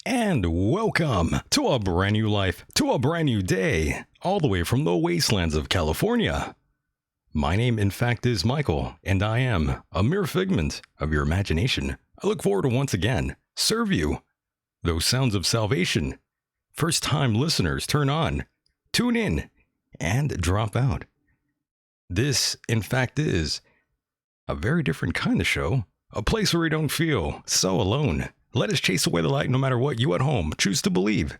And welcome to a brand new life, to a brand new day, all the way from the wastelands of California. My name, in fact, is Michael, and I am a mere figment of your imagination. I look forward to once again serve you those sounds of salvation. First-time listeners, turn on, tune in, and drop out. This, in fact, is a very different kind of show, a place where we don't feel so alone. Let us chase away the light no matter what you at home choose to believe.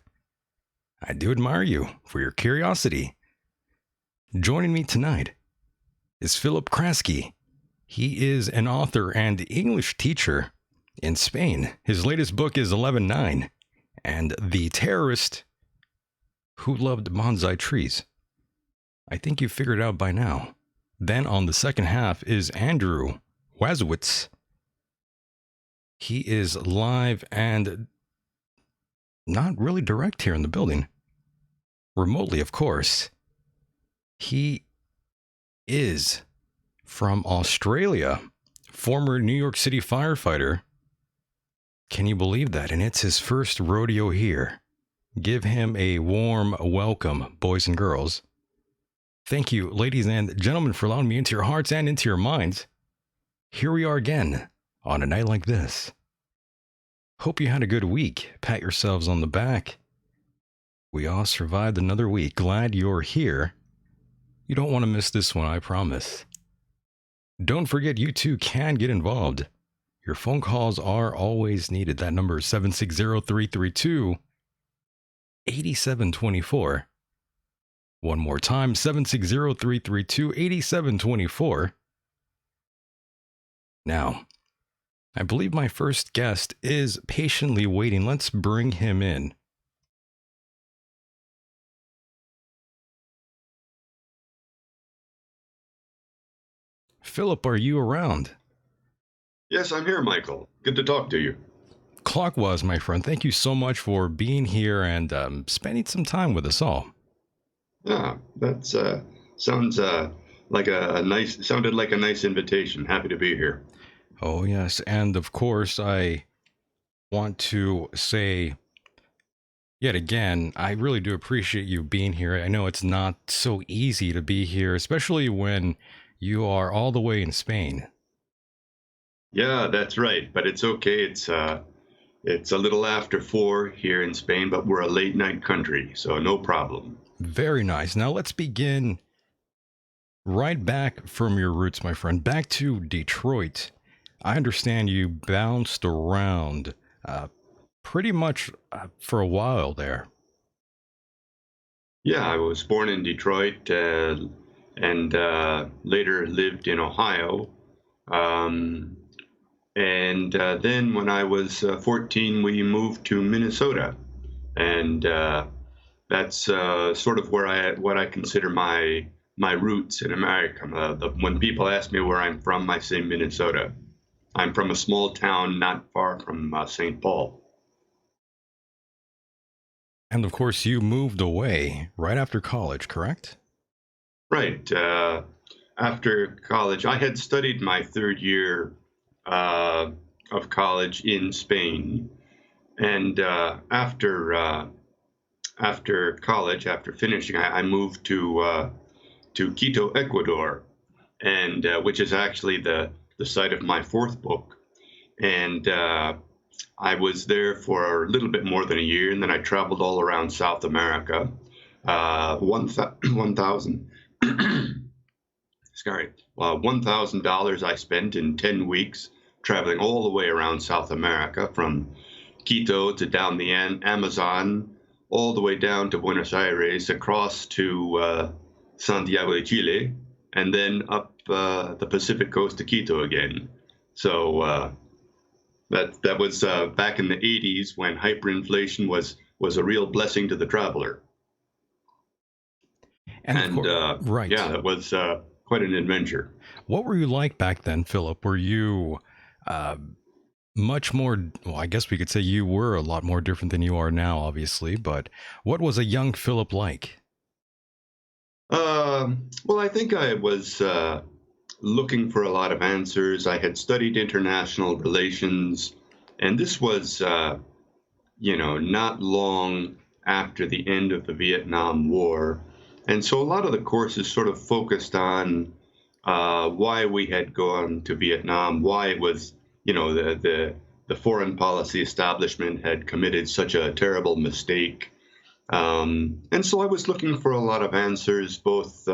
I do admire you for your curiosity. Joining me tonight is Phillip Kraske. He is an author and English teacher in Spain. His latest book is 11/9 and The Terrorist Who Loved Bonsai Trees. I think you figured it out by now. Then on the second half is Andrew Radziewicz. He is live and not really direct here in the building. Remotely, of course. He is from Australia, former New York City firefighter. Can you believe that? And it's his first rodeo here. Give him a warm welcome, boys and girls. Thank you, ladies and gentlemen, for allowing me into your hearts and into your minds. Here we are again on a night like this. Hope you had a good week. Pat yourselves on the back. We all survived another week. Glad you're here. You don't want to miss this one, I promise. Don't forget, you too can get involved. Your phone calls are always needed. That number is 760-332-8724. One more time, 760-332-8724. Now, I believe my first guest is patiently waiting. Let's bring him in. Phillip, are you around? Yes, I'm here, Michael. Good to talk to you. Clockwise, my friend. Thank you so much for being here and spending some time with us all. Yeah, that sounds sounded like a nice invitation. Happy to be here. Oh, yes. And of course, I want to say yet again, I really do appreciate you being here. I know it's not so easy to be here, especially when you are all the way in Spain. Yeah, that's right. But it's okay. It's a little after 4 here in Spain, but we're a late night country, so no problem. Very nice. Now let's begin right back from your roots, my friend, back to Detroit. I understand you bounced around pretty much for a while there. Yeah, I was born in Detroit and later lived in Ohio. And then when I was 14, we moved to Minnesota. And that's sort of what I consider my roots in America. When people ask me where I'm from, I say Minnesota. I'm from a small town not far from St. Paul. And of course, you moved away right after college, correct? Right. After college, I had studied my third year of college in Spain. And after college, after finishing, I moved to Quito, Ecuador, and which is actually the site of my fourth book. And I was there for a little bit more than a year, and then I traveled all around South America. $1,000 I spent in 10 weeks traveling all the way around South America, from Quito to down the Amazon, all the way down to Buenos Aires, across to Santiago de Chile, and then up the Pacific coast to Quito again. So that was back in the 80s, when hyperinflation was a real blessing to the traveler. And right. Yeah, it was quite an adventure. What were you like back then, Philip? Were you uh, much more, well, I guess we could say you were a lot more different than you are now, obviously, but what was a young Philip like? Well, I think I was looking for a lot of answers. I had studied international relations, and this was, not long after the end of the Vietnam War. And so a lot of the courses sort of focused on why we had gone to Vietnam, why it was, the foreign policy establishment had committed such a terrible mistake. And so I was looking for a lot of answers, both,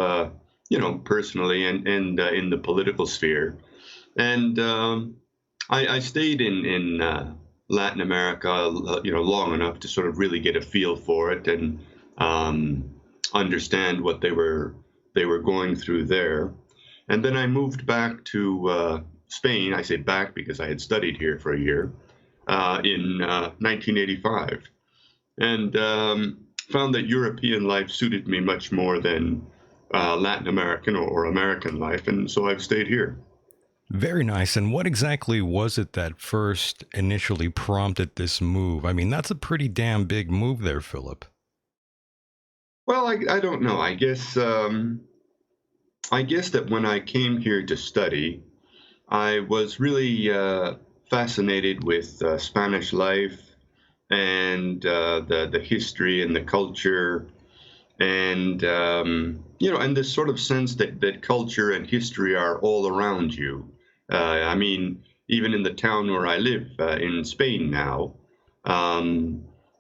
personally and in the political sphere. And I stayed in Latin America, long enough to sort of really get a feel for it and understand what they were going through there. And then I moved back to Spain. I say back because I had studied here for a year in 1985, and found that European life suited me much more than Latin American or American life, and so I've stayed here. Very nice. And what exactly was it that first initially prompted this move? I mean, that's a pretty damn big move there, Philip. Well, I don't know. I guess that when I came here to study, I was really fascinated with Spanish life and the history and the culture, and and this sort of sense that culture and history are all around you. I mean, even in the town where I live in Spain now,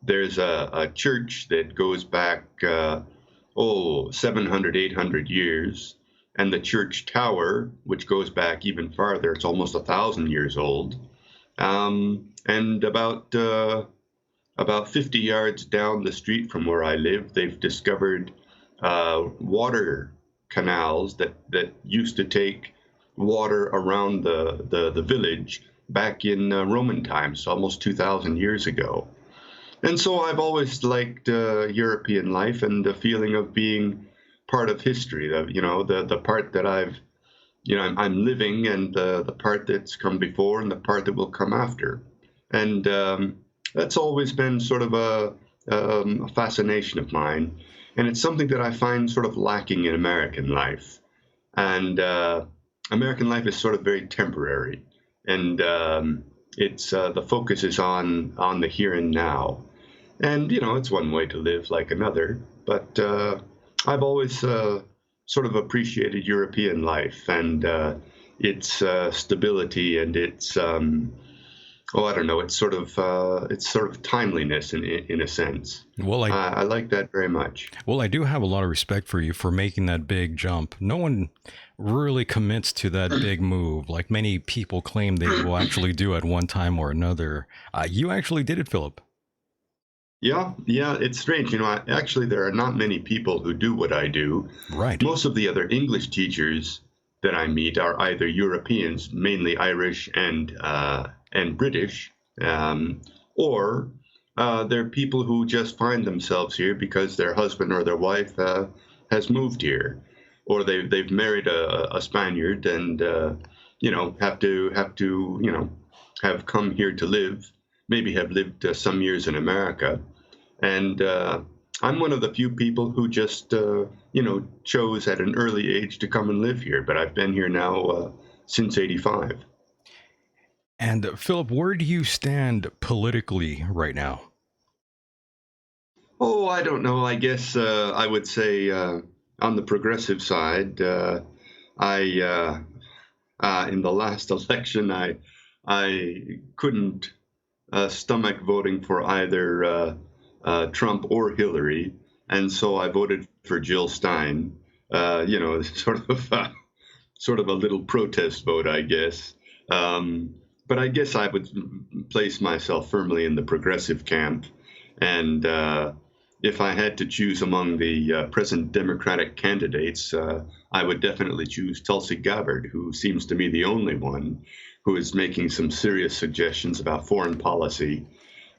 there's a church that goes back 700, 800 years, and the church tower, which goes back even farther, it's almost 1,000 years old, and about 50 yards down the street from where I live, they've discovered water canals that used to take water around the village back in Roman times, almost 2,000 years ago. And so I've always liked European life and the feeling of being part of history, the part that I'm living, and the part that's come before and the part that will come after. And that's always been sort of a fascination of mine. And it's something that I find sort of lacking in American life. And American life is sort of very temporary. And it's the focus is on the here and now. And, it's one way to live like another. But I've always sort of appreciated European life and its stability and its I don't know. It's sort of timeliness in a sense. Well, I like that very much. well, I do have a lot of respect for you for making that big jump. No one really commits to that big move like many people claim they will actually do at one time or another. You actually did it, Philip. Yeah, yeah. It's strange. Actually, there are not many people who do what I do. Right. Most of the other English teachers that I meet are either Europeans, mainly Irish and British, or they're people who just find themselves here because their husband or their wife has moved here, or they've married a Spaniard and have come here to live, maybe have lived some years in America, and I'm one of the few people who just chose at an early age to come and live here, but I've been here now since '85. And Philip, where do you stand politically right now? Oh, I don't know. I guess I would say on the progressive side, I in the last election, I couldn't stomach voting for either Trump or Hillary, and so I voted for Jill Stein. Sort of a little protest vote, I guess. But I guess I would place myself firmly in the progressive camp. And if I had to choose among the present Democratic candidates, I would definitely choose Tulsi Gabbard, who seems to me the only one who is making some serious suggestions about foreign policy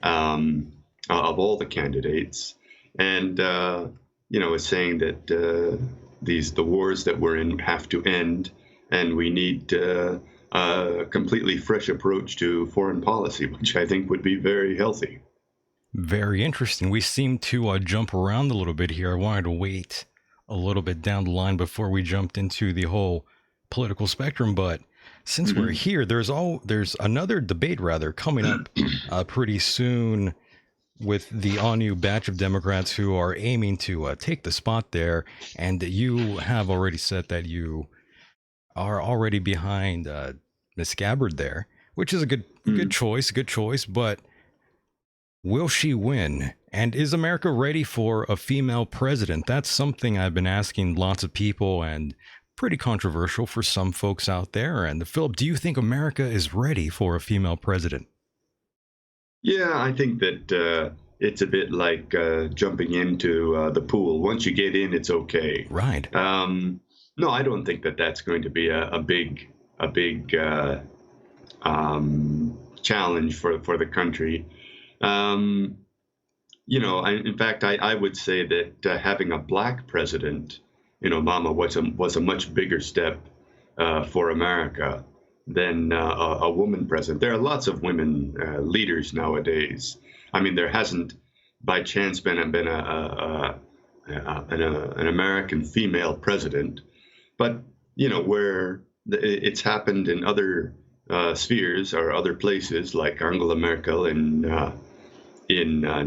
of all the candidates. And, is saying that the wars that we're in have to end, and we need a completely fresh approach to foreign policy, which I think would be very healthy. Very interesting. We seem to jump around a little bit here. I wanted to wait a little bit down the line before we jumped into the whole political spectrum, but since we're here, there's another debate rather coming up pretty soon with the all-new batch of Democrats who are aiming to take the spot there, and you have already said that you are already behind Miss Gabbard there, which is a good choice. But will she win? And is America ready for a female president? That's something I've been asking lots of people, and pretty controversial for some folks out there. And Philip, do you think America is ready for a female president? Yeah, I think that it's a bit like jumping into the pool. Once you get in, it's okay. Right. No, I don't think that that's going to be a big challenge for the country. In fact, I would say that having a black president, Mama, was a much bigger step for America than a woman president. There are lots of women leaders nowadays. I mean, there hasn't by chance been an American female president, but where it's happened in other spheres or other places, like Angela Merkel in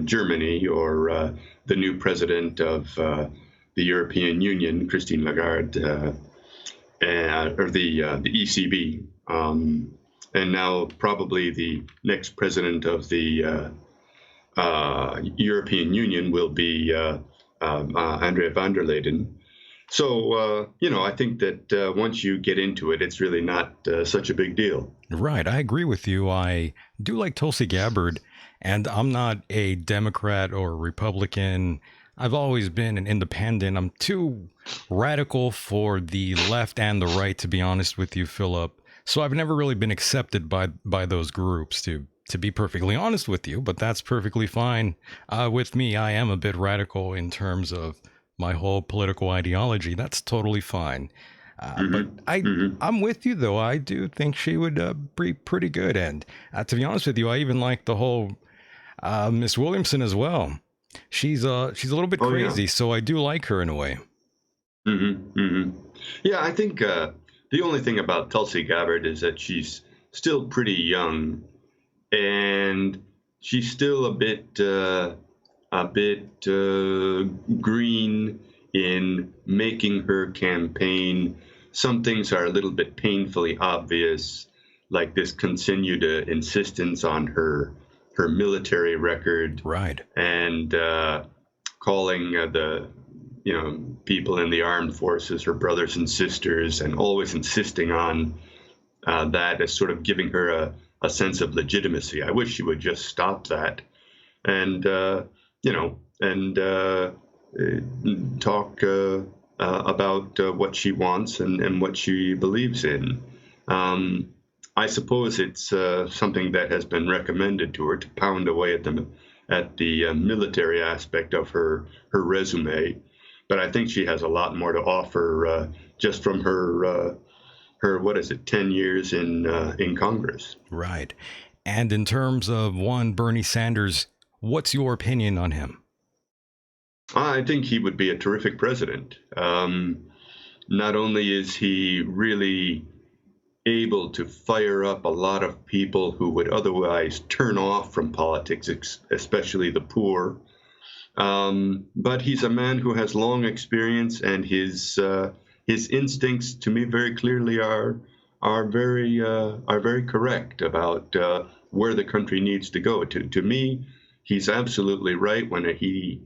Germany, or the new president of the European Union, Christine Lagarde, or the ECB, and now probably the next president of the European Union will be Andrea van der Leyen. So, I think that once you get into it, it's really not such a big deal. Right. I agree with you. I do like Tulsi Gabbard, and I'm not a Democrat or Republican. I've always been an independent. I'm too radical for the left and the right, to be honest with you, Philip. So I've never really been accepted by those groups, to be perfectly honest with you, but that's perfectly fine. With me, I am a bit radical in terms of my whole political ideology. That's totally fine. But I'm with you, though. I do think she would be pretty good. And to be honest with you, I even like the whole Miss Williamson as well. She's a little bit crazy, yeah. So I do like her in a way. Yeah, I think the only thing about Tulsi Gabbard is that she's still pretty young, and she's still a bit green in making her campaign. Some things are a little bit painfully obvious, like this continued insistence on her military record, right? And calling the people in the armed forces her brothers and sisters, and always insisting on that as sort of giving her a sense of legitimacy. I wish she would just stop that, and talk about what she wants and what she believes in. I suppose it's something that has been recommended to her, to pound away at the military aspect of her resume, but I think she has a lot more to offer just from her 10 years in Congress. Right. And in terms of one Bernie Sanders, what's your opinion on him? I think he would be a terrific president. Not only is he really able to fire up a lot of people who would otherwise turn off from politics, especially the poor, but he's a man who has long experience, and his instincts, to me, very clearly are very correct about where the country needs to go. To me, he's absolutely right when he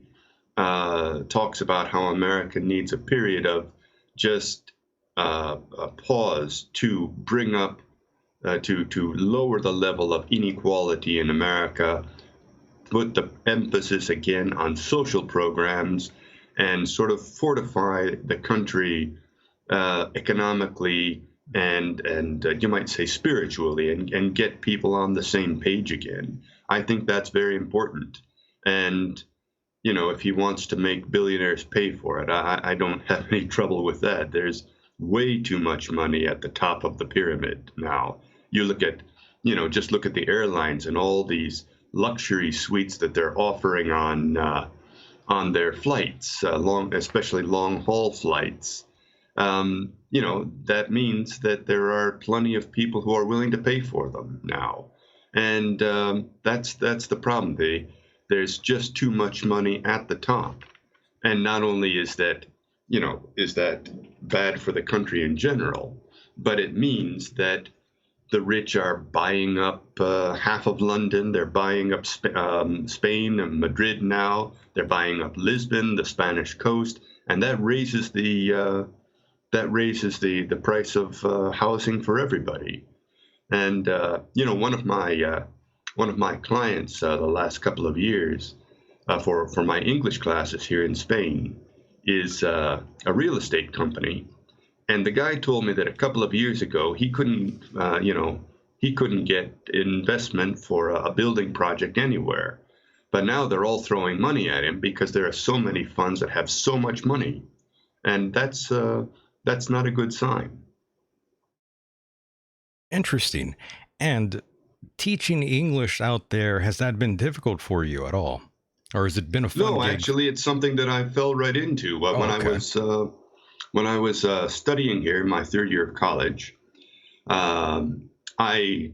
talks about how America needs a period of just a pause to bring up, to lower the level of inequality in America, put the emphasis again on social programs, and sort of fortify the country economically and you might say spiritually, and get people on the same page again. I think that's very important. And if he wants to make billionaires pay for it, I don't have any trouble with that. There's way too much money at the top of the pyramid now. You look at, just look at the airlines and all these luxury suites that they're offering on their flights, especially long haul flights. That means that there are plenty of people who are willing to pay for them now, and that's the problem. There's just too much money at the top, and not only is that bad for the country in general, but it means that the rich are buying up half of London. They're buying up Spain and Madrid now. They're buying up Lisbon, the Spanish coast, and that raises the price of housing for everybody. And one of my clients the last couple of years for my English classes here in Spain is a real estate company. And the guy told me that a couple of years ago he couldn't get investment for a building project anywhere. But now they're all throwing money at him because there are so many funds that have so much money, and that's not a good sign. Interesting. And teaching English out there, has that been difficult for you at all? Or has it been a fun No, gig? actually, it's something that I fell right into Okay. when I was studying here in my third year of college. I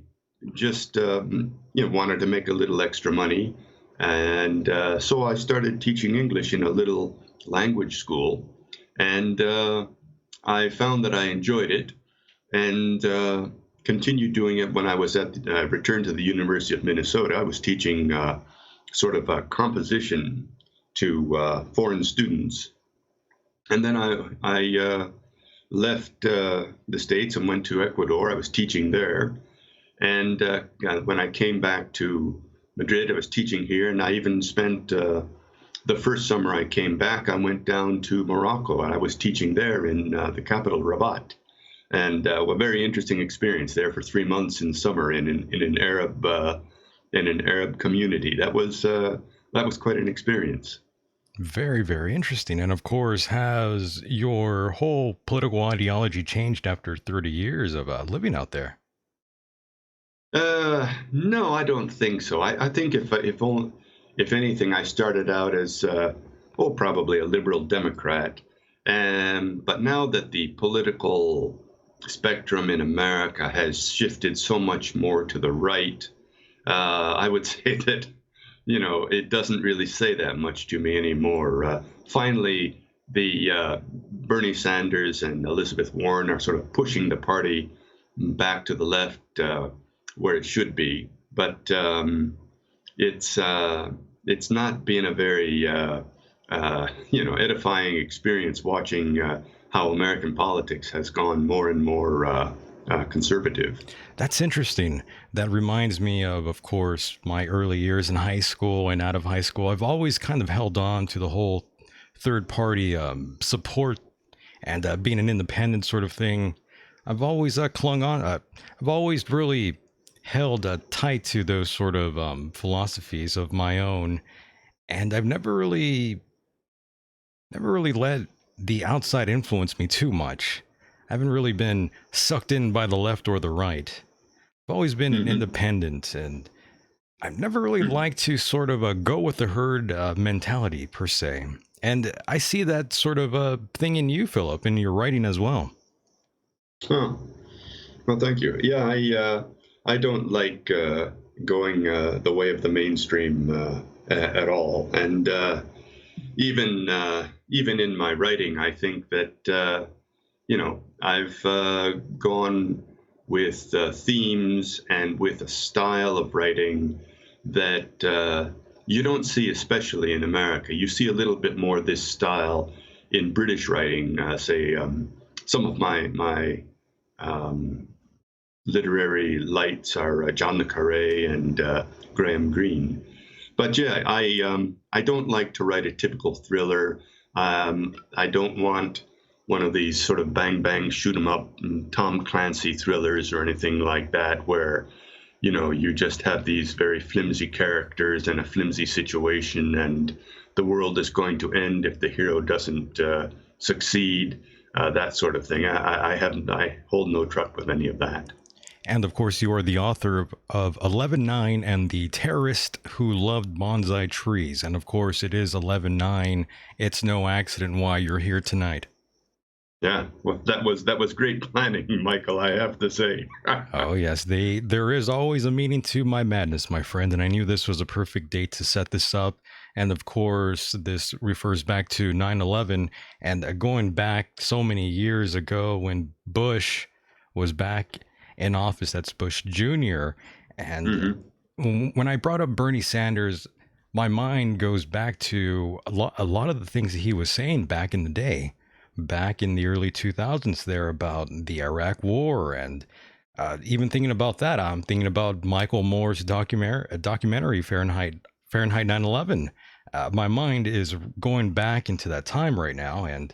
just wanted to make a little extra money, and so I started teaching English in a little language school, and I found that I enjoyed it, and continued doing it when I was returned to the University of Minnesota. I was teaching sort of a composition to foreign students. And then I left the States and went to Ecuador. I was teaching there. And when I came back to Madrid, I was teaching here. And I even spent the first summer I came back, I went down to Morocco and I was teaching there in the capital, Rabat. And a very interesting experience there for 3 months in summer in an Arab community. That was quite an experience. Very, very interesting. And of course, has your whole political ideology changed after 30 years of living out there? No, I don't think so. I think if anything, I started out as probably a liberal Democrat, but now that the political spectrum in America has shifted so much more to the right, I would say that it doesn't really say that much to me anymore. Finally, the Bernie Sanders and Elizabeth Warren are sort of pushing the party back to the left where it should be, but it's not been a very edifying experience watching how American politics has gone more and more conservative. That's interesting. That reminds me of course, my early years in high school and out of high school. I've always kind of held on to the whole third party support and being an independent sort of thing. I've always clung on. I've always really held tight to those sort of philosophies of my own, and I've never really let the outside influence me too much. I haven't really been sucked in by the left or the right. I've always been Hmm. independent, and I've never really liked to sort of go with the herd mentality per se. And I see that sort of thing in you, Philip, in your writing as well. Huh. Well, thank you. Yeah, I don't like going the way of the mainstream at all, and even in my writing, I think that I've gone with themes and with a style of writing that you don't see, especially in America. You see a little bit more of this style in British writing. Say some of my literary lights are John le Carré and Graham Greene. But yeah, I don't like to write a typical thriller. I don't want one of these sort of bang bang shoot 'em up Tom Clancy thrillers or anything like that, where you just have these very flimsy characters and a flimsy situation, and the world is going to end if the hero doesn't succeed, that sort of thing. I hold no truck with any of that. And of course, you are the author of 11/9 and the Terrorist Who Loved Bonsai Trees. And of course, it is 11/9. It's no accident why you're here tonight. Yeah, well, that was great planning, Michael, I have to say. Oh yes, there is always a meaning to my madness, my friend, and I knew this was a perfect date to set this up. And of course, this refers back to 9/11 and going back so many years ago when Bush was back in office. That's Bush Jr. And when I brought up Bernie Sanders, my mind goes back to a lot of the things that he was saying back in the day, back in the early 2000s there about the Iraq War. And even thinking about that, I'm thinking about Michael Moore's documentary Fahrenheit 9/11. My mind is going back into that time right now, and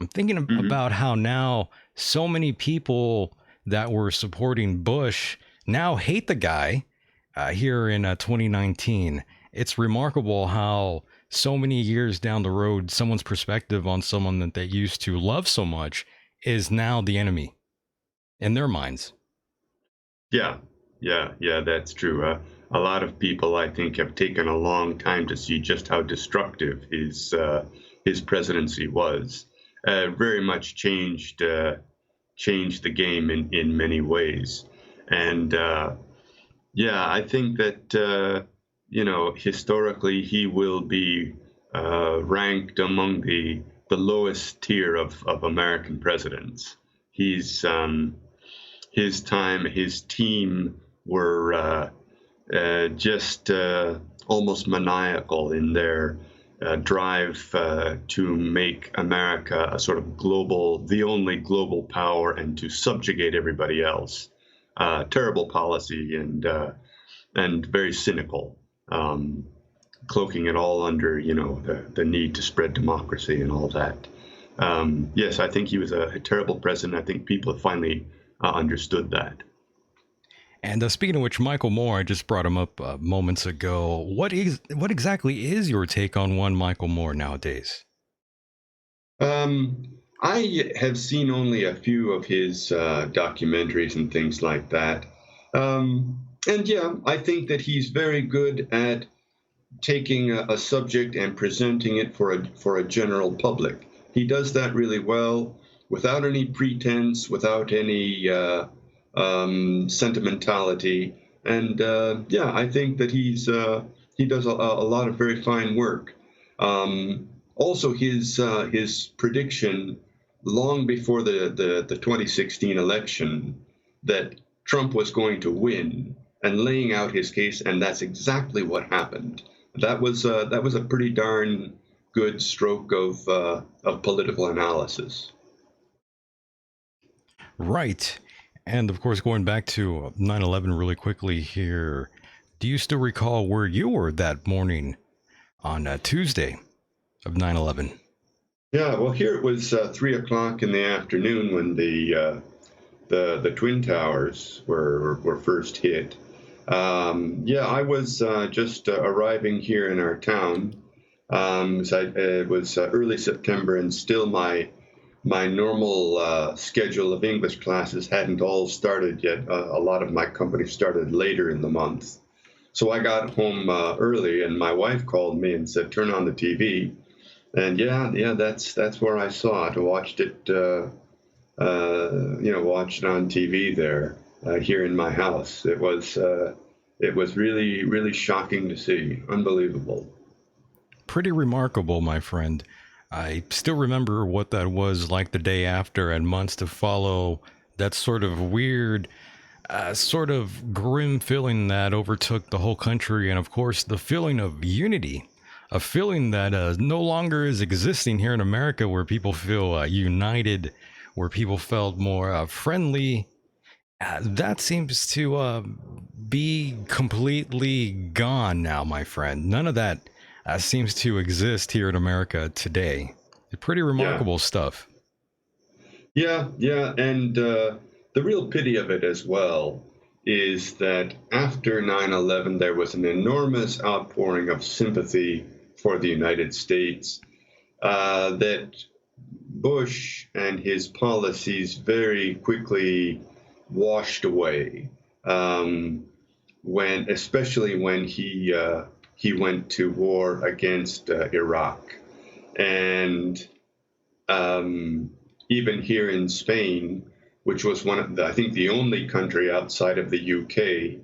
I'm thinking about how now so many people that were supporting Bush now hate the guy here in 2019. It's remarkable how so many years down the road, someone's perspective on someone that they used to love so much is now the enemy in their minds. Yeah, that's true. A lot of people, I think, have taken a long time to see just how destructive his presidency was. Very much changed the game in many ways. And I think that historically he will be ranked among the lowest tier of American presidents. His time, his team were just almost maniacal in their drive to make America a sort of the only global power, and to subjugate everybody else. Terrible policy and very cynical, cloaking it all under the need to spread democracy and all that. Yes, I think he was a terrible president. I think people have finally understood that. And speaking of which, Michael Moore, I just brought him up moments ago. What exactly is your take on one Michael Moore nowadays? I have seen only a few of his documentaries and things like that. And yeah, I think that he's very good at taking a subject and presenting it for a general public. He does that really well, without any pretense, without any sentimentality, and I think that he does a lot of very fine work. Also, his prediction long before the 2016 election that Trump was going to win, and laying out his case, and that's exactly what happened. That was a pretty darn good stroke of political analysis. Right. And of course, going back to 9/11 really quickly here, do you still recall where you were that morning on Tuesday of 9/11? Yeah, well, here it was 3 o'clock in the afternoon when the Twin Towers were first hit. I was just arriving here in our town. It was early September, and still my normal schedule of English classes hadn't all started yet. A lot of my company started later in the month. So I got home early, and my wife called me and said, "Turn on the TV." And that's where I saw it. I watched it, watched it on TV there, here in my house. It was really, really shocking to see. Unbelievable. Pretty remarkable, my friend. I still remember what that was like the day after, and months to follow. That sort of weird, sort of grim feeling that overtook the whole country, and of course the feeling of unity, a feeling that no longer is existing here in America, where people feel united, where people felt more friendly. That seems to be completely gone now, my friend. None of that seems to exist here in America today. It's pretty remarkable stuff. Yeah, and the real pity of it as well is that after 9/11, there was an enormous outpouring of sympathy for the United States that Bush and his policies very quickly washed away. Especially when he went to war against Iraq, and even here in Spain, which was I think the only country outside of the UK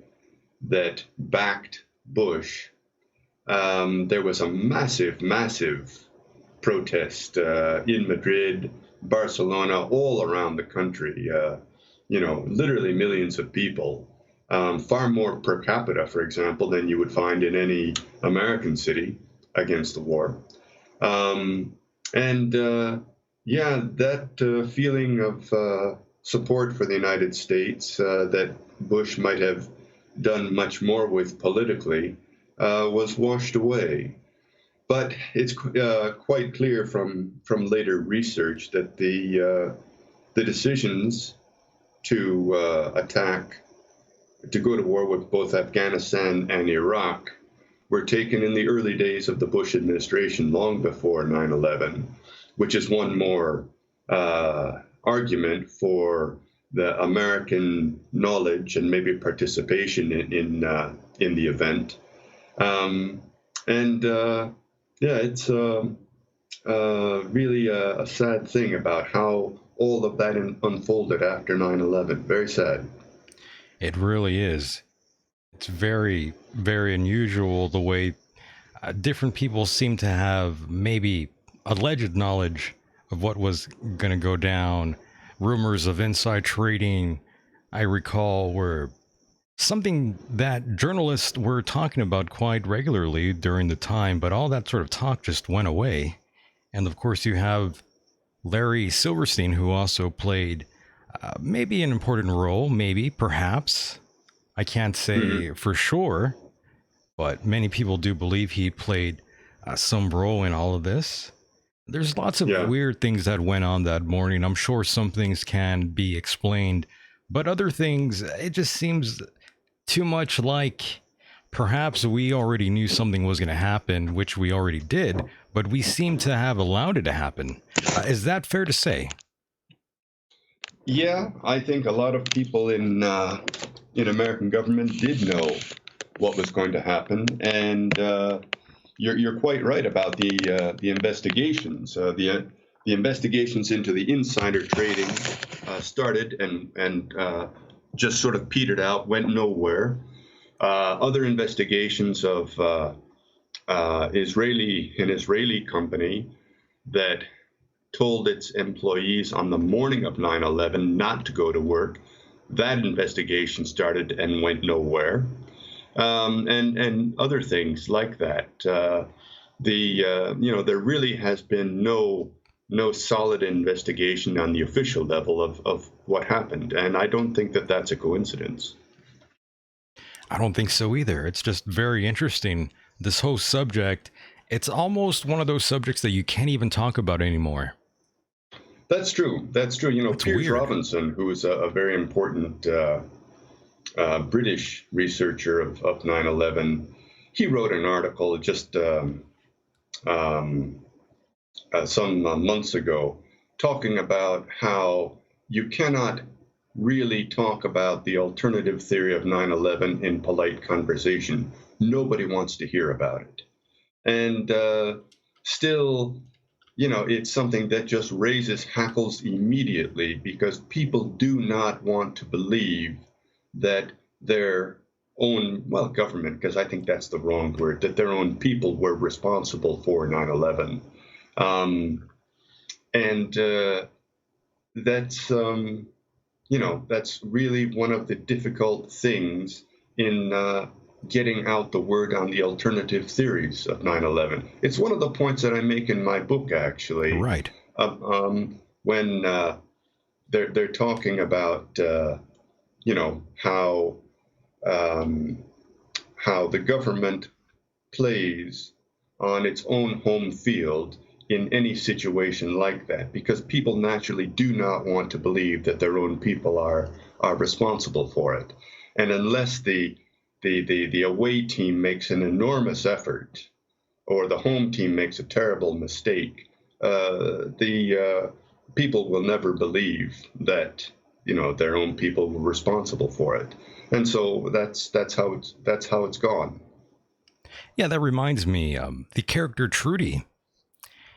that backed Bush, there was a massive protest in Madrid, Barcelona, all around the country. Literally millions of people, far more per capita, for example, than you would find in any American city against the war. That feeling of support for the United States that Bush might have done much more with politically was washed away. But it's quite clear from later research that the decisions to go to war with both Afghanistan and Iraq were taken in the early days of the Bush administration, long before 9/11, which is one more argument for the American knowledge and maybe participation in the event. It's really a sad thing about how all of that unfolded after 9/11. Very sad. It really is. It's very, very unusual the way different people seem to have maybe alleged knowledge of what was going to go down. Rumors of inside trading, I recall, were something that journalists were talking about quite regularly during the time, but all that sort of talk just went away. And of course, you have Larry Silverstein, who also played maybe an important role, maybe, perhaps. I can't say for sure, but many people do believe he played some role in all of this. There's lots of weird things that went on that morning. I'm sure some things can be explained, but other things, it just seems too much like perhaps we already knew something was going to happen, which we already did, but we seem to have allowed it to happen. Is that fair to say? Yeah, I think a lot of people in American government did know what was going to happen, and you're quite right about the investigations. The investigations into the insider trading started and just sort of petered out, went nowhere. Other investigations of an Israeli company that told its employees on the morning of 9/11 not to go to work. That investigation started and went nowhere, and other things like that. There really has been no solid investigation on the official level of what happened, and I don't think that that's a coincidence. I don't think so either. It's just very interesting. This whole subject, it's almost one of those subjects that you can't even talk about anymore. That's true. It's Piers weird. Robinson, who is a very important British researcher of 9/11, he wrote an article just some months ago talking about how you cannot really talk about the alternative theory of 9/11 in polite conversation. Nobody wants to hear about it. And still, it's something that just raises hackles immediately because people do not want to believe that their own, government, because I think that's the wrong word, that their own people were responsible for 9/11. That's really one of the difficult things in getting out the word on the alternative theories of 9/11. It's one of the points that I make in my book, actually. Right. When they're talking about, how the government plays on its own home field in any situation like that, because people naturally do not want to believe that their own people are responsible for it. and unless the away team makes an enormous effort, or the home team makes a terrible mistake, the people will never believe that their own people were responsible for it, and so that's how it's gone. Yeah, that reminds me, the character Trudy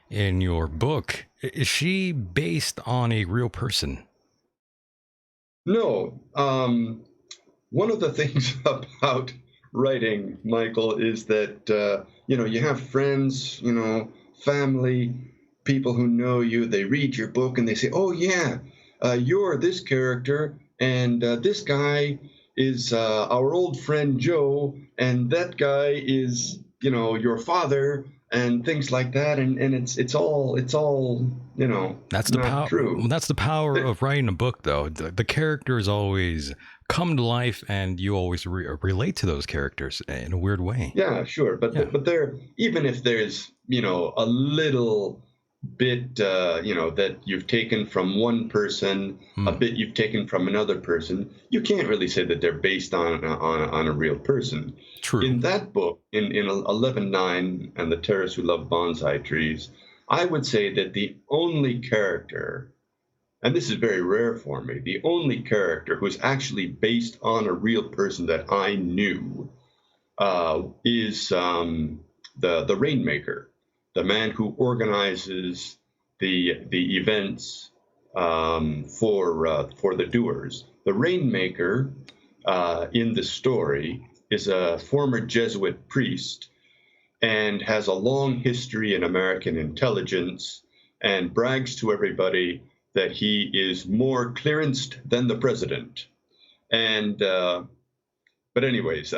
in your book, is she based on a real person? No. One of the things about writing, Michael, is that you have friends, family, people who know you. They read your book and they say, "Oh yeah, you're this character, and this guy is our old friend Joe, and that guy is your father." And things like that, and it's all That's the not true. That's the power of writing a book, though. The characters always come to life, and you always relate to those characters in a weird way. Yeah, sure, but Yeah. but there, even if there's a little bit that you've taken from one person, a bit you've taken from another person, you can't really say that they're based on a real person. True. In that book, in 11:9 and the Terrorists Who Love Bonsai Trees, I would say that the only character, and this is very rare for me, the only character who's actually based on a real person that I knew is the Rainmaker, the man who organizes the events for the doers. The Rainmaker in the story is a former Jesuit priest and has a long history in American intelligence and brags to everybody that he is more clearanced than the president. And but anyways,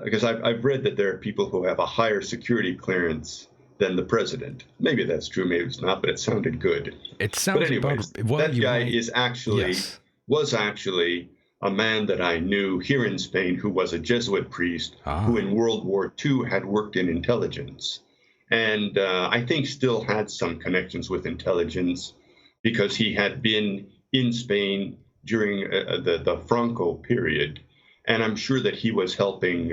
because I've read that there are people who have a higher security clearance than the president. Maybe that's true, maybe it's not, but it sounded good. It sounds. But anyways, that guy is actually was actually a man that I knew here in Spain who was a Jesuit priest who in World War II had worked in intelligence. And I think still had some connections with intelligence because he had been in Spain during the Franco period. And I'm sure that he was helping,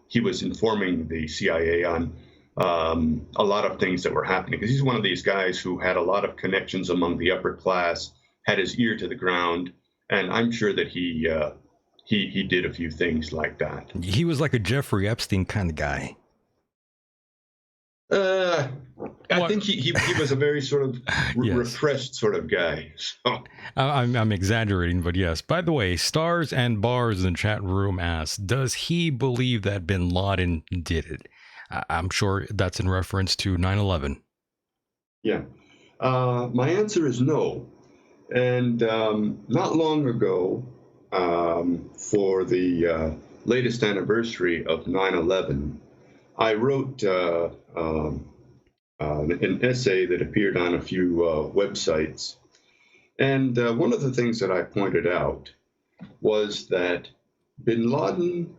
he was informing the CIA on a lot of things that were happening. Because he's one of these guys who had a lot of connections among the upper class, had his ear to the ground. And I'm sure that he did a few things like that. He was like a Jeffrey Epstein kind of guy. I think he was a very sort of repressed sort of guy. So. I'm exaggerating, but yes. By the way, Stars and Bars in the chat room asks, does he believe that bin Laden did it? I'm sure that's in reference to 9/11. Yeah. My answer is no. And not long ago, for the latest anniversary of 9/11, I wrote an essay that appeared on a few websites. And one of the things that I pointed out was that bin Laden,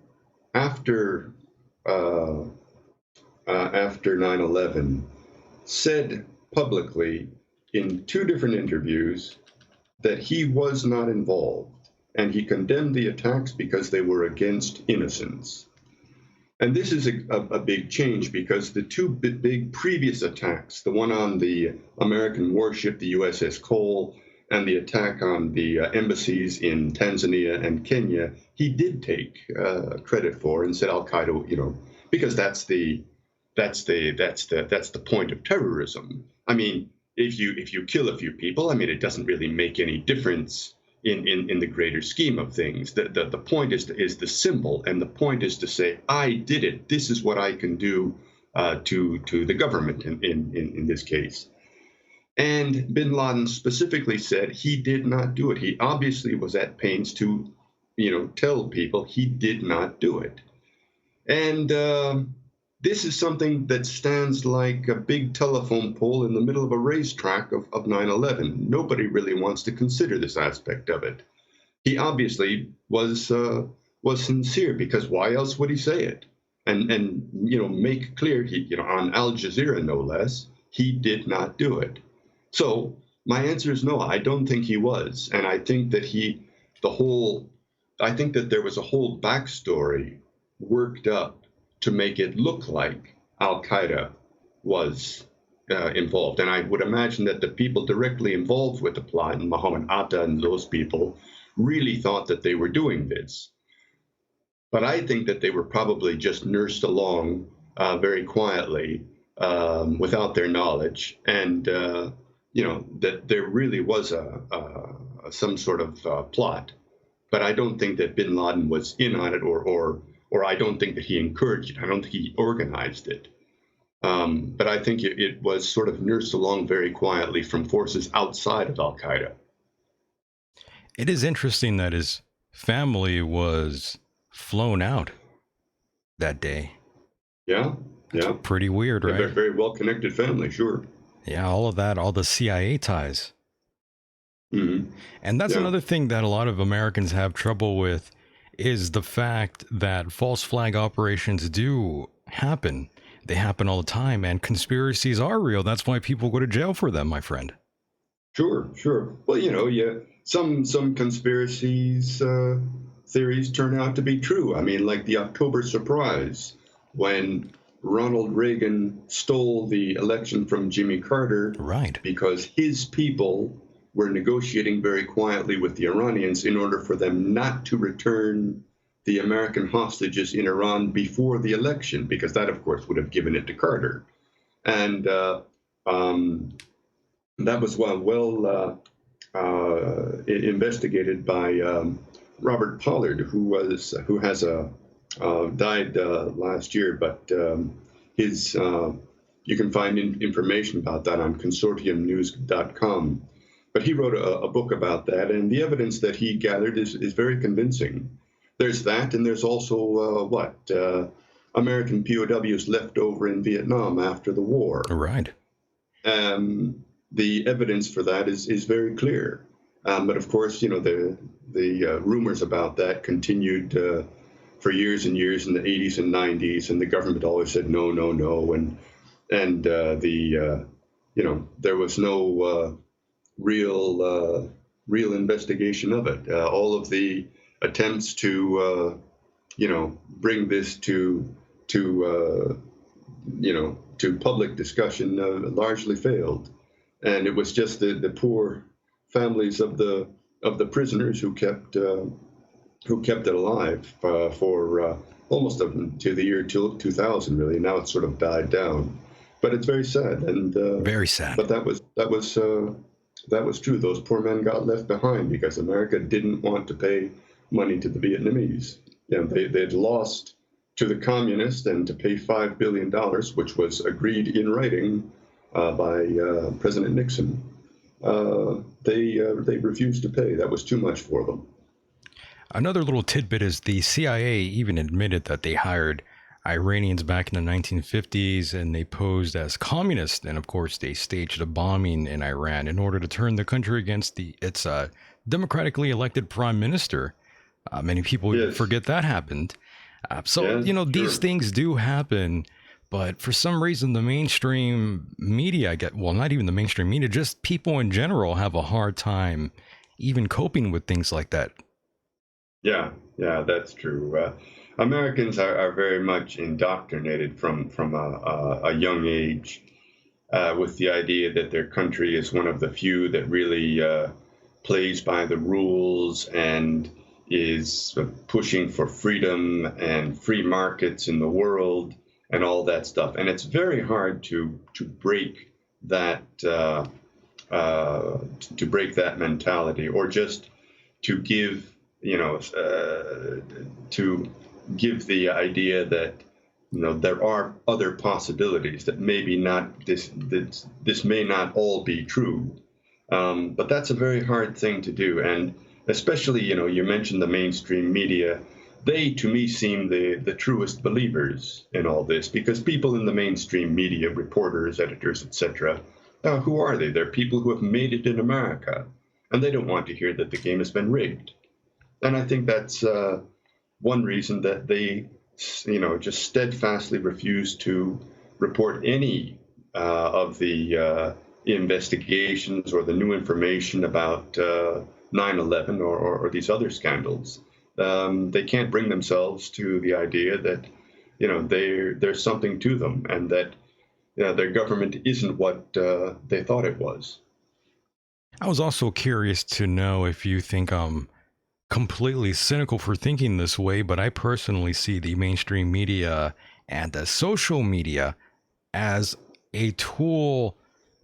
after 9/11, said publicly in two different interviews that he was not involved, and he condemned the attacks because they were against innocence. And this is a big change because the two big previous attacks, the one on the American warship, the USS Cole, and the attack on the embassies in Tanzania and Kenya, he did take credit for and said Al Qaeda, because that's the point of terrorism. I mean, if you kill a few people, I mean, it doesn't really make any difference in the greater scheme of things. The point is the symbol, and the point is to say, I did it. This is what I can do to the government in this case. And bin Laden specifically said he did not do it. He obviously was at pains to, tell people he did not do it. And this is something that stands like a big telephone pole in the middle of a racetrack of 9/11. Nobody really wants to consider this aspect of it. He obviously was sincere, because why else would he say it? And make clear, on Al Jazeera no less, he did not do it. So my answer is no. I don't think he was, and I think that the whole I think that there was a whole backstory worked up to make it look like Al Qaeda was involved. And I would imagine that the people directly involved with the plot, and Muhammad Atta and those people, really thought that they were doing this. But I think that they were probably just nursed along very quietly without their knowledge, and that there really was some sort of plot. But I don't think that Bin Laden was in on it, or I don't think that he encouraged it. I don't think he organized it. But I think it was sort of nursed along very quietly from forces outside of Al Qaeda. It is interesting that his family was flown out that day. Yeah, yeah. Pretty weird, right? They're a very well-connected family, sure. Yeah, all of that, all the CIA ties. Mm-hmm. And that's another thing that a lot of Americans have trouble with, is the fact that false flag operations do happen. They happen all the time, and conspiracies are real. That's why people go to jail for them, my friend. Sure, sure. Well, some conspiracies theories turn out to be true. I mean, like the October surprise, when Ronald Reagan stole the election from Jimmy Carter, right? Because his people were negotiating very quietly with the Iranians in order for them not to return the American hostages in Iran before the election, because that, of course, would have given it to Carter. And that was well investigated by Robert Pollard, who has died last year, but his you can find information about that on consortiumnews.com. But he wrote a book about that, and the evidence that he gathered is very convincing. There's that, and there's also American POWs left over in Vietnam after the war. Right. The evidence for that is very clear. But of course, the rumors about that continued for years and years in the 80s and 90s, and the government always said no, no, no, and there was no real investigation of it. All of the attempts to bring this to public discussion largely failed, and it was just the poor families of the prisoners who kept it alive for almost up to the year 2000. Really, now it's sort of died down, but it's very sad and very sad. But that was true. Those poor men got left behind because America didn't want to pay money to the Vietnamese. They'd lost to the communists, and to pay $5 billion, which was agreed in writing by President Nixon, they refused to pay. That was too much for them. Another little tidbit is the CIA even admitted that they hired Iranians back in the 1950s, and they posed as communists, and of course they staged a bombing in Iran in order to turn the country against its democratically elected prime minister. Many people forget that happened. These things do happen, but for some reason the mainstream media not even the mainstream media, just people in general have a hard time even coping with things like that. Yeah, that's true. Americans are very much indoctrinated from a young age with the idea that their country is one of the few that really plays by the rules and is pushing for freedom and free markets in the world and all that stuff. And it's very hard to break that mentality, or just to give give the idea that there are other possibilities, that maybe not this may not all be true, but that's a very hard thing to do. And especially, you mentioned the mainstream media. They, to me, seem the truest believers in all this, because people in the mainstream media, reporters, editors, etc., who are they? They're people who have made it in America, and they don't want to hear that the game has been rigged. And I think that's one reason that they, just steadfastly refuse to report any of the investigations or the new information about 9/11 or these other scandals. they can't bring themselves to the idea that, there's something to them, and that their government isn't what they thought it was. I was also curious to know if you think I'm completely cynical for thinking this way, but I personally see the mainstream media and the social media as a tool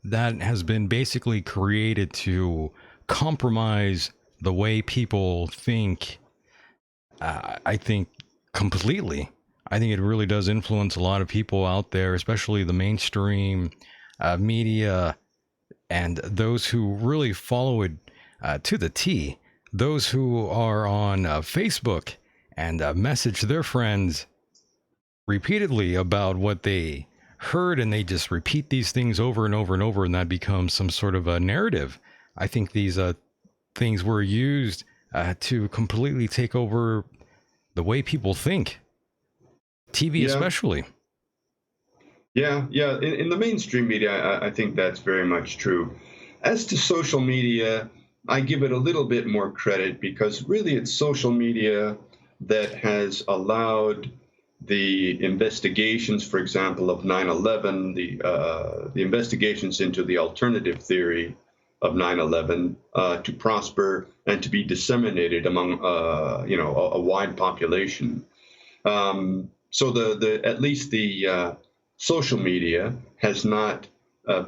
that has been basically created to compromise the way people think. I think completely. I think it really does influence a lot of people out there, especially the mainstream media and those who really follow it to the T. Those who are on Facebook and message their friends repeatedly about what they heard, and they just repeat these things over and over and over, and that becomes some sort of a narrative. I think these things were used to completely take over the way people think, TV Yeah, especially. yeah. In the mainstream media, I think that's very much true. As to social media, I give it a little bit more credit because really it's social media that has allowed the investigations, for example, of 9/11, the investigations into the alternative theory of 9/11 to prosper and to be disseminated among, a wide population. So the at least the social media has not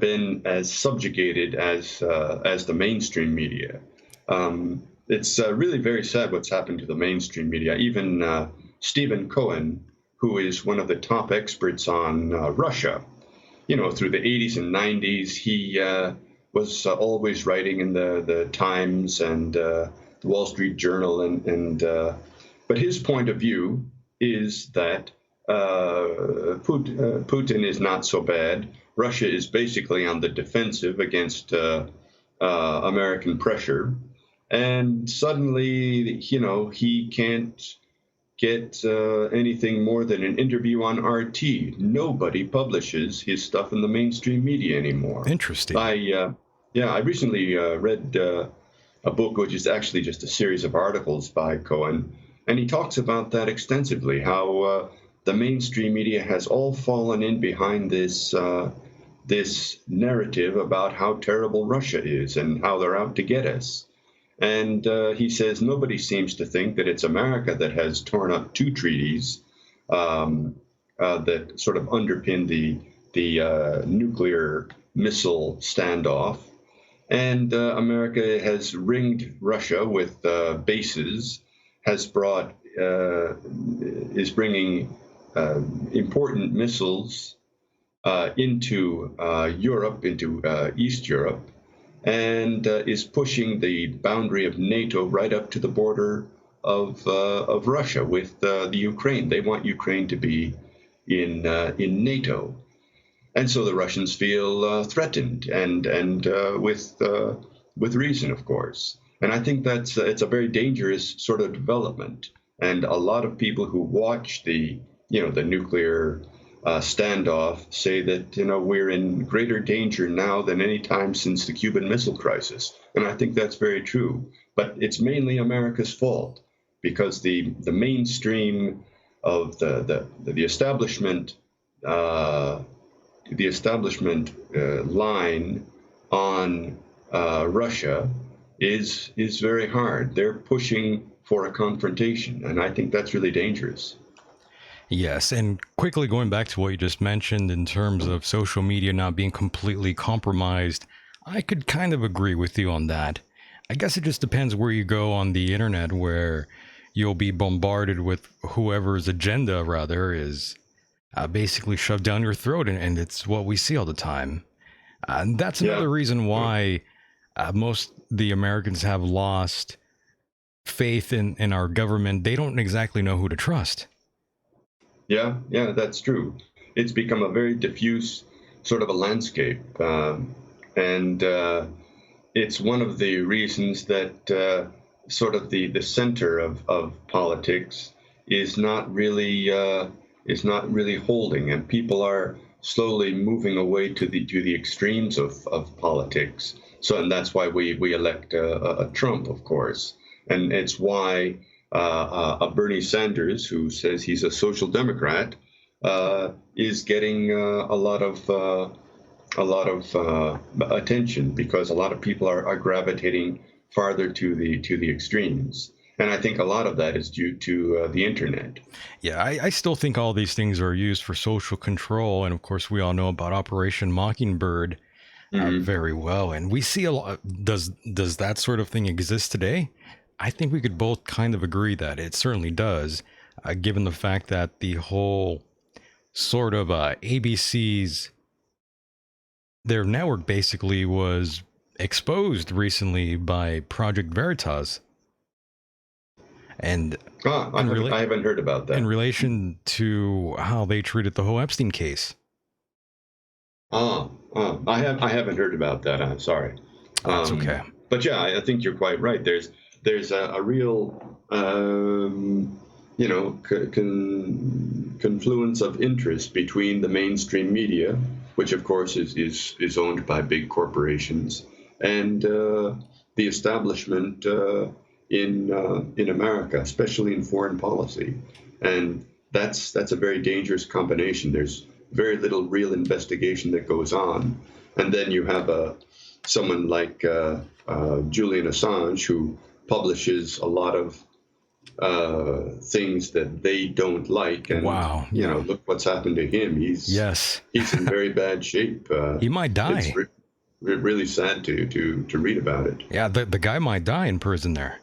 been as subjugated as the mainstream media. It's really very sad what's happened to the mainstream media. Even Stephen Cohen, who is one of the top experts on Russia, through the 80s and 90s, he was always writing in the Times and the Wall Street Journal, but his point of view is that Putin is not so bad. Russia is basically on the defensive against American pressure, and suddenly, he can't get anything more than an interview on RT. Nobody publishes his stuff in the mainstream media anymore. Interesting. I recently read a book which is actually just a series of articles by Cohen, and he talks about that extensively, how the mainstream media has all fallen in behind this narrative about how terrible Russia is and how they're out to get us. And he says nobody seems to think that it's America that has torn up two treaties that sort of underpin the nuclear missile standoff. And America has ringed Russia with bases, is bringing important missiles into Europe, into East Europe, and is pushing the boundary of NATO right up to the border of Russia with the Ukraine. They want Ukraine to be in NATO, and so the Russians feel threatened, and with reason, of course. And I think it's a very dangerous sort of development. And a lot of people who watch the nuclear standoff say that we're in greater danger now than any time since the Cuban Missile Crisis, and I think that's very true. But it's mainly America's fault because the mainstream of the establishment line on Russia is very hard. They're pushing for a confrontation, and I think that's really dangerous. Yes, and quickly going back to what you just mentioned in terms of social media not being completely compromised, I could kind of agree with you on that. I guess it just depends where you go on the internet, where you'll be bombarded with whoever's agenda, rather, is basically shoved down your throat, and it's what we see all the time. And that's another reason why most the Americans have lost faith in our government. They don't exactly know who to trust. Yeah, that's true. It's become a very diffuse sort of a landscape, and it's one of the reasons that sort of the center of politics is not really holding, and people are slowly moving away to the extremes of politics. So, and that's why we elect a Trump, of course, and it's why Bernie Sanders, who says he's a social democrat, is getting a lot of attention because a lot of people are gravitating farther to the extremes. And I think a lot of that is due to the internet. Yeah, I still think all these things are used for social control. And of course, we all know about Operation Mockingbird very well. And we see a lot. Does that sort of thing exist today? I think we could both kind of agree that it certainly does, given the fact that the whole sort of ABC's, their network basically was exposed recently by Project Veritas. And I haven't heard about that. In relation to how they treated the whole Epstein case. I haven't heard about that. I'm sorry. That's okay. But yeah, I think you're quite right. There's a real confluence of interest between the mainstream media, which of course is owned by big corporations, and the establishment in America, especially in foreign policy, and that's a very dangerous combination. There's very little real investigation that goes on, and then you have someone like Julian Assange, who publishes a lot of things that they don't like, and wow, look what's happened to him. He's in very bad shape. He might die. It's really sad to read about it. Yeah, the guy might die in prison there.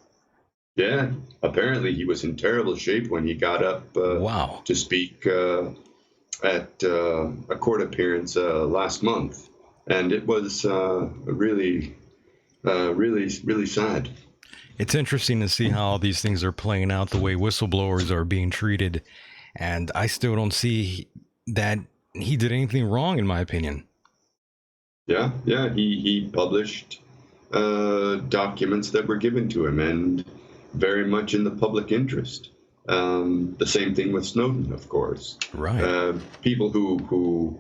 Yeah, apparently he was in terrible shape when he got up to speak at a court appearance last month, and it was really sad. It's interesting to see how all these things are playing out, the way whistleblowers are being treated, and I still don't see that he did anything wrong, in my opinion. Yeah, he published documents that were given to him, and very much in the public interest. The same thing with Snowden, of course. Right. People who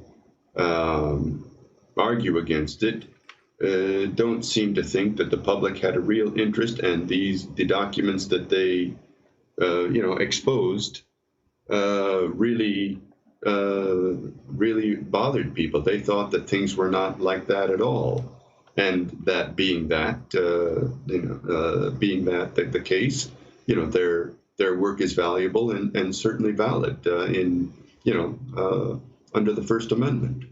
argue against it don't seem to think that the public had a real interest, and the documents that they exposed really bothered people. They thought that things were not like that at all, and that being that the case, their work is valuable and certainly valid under the First Amendment.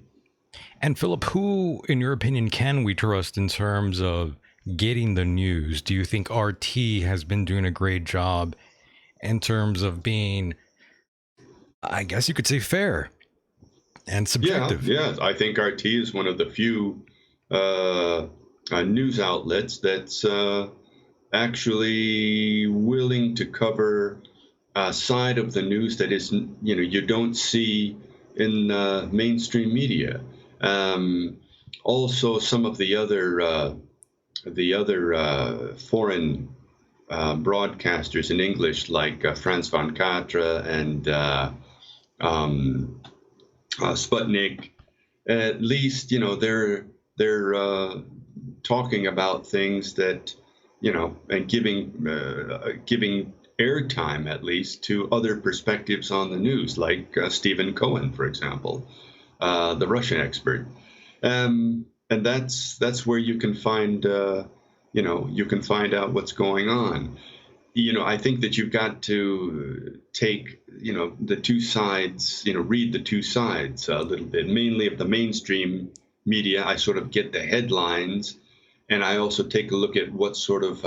And Philip, who, in your opinion, can we trust in terms of getting the news? Do you think RT has been doing a great job in terms of being, I guess you could say, fair and subjective? Yeah, I think RT is one of the few news outlets that's actually willing to cover a side of the news that is, you don't see in mainstream media. Also, some of the other foreign broadcasters in English, like France 24 and Sputnik, at least they're talking about things that and giving airtime at least to other perspectives on the news, like Stephen Cohen, for example. The Russian expert, and that's where you can find you can find out what's going on. I think that you've got to take the two sides, read the two sides a little bit. Mainly of the mainstream media, I sort of get the headlines, and I also take a look at what sort of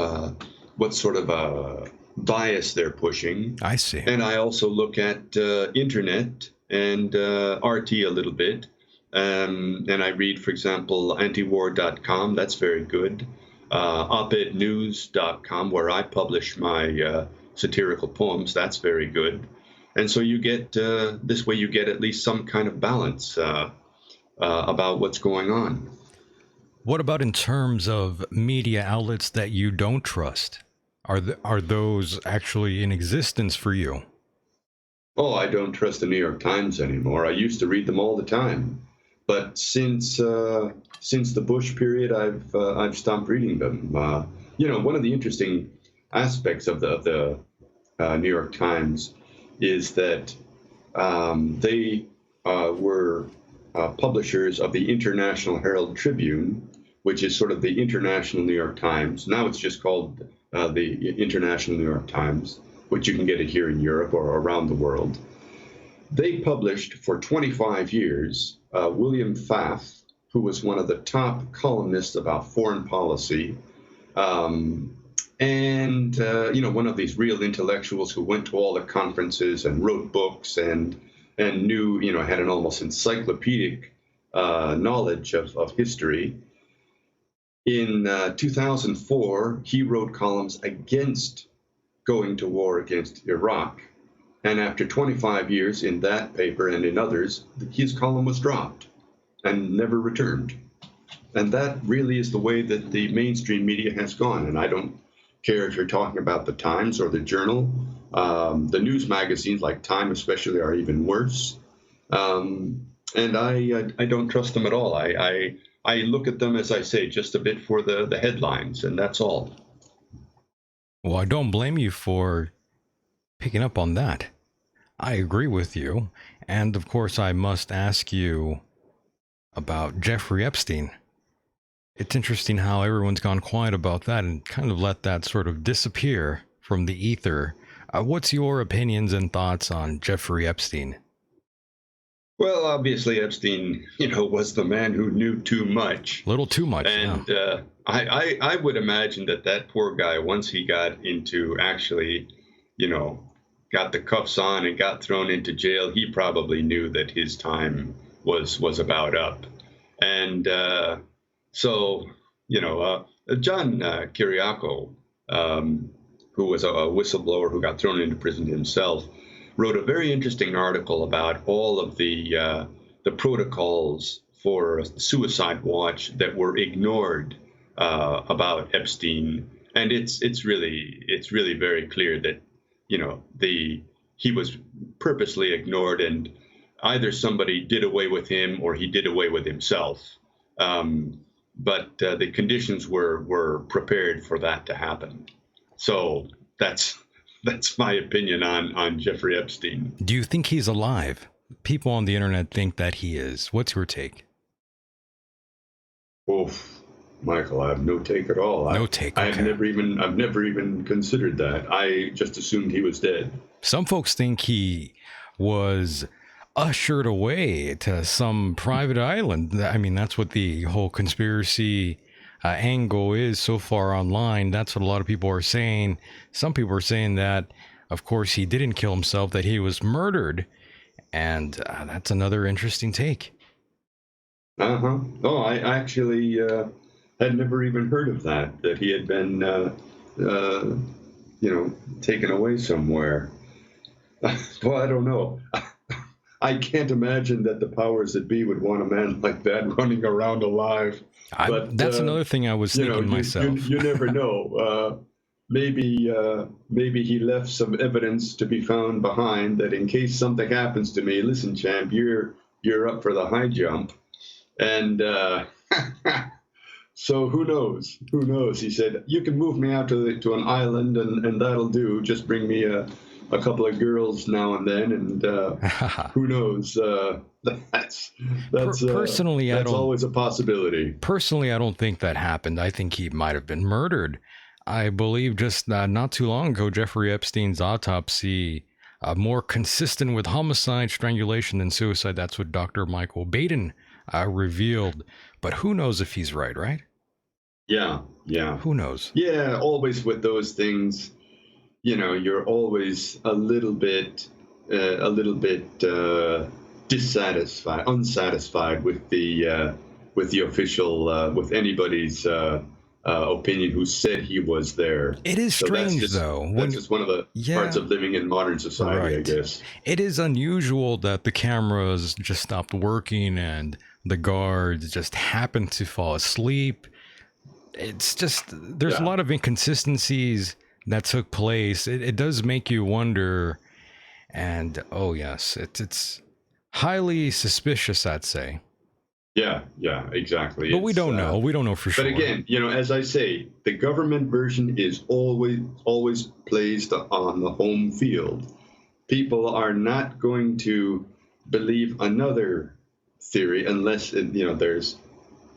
bias they're pushing. I see. And I also look at internet and RT a little bit. And I read, for example, antiwar.com. That's very good. opednews.com, where I publish my satirical poems. That's very good. And so you get, this way you get at least some kind of balance about what's going on. What about in terms of media outlets that you don't trust? Are those actually in existence for you? Oh, I don't trust the New York Times anymore. I used to read them all the time, but since the Bush period, I've stopped reading them. One of the interesting aspects of the New York Times is that they were publishers of the International Herald Tribune, which is sort of the International New York Times. Now it's just called the International New York Times, which you can get it here in Europe or around the world. They published for 25 years William Pfaff, who was one of the top columnists about foreign policy, and one of these real intellectuals who went to all the conferences and wrote books and knew, had an almost encyclopedic knowledge of history. In 2004, he wrote columns against going to war against Iraq. And after 25 years in that paper and in others, his column was dropped and never returned. And that really is the way that the mainstream media has gone. And I don't care if you're talking about the Times or the Journal. The news magazines like Time especially are even worse. And I don't trust them at all. I look at them, as I say, just a bit for the headlines, and that's all. Well, I don't blame you for picking up on that. I agree with you. And of course, I must ask you about Jeffrey Epstein. It's interesting how everyone's gone quiet about that and kind of let that sort of disappear from the ether. What's your opinions and thoughts on Jeffrey Epstein? Well, obviously, Epstein, was the man who knew too much. A little too much, and yeah. I would imagine that poor guy, once he got into actually, got the cuffs on and got thrown into jail, he probably knew that his time was about up. And so, John Kiriakou, who was a whistleblower who got thrown into prison himself, wrote a very interesting article about all of the protocols for suicide watch that were ignored about Epstein, and it's really very clear that he was purposely ignored, and either somebody did away with him or he did away with himself. But the conditions were prepared for that to happen. So that's my opinion on Jeffrey Epstein. Do you think he's alive? People on the internet think that he is. What's your take? Oof. Michael, I have no take at all. No take. Okay. I've never even considered that. I just assumed he was dead. Some folks think he was ushered away to some private island. I mean, that's what the whole conspiracy angle is so far online. That's what a lot of people are saying. Some people are saying that, of course, he didn't kill himself, that he was murdered. And that's another interesting take. Uh-huh. Oh, I actually had never even heard of that he had been, taken away somewhere. Well, I don't know. I can't imagine that the powers that be would want a man like that running around alive. But that's another thing I was thinking myself. You never know. Maybe he left some evidence to be found behind that in case something happens to me, listen, champ, you're up for the high jump. And so who knows? Who knows? He said, you can move me out to an island and that'll do. Just bring me a couple of girls now and then, and who knows? That's personally, that's always a possibility. Personally, I don't think that happened. I think he might have been murdered. I believe just not too long ago, Jeffrey Epstein's autopsy more consistent with homicide, strangulation than suicide. That's what Dr. Michael Baden revealed. But who knows if he's right? Yeah. Who knows? Yeah, always with those things. You're always a little bit unsatisfied with the official, with anybody's opinion who said he was there. It is strange, though. That's just one of the parts of living in modern society, right. I guess. It is unusual that the cameras just stopped working and the guards just happened to fall asleep. It's just, there's a lot of inconsistencies that took place. It does make you wonder, and oh yes, it's highly suspicious, I'd say. Yeah, exactly. But we don't know. We don't know for sure. But again, as I say, the government version is always placed on the home field. People are not going to believe another theory unless there's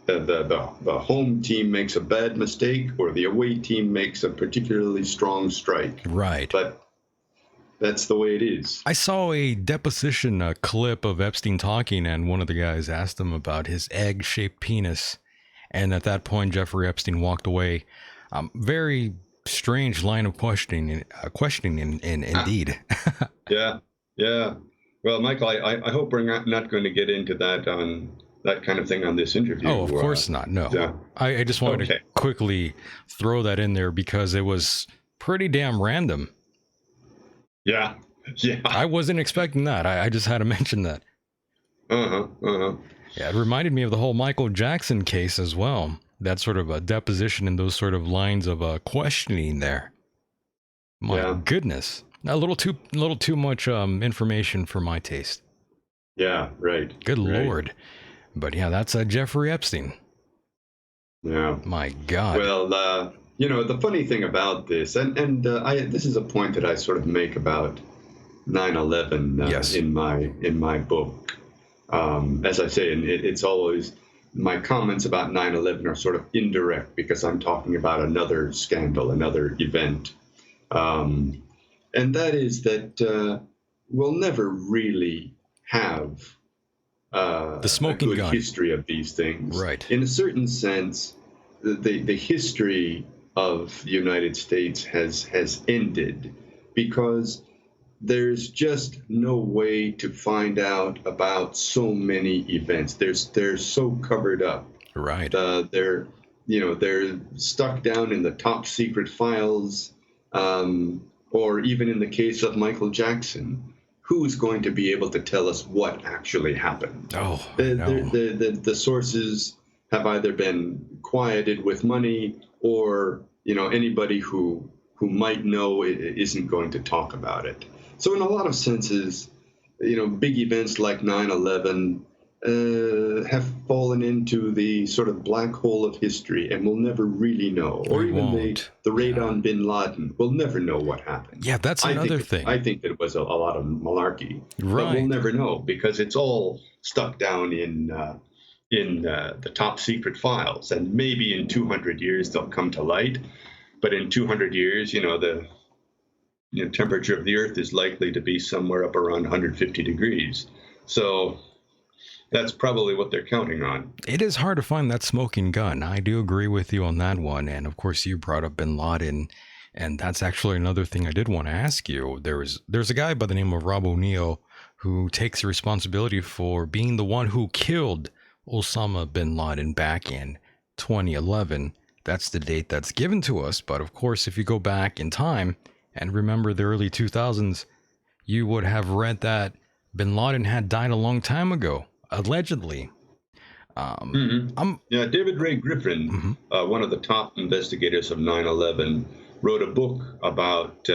the home team makes a bad mistake or the away team makes a particularly strong strike. Right. But that's the way it is. I saw a deposition clip of Epstein talking, and one of the guys asked him about his egg-shaped penis. And at that point, Jeffrey Epstein walked away. Very strange line of questioning indeed. Yeah. Well, Michael, I hope we're not going to get into that kind of thing on this interview. Oh, of course not. No. Yeah. I just wanted to quickly throw that in there because it was pretty damn random. Yeah. I wasn't expecting that. I just had to mention that. Yeah, it reminded me of the whole Michael Jackson case as well. That sort of a deposition and those sort of lines of questioning there. My goodness. A little too much information for my taste. Yeah, right. Good Lord. But yeah, that's Jeffrey Epstein. Yeah. My God. Well, the funny thing about this, and this is a point that I sort of make about 9/11 in my book. As I say, and it's always my comments about 9/11 are sort of indirect because I'm talking about another scandal, another event, and that is that we'll never really have the smoking a good gun history of these things. Right. In a certain sense, the history of the United States has ended because there's just no way to find out about so many events. They're so covered up. Right. They're stuck down in the top secret files, or even in the case of Michael Jackson. Who's going to be able to tell us what actually happened? Oh, the sources have either been quieted with money, or anybody who might know isn't going to talk about it. So in a lot of senses, big events like 9/11 have fallen into the sort of black hole of history, and we'll never really know. Or even the raid on bin Laden, we'll never know what happened. Yeah, that's another thing. I think that it was a lot of malarkey. Right. But we'll never know because it's all stuck down in the top secret files. And maybe in 200 years they'll come to light. But in 200 years, the temperature of the Earth is likely to be somewhere up around 150 degrees. So that's probably what they're counting on. It is hard to find that smoking gun. I do agree with you on that one. And of course, you brought up bin Laden. And that's actually another thing I did want to ask you. There's a guy by the name of Rob O'Neill who takes responsibility for being the one who killed Osama bin Laden back in 2011. That's the date that's given to us. But of course, if you go back in time and remember the early 2000s, you would have read that bin Laden had died a long time ago. Allegedly. David Ray Griffin, one of the top investigators of 9/11, wrote a book about,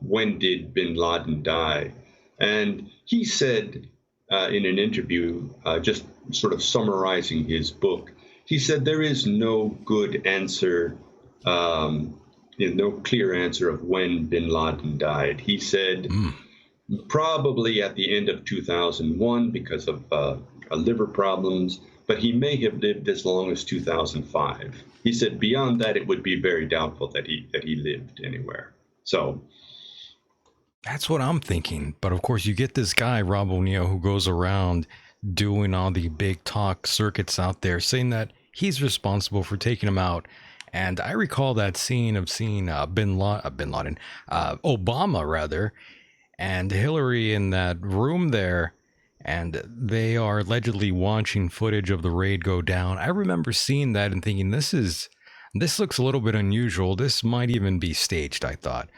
when did bin Laden die? And he said in an interview, just sort of summarizing his book, he said there is no good answer, no clear answer of when bin Laden died. He said probably at the end of 2001 because of liver problems, but he may have lived as long as 2005. He said beyond that, it would be very doubtful that he lived anywhere. So that's what I'm thinking. But of course, you get this guy, Rob O'Neill, who goes around doing all the big talk circuits out there, saying that he's responsible for taking him out. And I recall that scene of seeing Obama rather, and Hillary in that room there, and they are allegedly watching footage of the raid go down. I remember seeing that and thinking, this looks a little bit unusual. This might even be staged, I thought.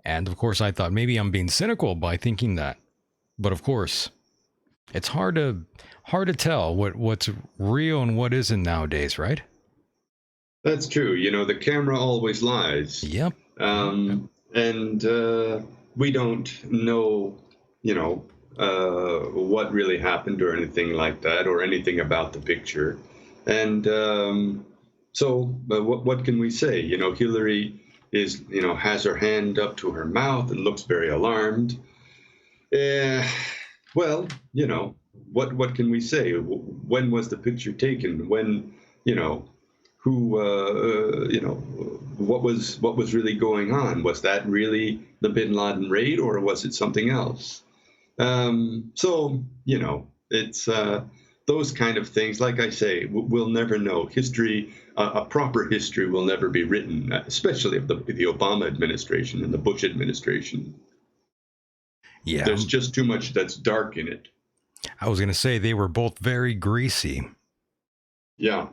And of course, I thought maybe I'm being cynical by thinking that. But of course, it's hard to tell what's real and what isn't nowadays, right? That's true. The camera always lies. Yep. And we don't know, what really happened or anything like that, or anything about the picture. And what can we say? Hillary is, has her hand up to her mouth and looks very alarmed. Uh, well, what can we say? When was the picture taken? When, who, what was really going on? Was that really the Bin Laden raid, or was it something else? It's those kind of things. Like I say, we'll never know. History, a proper history, will never be written, especially of the Obama administration and the Bush administration. Yeah. There's just too much that's dark in it. I was going to say they were both very greasy. Yeah.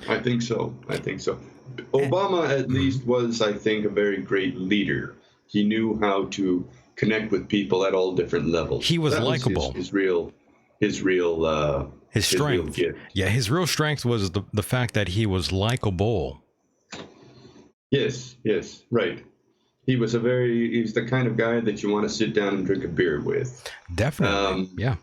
I think so. Obama, at least, was, I think, a very great leader. He knew how to connect with people at all different levels. He was likable. His strength. Real gift. Yeah, his real strength was the fact that he was likable. Yes, right. He's the kind of guy that you want to sit down and drink a beer with. Definitely, yeah.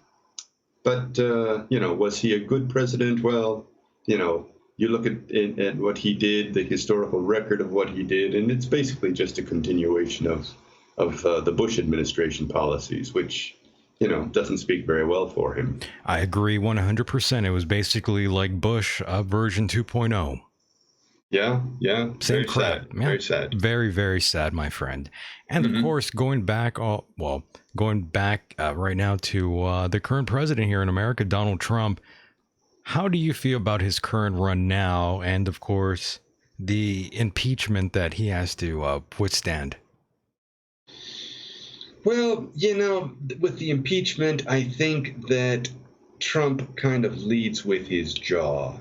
But, was he a good president? Well, you look at what he did, the historical record of what he did, and it's basically just a continuation of the Bush administration policies, which, doesn't speak very well for him. I agree 100%. It was basically like Bush version 2.0. Yeah. Same very crap. Sad. Yeah. Very sad. Very, very sad, my friend. And of course, going back right now to the current president here in America, Donald Trump. How do you feel about his current run now, and of course, the impeachment that he has to withstand? Well, with the impeachment, I think that Trump kind of leads with his jaw.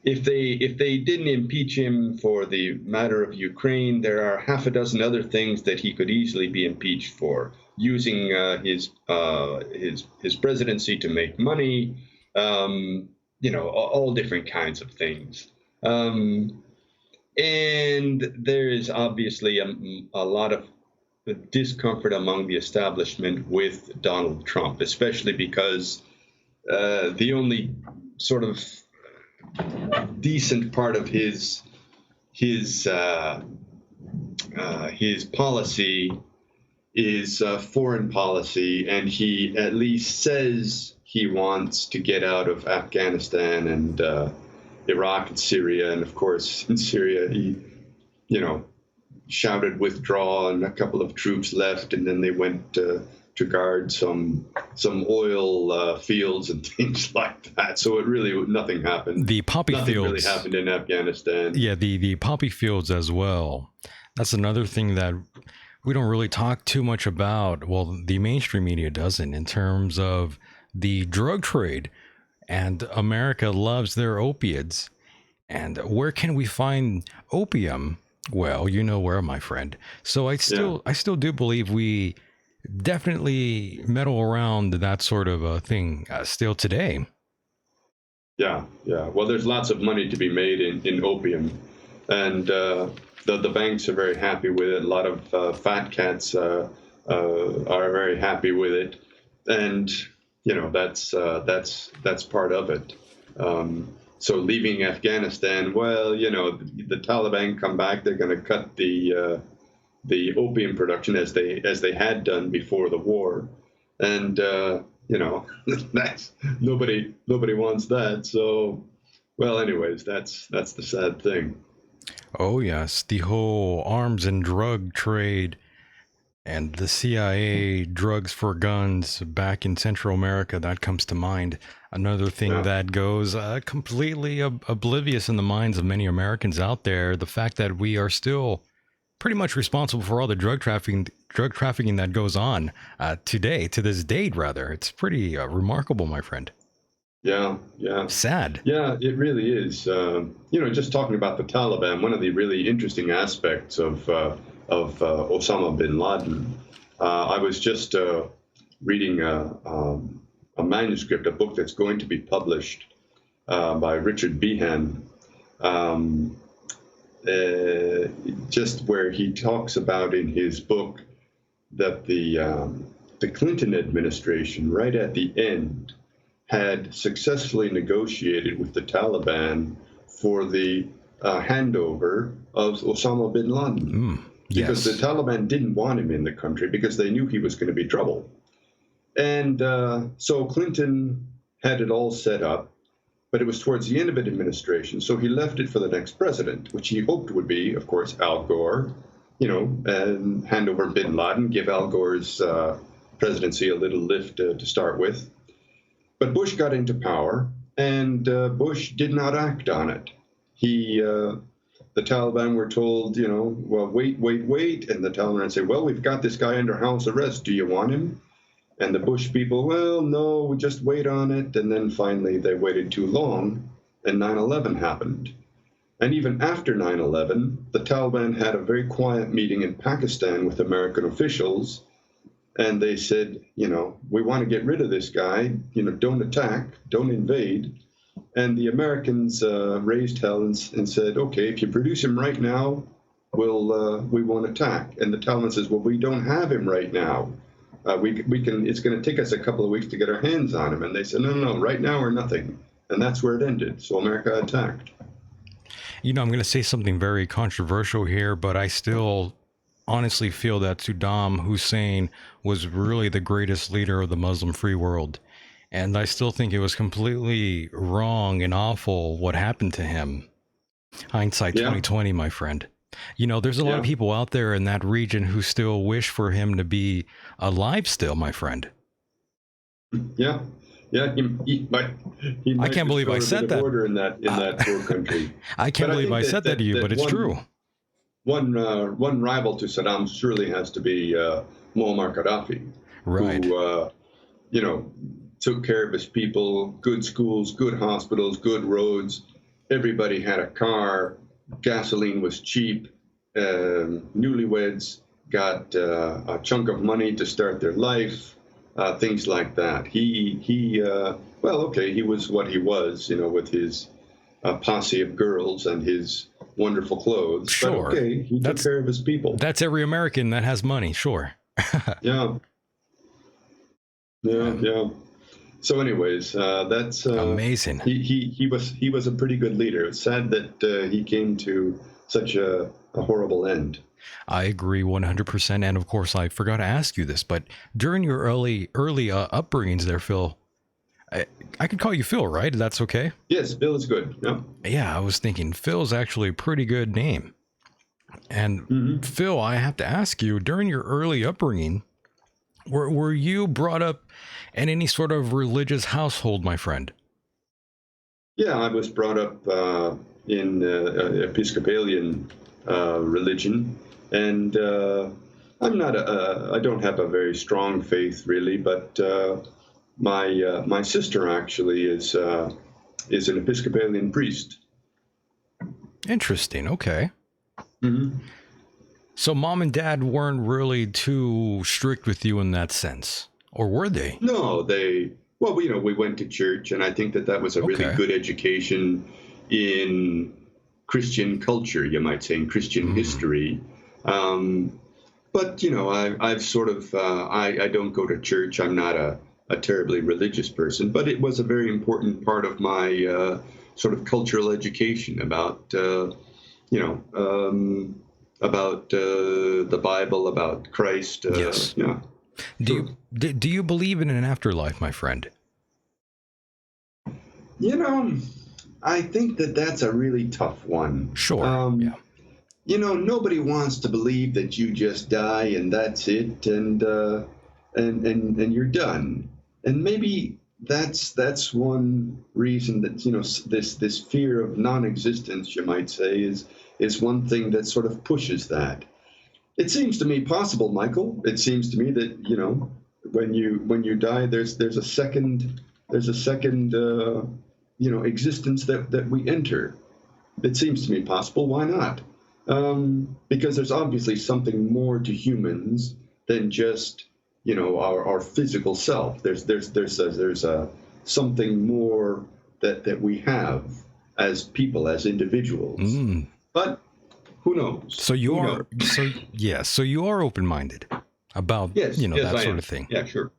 If they didn't impeach him for the matter of Ukraine, there are half a dozen other things that he could easily be impeached for, using his presidency to make money, all different kinds of things. And there is obviously a lot of discomfort among the establishment with Donald Trump, especially because the only sort of decent part of his policy is foreign policy, and he at least says he wants to get out of Afghanistan and Iraq and Syria. And of course, in Syria, he, shouted withdraw, and a couple of troops left, and then they went to guard some oil fields and things like that. So nothing happened. The poppy nothing fields really happened in Afghanistan. Yeah, the poppy fields as well. That's another thing that we don't really talk too much about. Well, the mainstream media doesn't, in terms of the drug trade. And America loves their opiates. And where can we find opium? Well, you know where, my friend. So I still do believe we definitely meddle around that sort of a thing still today. Yeah. Well, there's lots of money to be made in opium, and the banks are very happy with it. A lot of fat cats are very happy with it, and that's part of it. So leaving Afghanistan, well, the Taliban come back, they're going to cut the opium production as they had done before the war, and that's nobody wants that. So, well, anyways, that's the sad thing. Oh yes, the whole arms and drug trade, and the CIA drugs for guns back in Central America, that comes to mind. Another thing that goes completely oblivious in the minds of many Americans out there, the fact that we are still pretty much responsible for all the drug trafficking that goes on to this date, rather. It's pretty remarkable, my friend. Yeah. Sad. Yeah, it really is. Just talking about the Taliban, one of the really interesting aspects of Osama bin Laden, I was just reading a manuscript, a book that's going to be published by Richard Behan, just where he talks about in his book that the the Clinton administration, right at the end, had successfully negotiated with the Taliban for the handover of Osama bin Laden. Because the Taliban didn't want him in the country because they knew he was going to be trouble. And so Clinton had it all set up, but it was towards the end of his administration, so he left it for the next president, which he hoped would be, of course, Al Gore, and hand over bin Laden, give Al Gore's presidency a little lift to start with. But Bush got into power, and Bush did not act on it. The Taliban were told, well, wait, and the Taliban said, well, we've got this guy under house arrest. Do you want him? And the Bush people, well, no, we just wait on it. And then finally they waited too long, and 9/11 happened. And even after 9/11, the Taliban had a very quiet meeting in Pakistan with American officials, and they said, we want to get rid of this guy, don't attack, don't invade. And the Americans raised hell and said, okay, if you produce him right now, we won't attack. And the Taliban says, well, we don't have him right now. We can. It's going to take us a couple of weeks to get our hands on him. And they said, no, right now or nothing. And that's where it ended. So America attacked. I'm going to say something very controversial here, but I still honestly feel that Saddam Hussein was really the greatest leader of the Muslim free world. And I still think it was completely wrong and awful what happened to him. Hindsight 2020, my friend. There's a lot of people out there in that region who still wish for him to be alive still, my friend. Yeah. He might I can't believe I said that. Order in that poor country. I can't believe I said that to you, but it's true. One rival to Saddam surely has to be Muammar Gaddafi, right? Who took care of his people, good schools, good hospitals, good roads. Everybody had a car. Gasoline was cheap. Newlyweds got a chunk of money to start their life. Things like that. He was what he was, with his posse of girls and his wonderful clothes. Sure. But okay, he took care of his people. That's every American that has money, sure. Yeah. So anyways, that's amazing. He was a pretty good leader. It's sad that he came to such a horrible end. I agree 100%. And of course, I forgot to ask you this, but during your early upbringings there, Phil, I could call you Phil, right? That's okay? Yes, Phil is good. Yeah, I was thinking Phil's actually a pretty good name. And Phil, I have to ask you, during your early upbringing, were you brought up in any sort of religious household, my friend? Yeah, I was brought up in Episcopalian religion, and I don't have a very strong faith really, but my sister actually is an Episcopalian priest. Interesting. Okay. Mm-hmm. So mom and dad weren't really too strict with you in that sense, or were they? No, we went to church, and I think that was a really good education in Christian culture, you might say, in Christian history. But, I've sort of, I don't go to church. I'm not a terribly religious person, but it was a very important part of my sort of cultural education about, about the Bible, about Christ. Yes. Yeah. Do you believe in an afterlife, my friend? I think that's a really tough one. Sure. Yeah. Nobody wants to believe that you just die and that's it, and you're done. And maybe that's one reason that this fear of non-existence, you might say, is one thing that sort of pushes that. It seems to me possible, Michael. It seems to me that when you die, there's a second existence that we enter. It seems to me possible. Why not? Because there's obviously something more to humans than just our physical self. There's something more that we have as people, as individuals. But who knows? So you are open-minded. about, Yes, yes, that I sort am. of thing? Yeah, sure.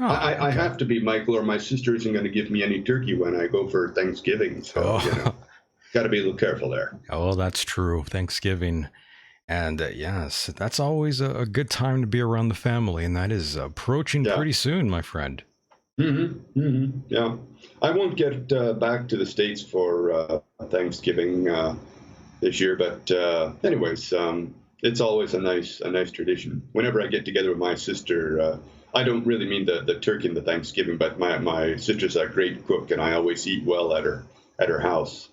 Oh, I okay. have to be, Michael, or my sister isn't going to give me any turkey when I go for Thanksgiving. So, Oh, got to be a little careful there. oh, that's true. Thanksgiving. And yes, that's always a good time to be around the family, and that is approaching Yeah. pretty soon, my friend. Yeah. I won't get back to the States for Thanksgiving this year, but anyways, it's always a nice tradition. Whenever I get together with my sister, I don't really mean the turkey and the Thanksgiving, but my sister's a great cook, and I always eat well at her house.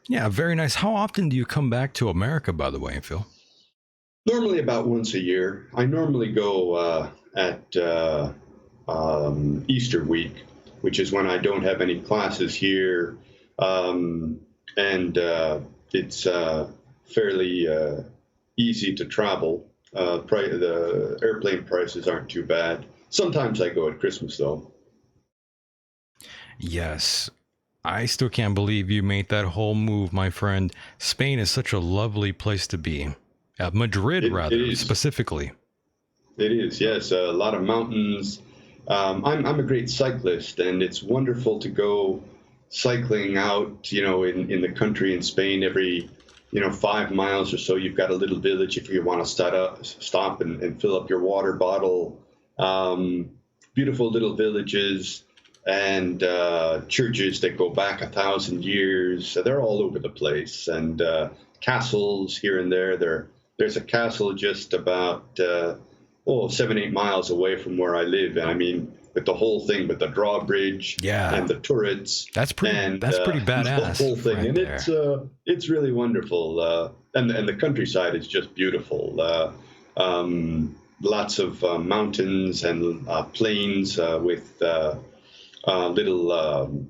Yeah, very nice. How often do you come back to America, by the way, Phil? Normally about once a year. I normally go at Easter week, which is when I don't have any classes here, um, and it's fairly easy to travel. The airplane prices aren't too bad. Sometimes I go at Christmas, though. Yes. I still can't believe you made that whole move, my friend. Spain is such a lovely place to be. Madrid, It rather, is. specifically. It is, yes. A lot of mountains. I'm a great cyclist, and it's wonderful to go cycling out, in the country in Spain every, 5 miles or so. You've got a little village if you want to stop and fill up your water bottle. Um, Beautiful little villages and churches that go back 1,000 years. So they're all over the place, and castles here and there. There's a castle just about 7, 8 miles away from where I live, and I mean with the whole thing, with the drawbridge Yeah, and the turrets that's pretty. and That's pretty the badass, whole thing, right and there. it's really wonderful. And the countryside is just beautiful. Lots of mountains and plains with little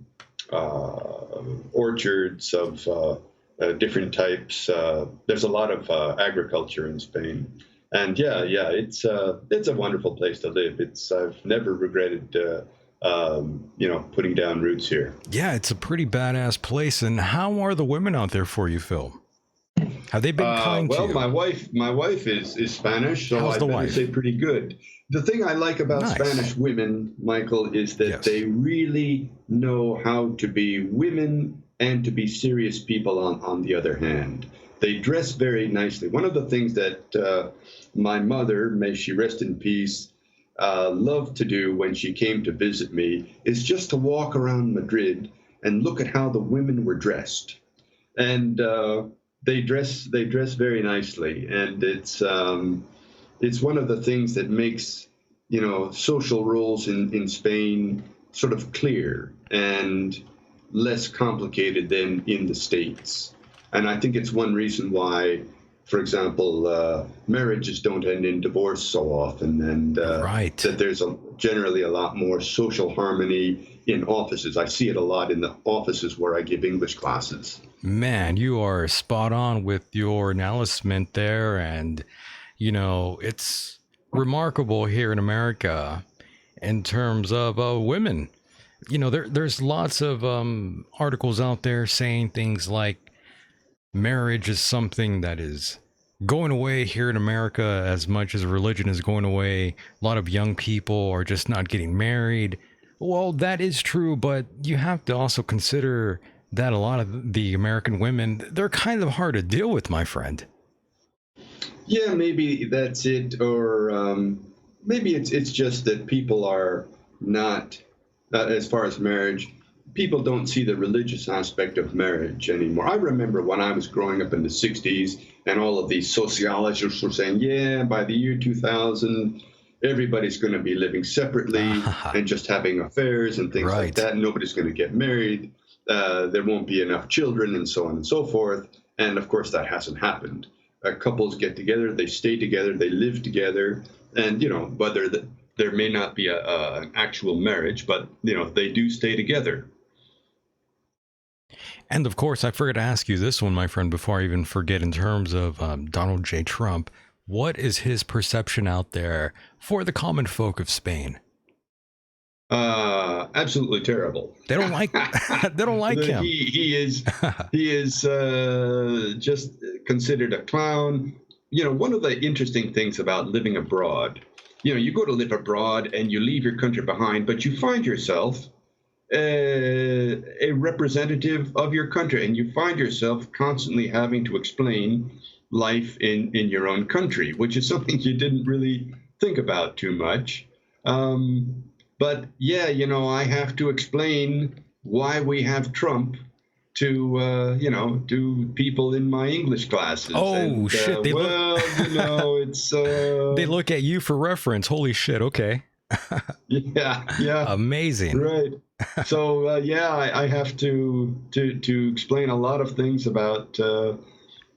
orchards of different types. There's a lot of agriculture in Spain, and yeah, it's a wonderful place to live. I've never regretted putting down roots here. Yeah, it's a pretty badass place. And how are the women out there for you, Phil? Have they been kind to Well, you? my wife is Spanish, so How's I the better say wife? pretty good. The thing I like about Nice. Spanish women, Michael, is that Yes. they really know how to be women and to be serious people on the other hand. They dress very nicely. One of the things that my mother, may she rest in peace, loved to do when she came to visit me is just to walk around Madrid and look at how the women were dressed. And they dress very nicely, and it's one of the things that makes social roles in Spain sort of clear and less complicated than in the States. And I think it's one reason why, for example, marriages don't end in divorce so often, and Right. that there's generally a lot more social harmony in offices. I see it a lot in the offices where I give English classes. Man, you are spot on with your analysis there. And, it's remarkable here in America in terms of women. There's lots of articles out there saying things like marriage is something that is going away here in America as much as religion is going away. A lot of young people are just not getting married. Well, that is true, but you have to also consider that a lot of the American women, they're kind of hard to deal with, my friend. Yeah, maybe that's it, or maybe it's just that people are not, as far as marriage, people don't see the religious aspect of marriage anymore. I remember when I was growing up in the '60s, and all of these sociologists were saying, "Yeah, by the year 2000, everybody's going to be living separately and just having affairs and things like Right. that. Nobody's going to get married. There won't be enough children, and so on and so forth." And of course, that hasn't happened. Couples get together, they stay together, they live together, and whether there may not be an actual marriage, but they do stay together. And of course, I forgot to ask you this one, my friend, before I even forget, in terms of Donald J. Trump. What is his perception out there for the common folk of Spain? Absolutely terrible. They don't like they don't like him. He is just considered a clown. one of the interesting things about living abroad, you go to live abroad and you leave your country behind, but you find yourself a representative of your country, and you find yourself constantly having to explain life in your own country, which is something you didn't really think about too much. But yeah, I have to explain why we have Trump to people in my English classes. Oh, and, shit! it's they look at you for reference. Holy shit! Okay. yeah, amazing. Right. So I have to explain a lot of things about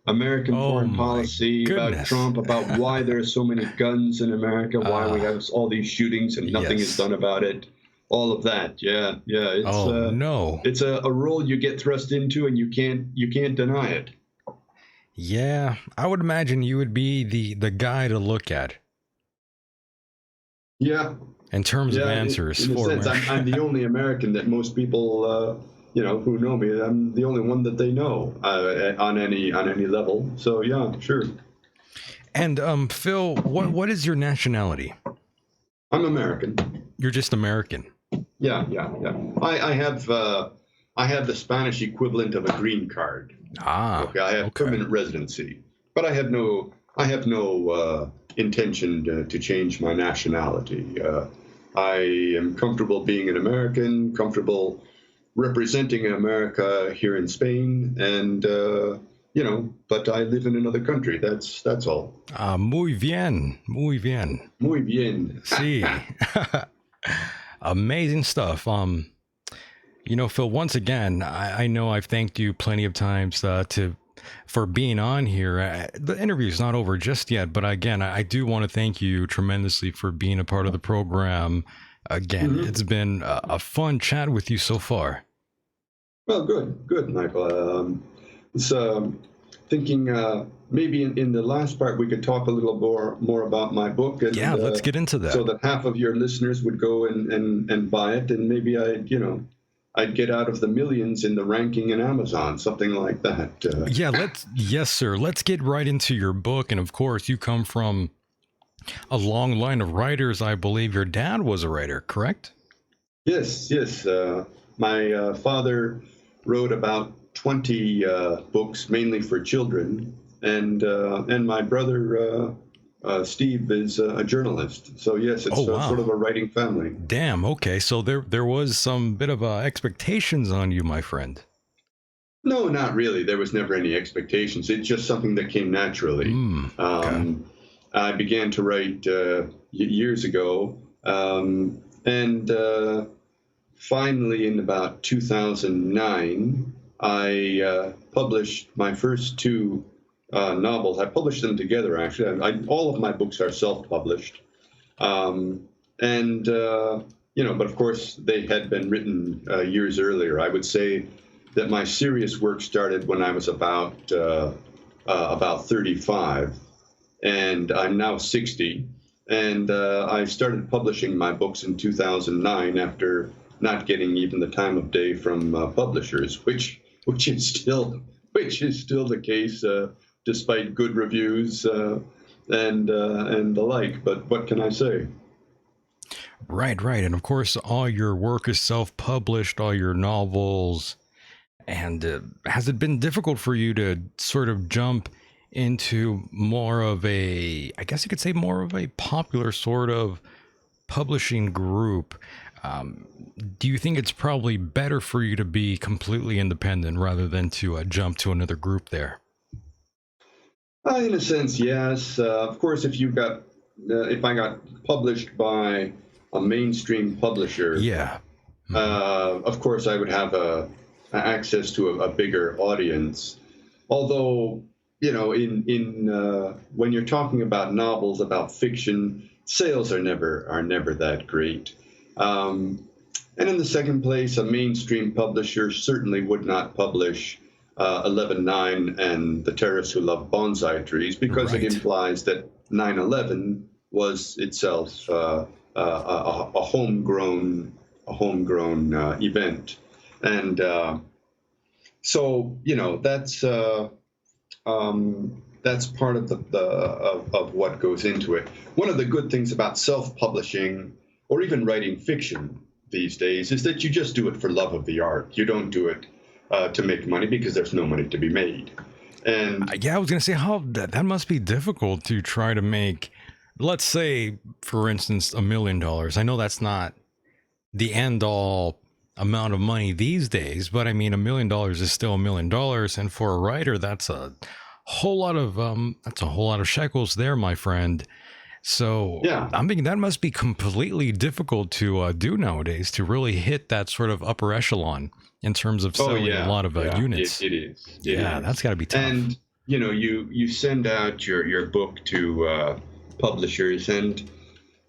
American foreign policy, about Trump, about why there are so many guns in America, why we have all these shootings and nothing is done about it. All of that. Yeah. It's it's a role you get thrust into, and you can't deny it. Yeah, I would imagine you would be the guy to look at. Yeah. In terms of answers, in a sense, I'm the only American that most people, who know me. I'm the only one that they know on any level. So yeah, sure. And Phil, what is your nationality? I'm American. You're just American. Yeah. I have the Spanish equivalent of a green card. Okay, I have permanent residency, but I have no intention to change my nationality. I am comfortable being an American, comfortable representing America here in Spain, and but I live in another country. That's all. Muy bien. Muy bien. Sí. Amazing stuff. Phil, once again, I know I've thanked you plenty of times for being on here. The interview's not over just yet, but again, I do want to thank you tremendously for being a part of the program. Again, It's been a fun chat with you so far. Well, good, Michael. Thinking maybe in the last part we could talk a little more about my book. And, let's get into that. So that half of your listeners would go and buy it, and maybe I'd get out of the millions in the ranking in Amazon, something like that. Yes, sir. Let's get right into your book. And of course, you come from a long line of writers. I believe your dad was a writer, correct? Yes. My father wrote about 20 books, mainly for children, and my brother Steve is a journalist. So yes, it's sort of a writing family. Damn. Okay. So there was some bit of expectations on you, my friend. No, not really. There was never any expectations. It's just something that came naturally. Okay. I began to write years ago, and finally in about 2009, I published my first two novels. I published them together, actually. All of my books are self-published. But of course, they had been written years earlier. I would say that my serious work started when I was about 35, and I'm now 60. And I started publishing my books in 2009 after not getting even the time of day from publishers, which is still the case, despite good reviews and the like. But what can I say? Right. And of course, all your work is self-published, all your novels. And has it been difficult for you to sort of jump into more of I guess you could say more of a popular sort of publishing group? Do you think it's probably better for you to be completely independent rather than to jump to another group there? In a sense, yes. Of course, if I got published by a mainstream publisher, of course I would have access to a bigger audience. Although, when you're talking about novels, about fiction, sales are never that great. And in the second place, a mainstream publisher certainly would not publish 11/9 and The Terrorists Who Love Bonsai Trees, because it implies that 9/11 was itself a homegrown event, and so that's that's part of of what goes into it. One of the good things about self-publishing or even writing fiction these days is that you just do it for love of the art. You don't do it to make money, because there's no money to be made. And Yeah, I was going to say how that must be difficult to try to make, let's say, for instance, $1 million. I know that's not the end all amount of money these days, but I mean, $1 million is still $1 million. And for a writer, that's a whole lot of shekels there, my friend. So yeah, I'm thinking that must be completely difficult to do nowadays, to really hit that sort of upper echelon in terms of selling a lot of units. It is. That's got to be tough. And you send out your book to publishers, and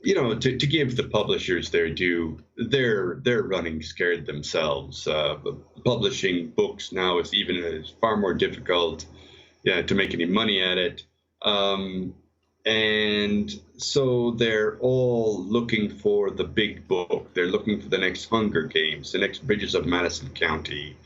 to give the publishers their due, they're running scared themselves. Publishing books now is far more difficult to make any money at it. And so they're all looking for the big book. They're looking for the next Hunger Games, the next Bridges of Madison County.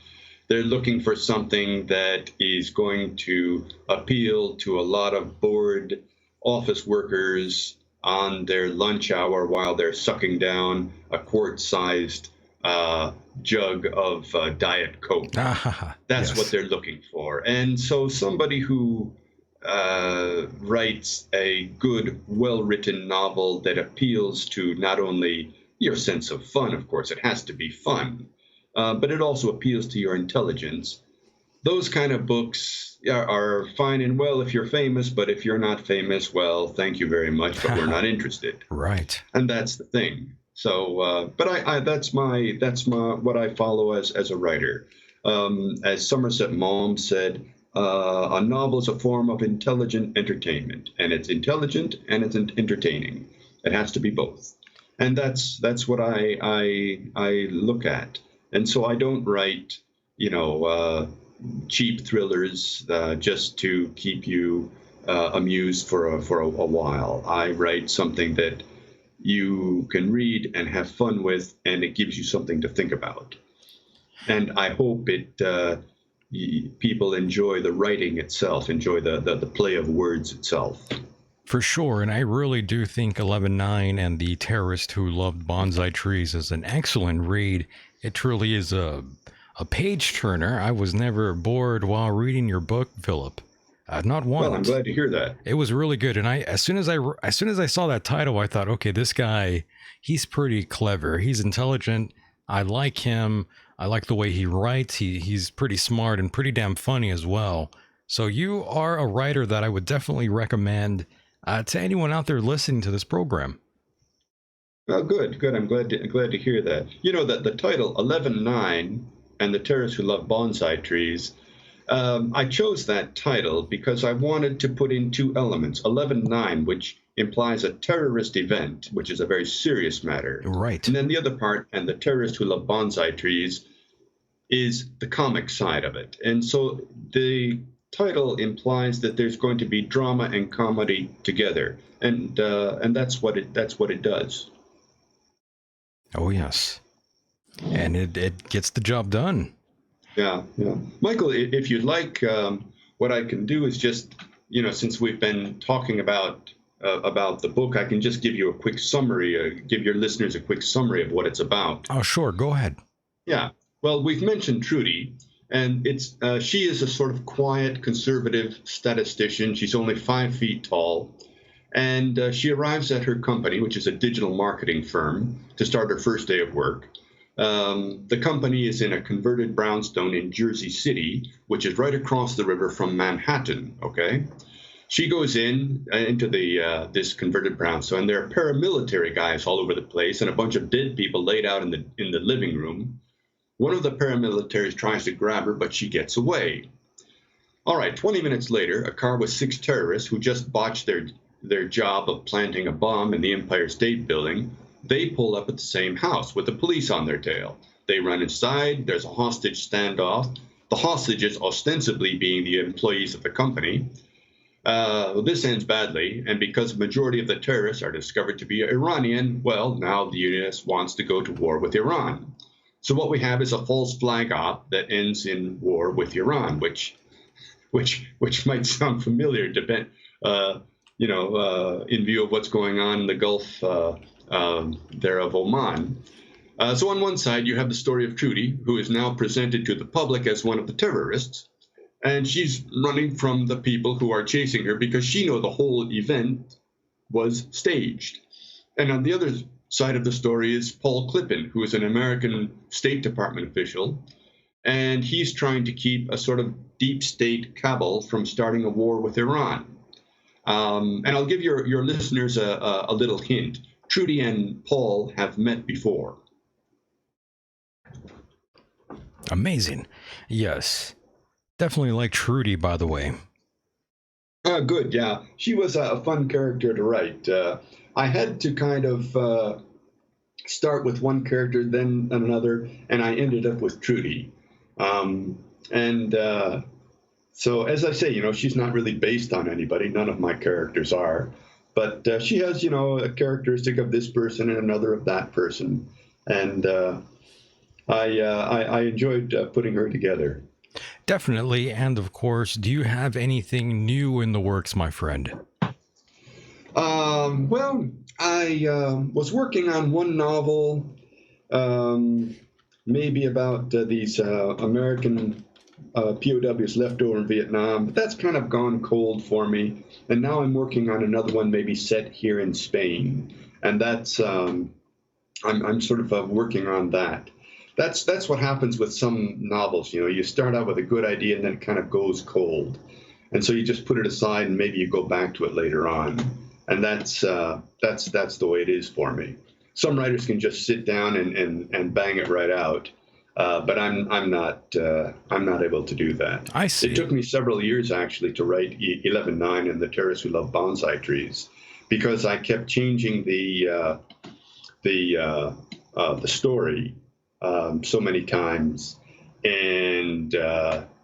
They're looking for something that is going to appeal to a lot of bored office workers on their lunch hour while they're sucking down a quart-sized jug of Diet Coke. That's what they're looking for. And so somebody who writes a good, well-written novel that appeals to not only your sense of fun, of course, it has to be fun, but it also appeals to your intelligence. Those kind of books are fine and well if you're famous, but if you're not famous, well, thank you very much, but we're not interested. Right. And that's the thing. So, but that's what I follow as a writer. As Somerset Maugham said, a novel is a form of intelligent entertainment, and it's intelligent and it's entertaining. It has to be both, and that's what I look at. And so I don't write, cheap thrillers just to keep you amused for a while. I write something that you can read and have fun with, and it gives you something to think about. And I hope people enjoy the writing itself, enjoy the play of words itself. For sure, and I really do think 11/9 and The Terrorist Who Loved Bonsai Trees is an excellent read. It truly is a page turner. I was never bored while reading your book, Philip. Not once. Well, I'm glad to hear that. It was really good, and as soon as I saw that title, I thought, okay, this guy, he's pretty clever. He's intelligent. I like him. I like the way he writes. He's pretty smart and pretty damn funny as well. So you are a writer that I would definitely recommend to anyone out there listening to this program. Well, good. I'm glad to hear that. That the title 11/9 and The Terrorists Who Love Bonsai Trees. I chose that title because I wanted to put in two elements: 11/9, which implies a terrorist event, which is a very serious matter. Right. And then the other part, and The Terrorists Who Love Bonsai Trees, is the comic side of it. And so the title implies that there's going to be drama and comedy together, and that's what it does. Oh yes, and it gets the job done. Yeah. Michael, if you'd like, what I can do is just, since we've been talking about the book, I can just give you a quick summary, give your listeners a quick summary of what it's about. Oh, sure. Go ahead. Yeah. Well, we've mentioned Trudy, and she is a sort of quiet, conservative statistician. She's only 5 feet tall, and she arrives at her company, which is a digital marketing firm, to start her first day of work. The company is in a converted brownstone in Jersey City, which is right across the river from Manhattan. Okay, she goes into this converted brownstone, and there are paramilitary guys all over the place, and a bunch of dead people laid out in the living room. One of the paramilitaries tries to grab her, but she gets away. All right, 20 minutes later, a car with 6 terrorists who just botched their job of planting a bomb in the Empire State Building. They pull up at the same house with the police on their tail. They run inside. There's a hostage standoff. The hostages ostensibly being the employees of the company. This ends badly, and because the majority of the terrorists are discovered to be Iranian, well, now the U.S. wants to go to war with Iran. So what we have is a false flag op that ends in war with Iran, which which might sound familiar, in view of what's going on in the Gulf there of Oman. So on one side, you have the story of Trudy, who is now presented to the public as one of the terrorists, and she's running from the people who are chasing her because she knows the whole event was staged. And on the other side of the story is Paul Clippen, who is an American State Department official, and he's trying to keep a sort of deep state cabal from starting a war with Iran. And I'll give your listeners a little hint. Trudy and Paul have met before. Amazing. Yes. Definitely like Trudy, by the way. Good, yeah. She was a fun character to write. I had to kind of start with one character, then another, and I ended up with Trudy. So, as I say, she's not really based on anybody. None of my characters are. But she has, a characteristic of this person and another of that person. And I enjoyed putting her together. Definitely. And of course, do you have anything new in the works, my friend? Well, I was working on one novel, maybe about these American POWs left over in Vietnam, but that's kind of gone cold for me. And now I'm working on another one, maybe set here in Spain, and that's I'm sort of working on that. That's what happens with some novels. You start out with a good idea and then it kind of goes cold, and so you just put it aside and maybe you go back to it later on. And that's the way it is for me. Some writers can just sit down and bang it right out, but I'm not able to do that. I see. It took me several years actually to write 11/9 and the Terrorists Who Love Bonsai Trees, because I kept changing the story so many times, and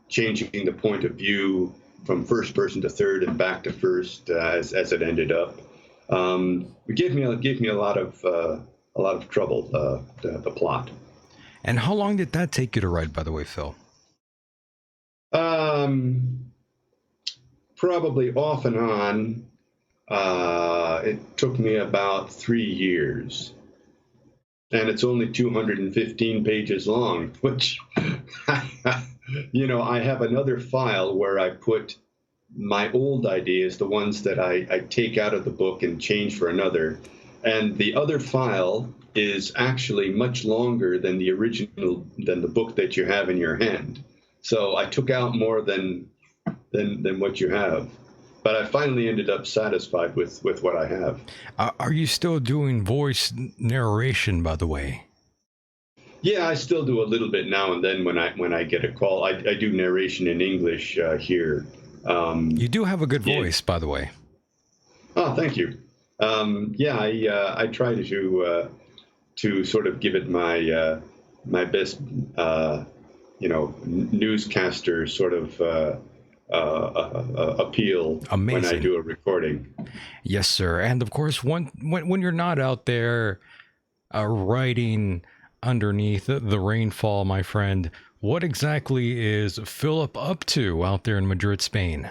changing the point of view from first person to third and back to first as it ended up. It gave me a lot of trouble, the plot. And how long did that take you to write, by the way, Phil? Probably off and on. It took me about 3 years. And it's only 215 pages long, which, I have another file where I put my old ideas, the ones that I take out of the book and change for another. And the other file is actually much longer than the original, than the book that you have in your hand. So I took out more than what you have. But I finally ended up satisfied with what I have. Are you still doing voice narration, by the way? Yeah, I still do a little bit now and then when I get a call. I do narration in English here. You do have a good voice, by the way. Oh, thank you. I try to sort of give it my best, newscaster sort of appeal. Amazing. When I do a recording. Yes, sir. And of course, when you're not out there writing underneath the rainfall, my friend, what exactly is Philip up to out there in Madrid, Spain?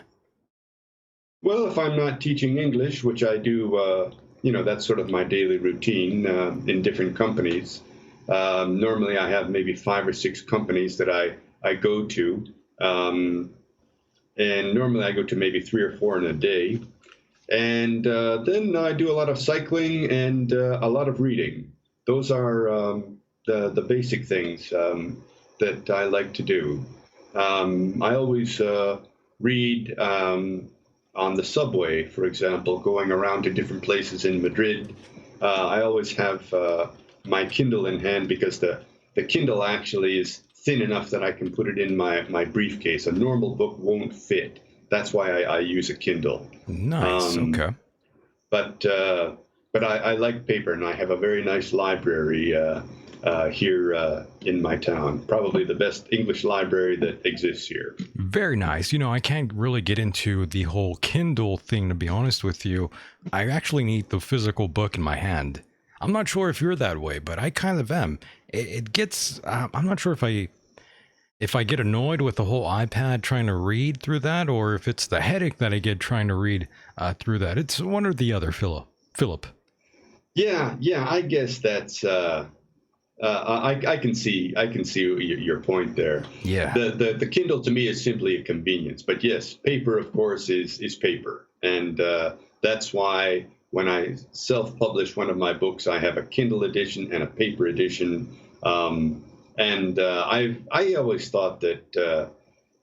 Well, if I'm not teaching English, which I do, that's sort of my daily routine in different companies. Normally I have maybe 5 or 6 companies that I go to. And normally I go to maybe 3 or 4 in a day. And then I do a lot of cycling and a lot of reading. Those are the basic things that I like to do. I always read on the subway, for example, going around to different places in Madrid. I always have my Kindle in hand because the Kindle actually is thin enough that I can put it in my briefcase. A normal book won't fit. That's why I use a Kindle. Nice. Okay. But I like paper, and I have a very nice library here in my town. Probably the best English library that exists here. Very nice. I can't really get into the whole Kindle thing, to be honest with you. I actually need the physical book in my hand. I'm not sure if you're that way, but I kind of am. It gets, I'm not sure if I if I get annoyed with the whole iPad trying to read through that, or if it's the headache that I get trying to read through that. It's one or the other, Philip. Yeah, I guess that's. I can see your point there. Yeah. The Kindle to me is simply a convenience, but yes, paper of course is paper, and that's why when I self-publish one of my books, I have a Kindle edition and a paper edition. I always thought that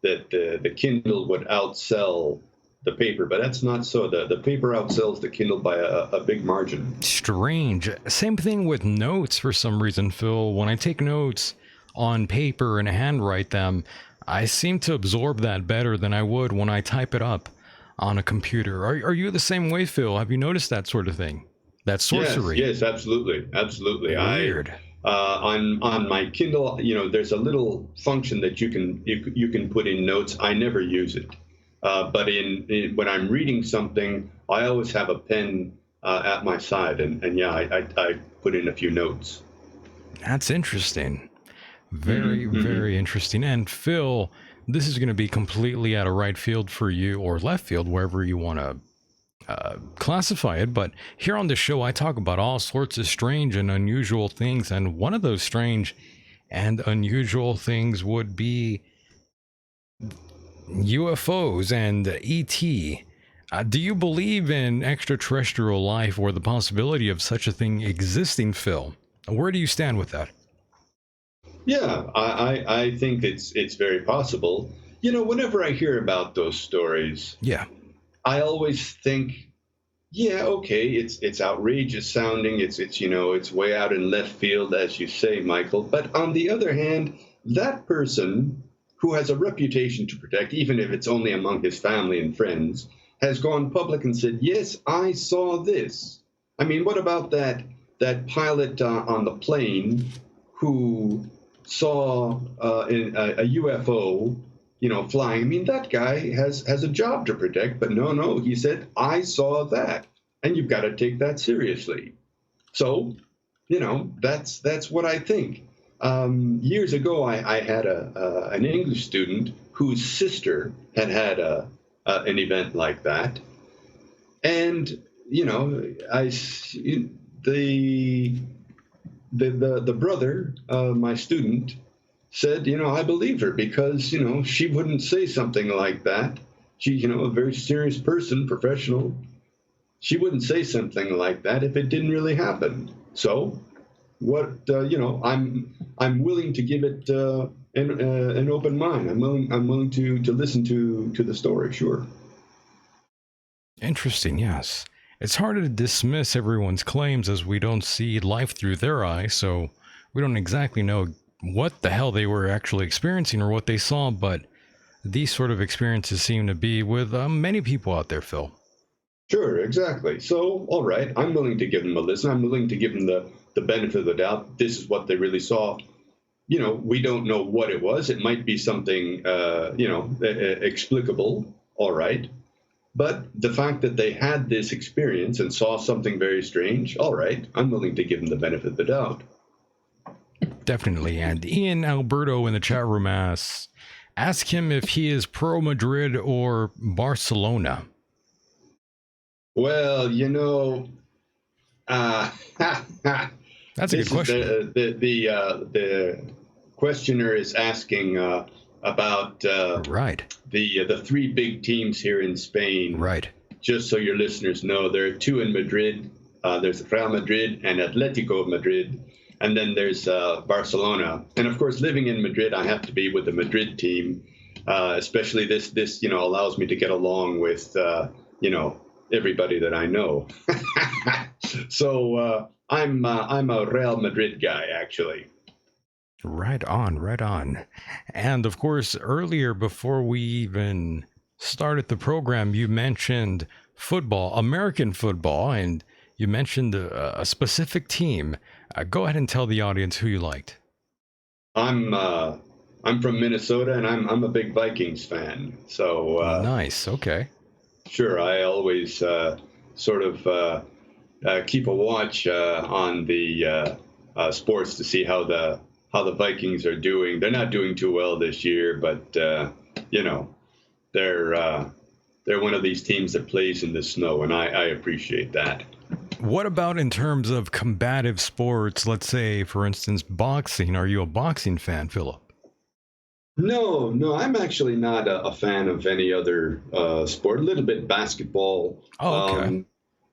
the Kindle would outsell the paper, but that's not so. The paper outsells the Kindle by a big margin. Strange. Same thing with notes for some reason, Phil. When I take notes on paper and handwrite them, I seem to absorb that better than I would when I type it up on a computer. Are you the same way, Phil? Have you noticed that sort of thing? That sorcery? Yes, absolutely. Weird. On my Kindle, there's a little function that you can put in notes. I never use it. But when I'm reading something, I always have a pen at my side, and yeah, I put in a few notes. That's interesting. Very interesting. And Phil, this is going to be completely out of right field for you, or left field, wherever you want to classify it. But here on the show, I talk about all sorts of strange and unusual things, and one of those strange and unusual things would be UFOs and ET. Do you believe in extraterrestrial life or the possibility of such a thing existing, Phil? Where do you stand with that? Yeah, I think it's very possible. Whenever I hear about those stories, Yeah. I always think, yeah, okay, it's outrageous sounding. It's way out in left field, as you say, Michael. But on the other hand, that person who has a reputation to protect, even if it's only among his family and friends, has gone public and said, yes, I saw this. I mean, what about that pilot on the plane who saw a UFO, flying? I mean, that guy has a job to protect, but no, he said, I saw that. And you've got to take that seriously. So, that's what I think. Years ago, I had an English student whose sister had an event like that, and the brother, my student, said, I believed her because she wouldn't say something like that. She, a very serious person, professional. She wouldn't say something like that if it didn't really happen. So. What I'm willing to give it an open mind. I'm willing to listen to the story. Sure. Interesting. Yes, it's hard to dismiss everyone's claims as we don't see life through their eyes, so we don't exactly know what the hell they were actually experiencing or what they saw. But these sort of experiences seem to be with many people out there, Phil. Sure, exactly. So, all right, I'm willing to give them a listen. I'm willing to give them the benefit of the doubt. This is what they really saw. We don't know what it was. It might be something, explicable. All right. But the fact that they had this experience and saw something very strange, all right, I'm willing to give them the benefit of the doubt. Definitely. And Ian Alberto in the chat room asks, ask him if he is pro Madrid or Barcelona. Well, that's a good question. The questioner is asking about right. The three big teams here in Spain. Right. Just so your listeners know, there are two in Madrid. There's Real Madrid and Atletico Madrid, and then there's Barcelona. And of course, living in Madrid, I have to be with the Madrid team. Especially this allows me to get along with everybody that I know. So I'm a Real Madrid guy, actually. Right on. And of course, earlier, before we even started the program, you mentioned football, American football, and you mentioned a specific team. Go ahead and tell the audience who you liked. I'm from Minnesota, and I'm a big Vikings fan. So nice. Okay. Sure, I always sort of keep a watch on the sports to see how how the Vikings are doing. They're not doing too well this year, but you know, they're one of these teams that plays in the snow, and I appreciate that. What about in terms of combative sports? Let's say, for instance, boxing. Are you a boxing fan, Phillip? No, I'm actually not a fan of any other sport. A little bit basketball. Oh, okay.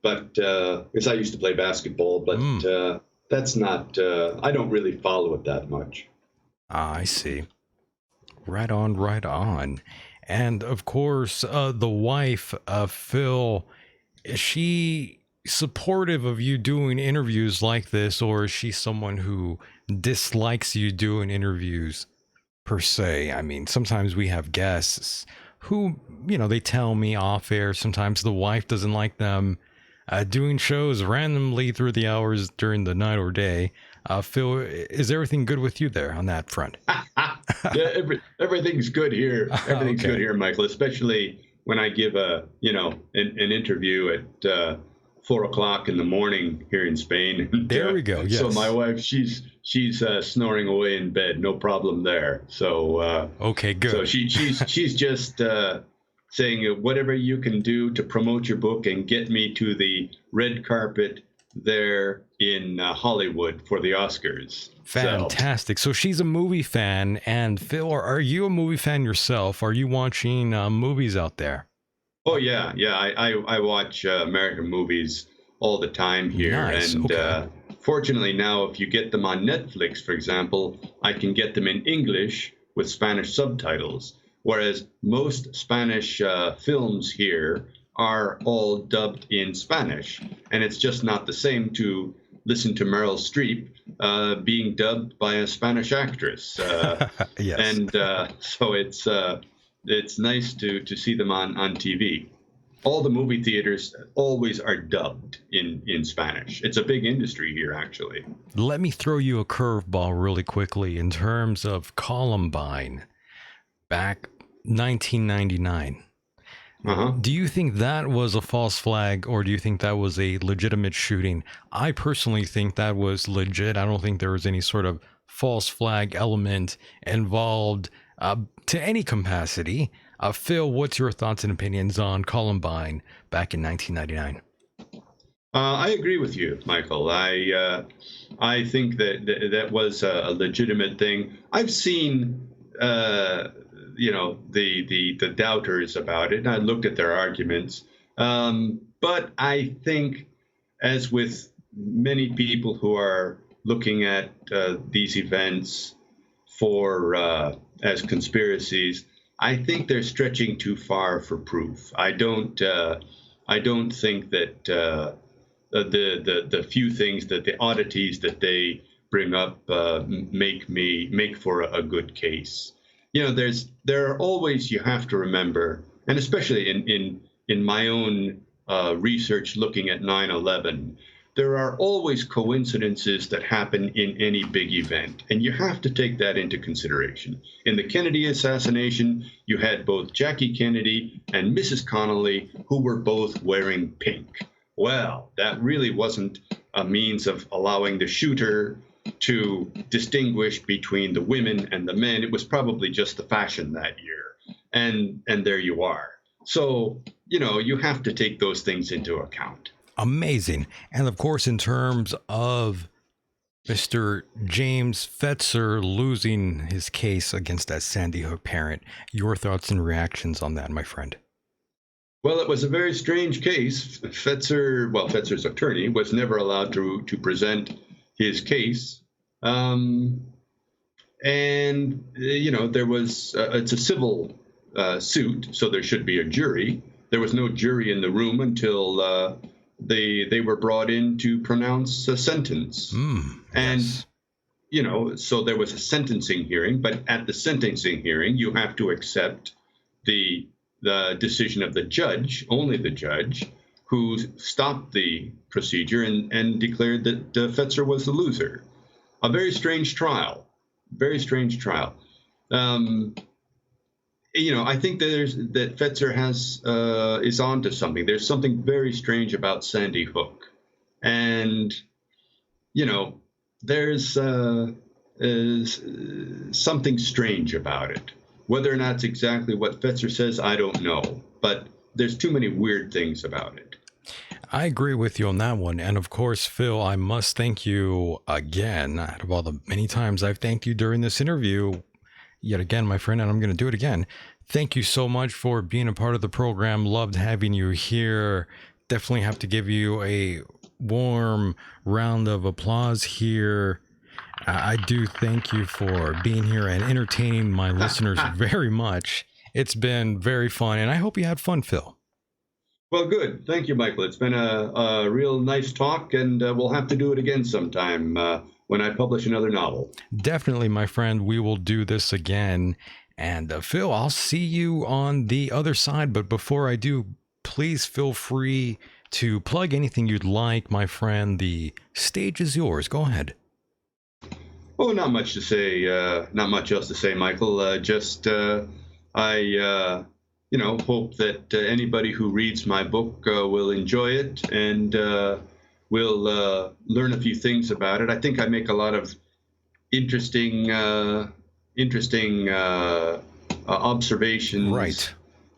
But because I used to play basketball, but that's not. I don't really follow it that much. I see. Right on, right on. And of course, the wife, Phil, is she supportive of you doing interviews like this, or is she someone who dislikes you doing interviews per se? I mean, sometimes we have guests who, they tell me off air, sometimes the wife doesn't like them doing shows randomly through the hours during the night or day. Phil, is everything good with you there on that front? Yeah, everything's good here. Everything's good here, Michael. Especially when I give an interview at 4:00 in the morning here in Spain. And, there we go. Yes. So my wife, she's snoring away in bed. No problem there. So okay, good. So she's just saying whatever you can do to promote your book and get me to the red carpet there in Hollywood for the Oscars. Fantastic. So she's a movie fan. And Phil, are you a movie fan yourself? Are you watching movies out there? Oh, yeah. I watch American movies all the time here. Nice. And okay. Fortunately now, if you get them on Netflix, for example, I can get them in English with Spanish subtitles. Whereas most Spanish films here are all dubbed in Spanish. And it's just not the same to listen to Meryl Streep being dubbed by a Spanish actress. Yes. And so it's nice to see them on TV. All the movie theaters always are dubbed in Spanish. It's a big industry here, actually. Let me throw you a curveball really quickly in terms of Columbine back 1999. Do you think that was a false flag, or do you think that was a legitimate shooting? I personally think that was legit. I don't think there was any sort of false flag element involved to any capacity. Phil, what's your thoughts and opinions on Columbine back in 1999? I agree with you, Michael. I think that was a legitimate thing. I've seen the doubters about it, and I looked at their arguments. But I think, as with many people who are looking at these events as conspiracies, I think they're stretching too far for proof. I don't think that the few things, that the oddities that they bring up make for a good case. There are always, you have to remember, and especially in my own research looking at 9/11, there are always coincidences that happen in any big event, and you have to take that into consideration. In the Kennedy assassination, you had both Jackie Kennedy and Mrs. Connolly, who were both wearing pink. Well, that really wasn't a means of allowing the shooter to distinguish between the women and the men. It was probably just the fashion that year. And there you are. So, you have to take those things into account. Amazing. And of course, in terms of Mr. James Fetzer losing his case against that Sandy Hook parent, your thoughts and reactions on that, my friend? Well, it was a very strange case. Fetzer's attorney was never allowed to present his case. There was, it's a civil suit, so there should be a jury. There was no jury in the room until they were brought in to pronounce a sentence. And, so there was a sentencing hearing, but at the sentencing hearing, you have to accept the decision of the judge, only the judge, who stopped the procedure and declared that Fetzer was the loser. A very strange trial. Very strange trial. I think that Fetzer is onto something. There's something very strange about Sandy Hook, and there's something strange about it. Whether or not it's exactly what Fetzer says, I don't know. But there's too many weird things about it. I agree with you on that one. And of course, Phil, I must thank you again. Out of all the many times I've thanked you during this interview, yet again, my friend, and I'm going to do it again. Thank you so much for being a part of the program. Loved having you here. Definitely have to give you a warm round of applause here. I do thank you for being here and entertaining my listeners very much. It's been very fun, and I hope you had fun, Phil. Well, good. Thank you, Michael. It's been a real nice talk, and we'll have to do it again sometime when I publish another novel. Definitely, my friend. We will do this again. And Phil, I'll see you on the other side. But before I do, please feel free to plug anything you'd like, my friend. The stage is yours. Go ahead. Oh, not much to say. Not much else to say, Michael. I hope that anybody who reads my book will enjoy it and will learn a few things about it. I think I make a lot of interesting observations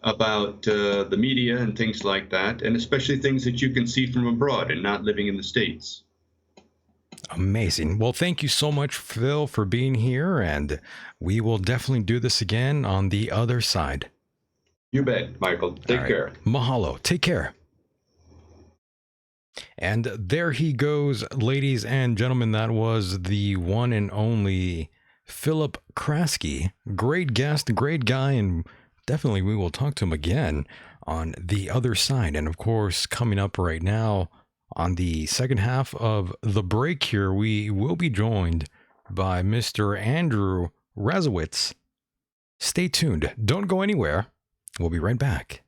about the media and things like that, and especially things that you can see from abroad and not living in the States. Amazing. Well, thank you so much, Phil, for being here, and we will definitely do this again on the other side. You bet, Michael. Take care. Mahalo. Take care. And there he goes, ladies and gentlemen. That was the one and only Phillip Kraske. Great guest, great guy, and definitely we will talk to him again on the other side. And of course, coming up right now on the second half of the break here, we will be joined by Mr. Andrew Radziewicz. Stay tuned. Don't go anywhere. We'll be right back.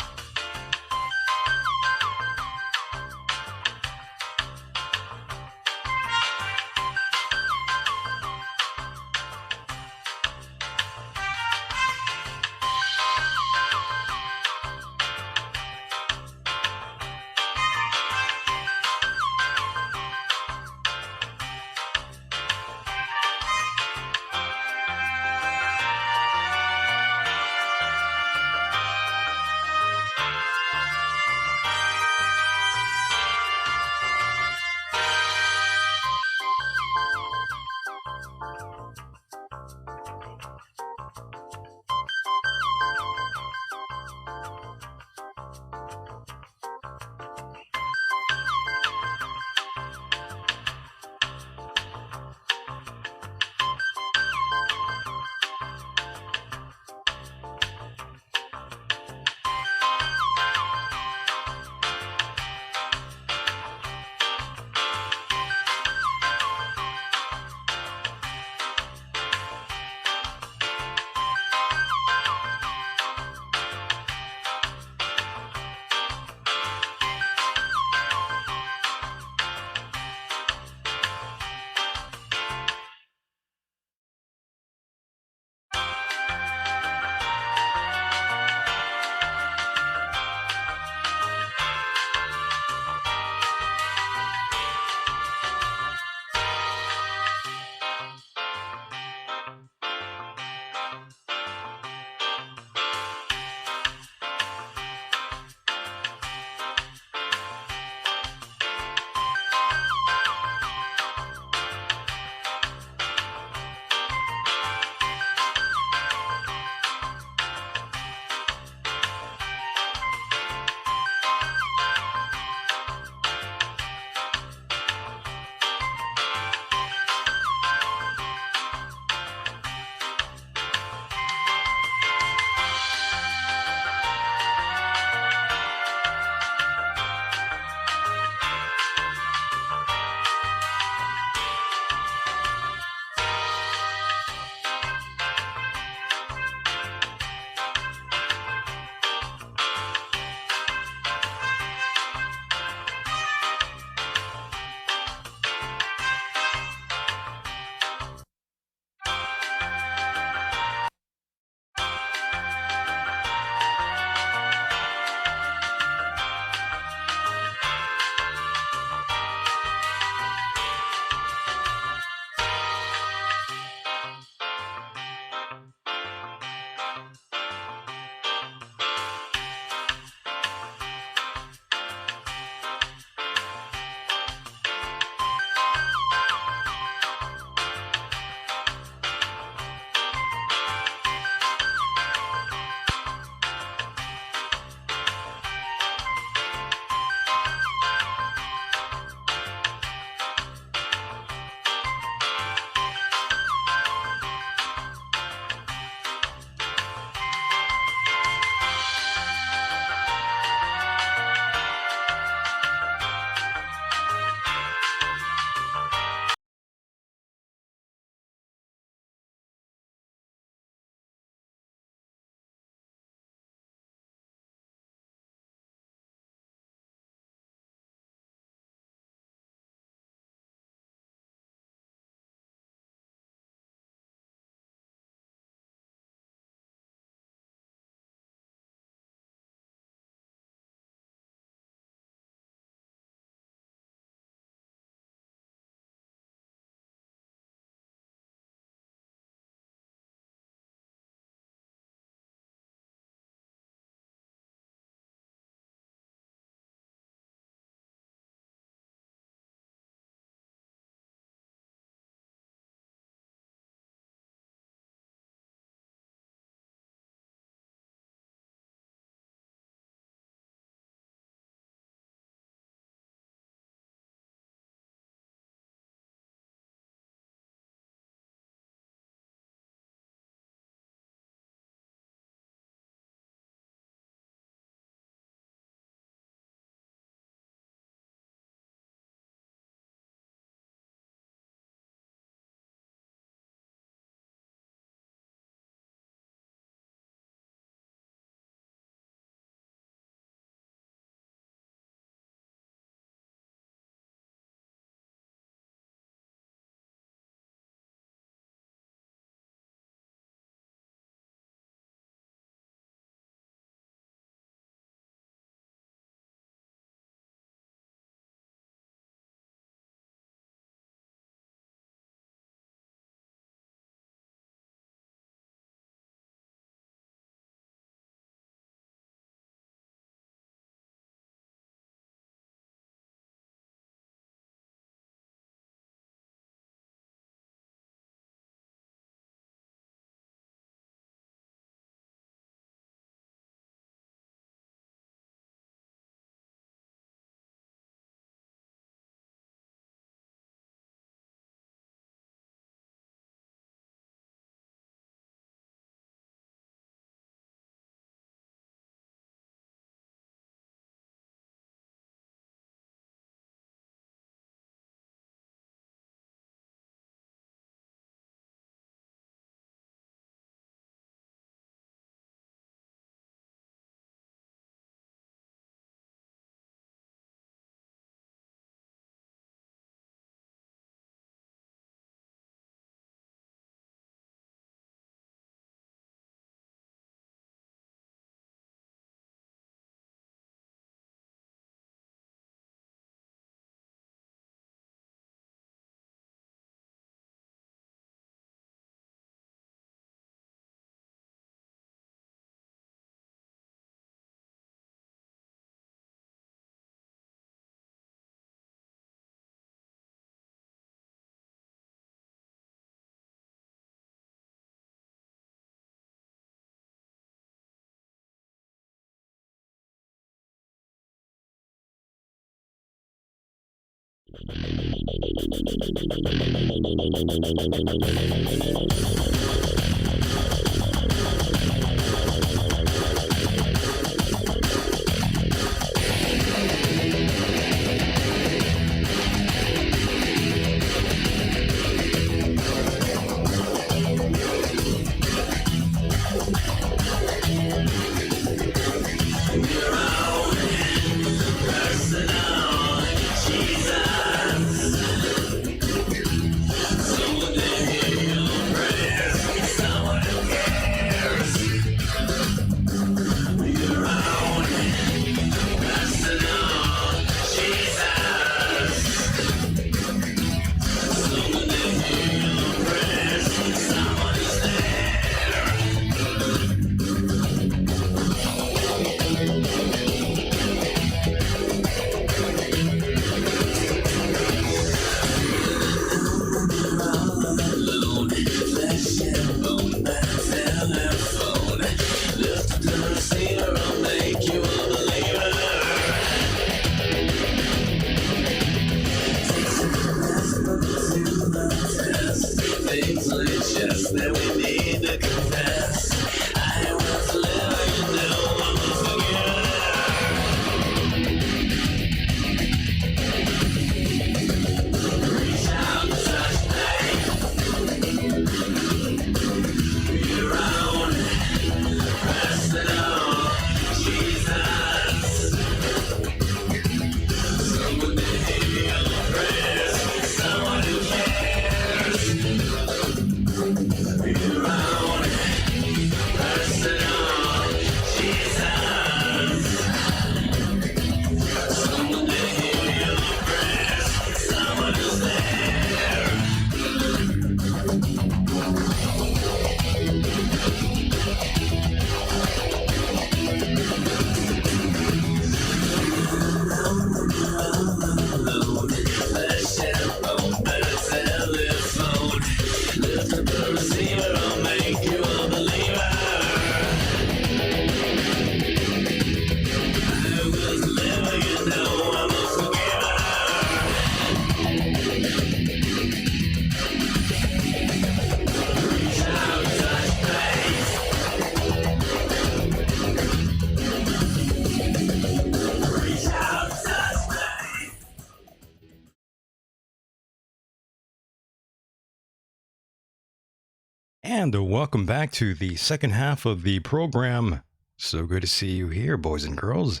And welcome back to the second half of the program. So good to see you here, boys and girls.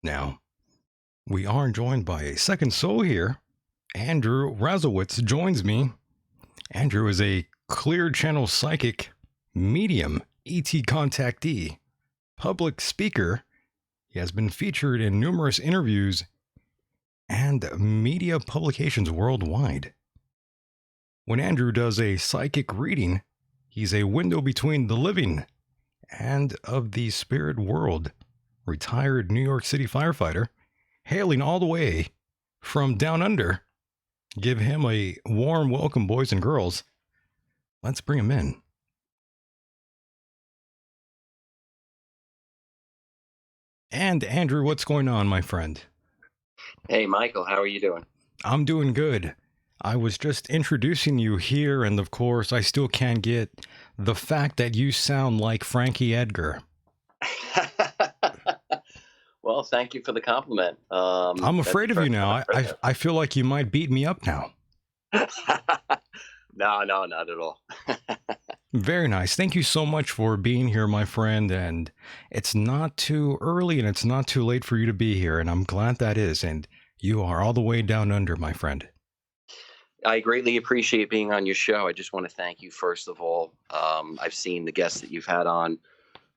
Now, we are joined by a second soul here. Andrew Radziewicz joins me. Andrew is a clear channel psychic, medium, ET contactee, public speaker. He has been featured in numerous interviews and media publications worldwide. When Andrew does a psychic reading, he's a window between the living and of the spirit world. Retired New York City firefighter, hailing all the way from down under. Give him a warm welcome, boys and girls. Let's bring him in. And Andrew, what's going on, my friend? Hey, Michael, how are you doing? I'm doing good. I was just introducing you here, and of course, I still can't get the fact that you sound like Frankie Edgar. Well, thank you for the compliment. I'm afraid of you now. I feel like you might beat me up now. No, not at all. Very nice. Thank you so much for being here, my friend. And it's not too early and it's not too late for you to be here. And I'm glad that is. And you are all the way down under, my friend. I greatly appreciate being on your show. I just want to thank you, first of all. I've seen the guests that you've had on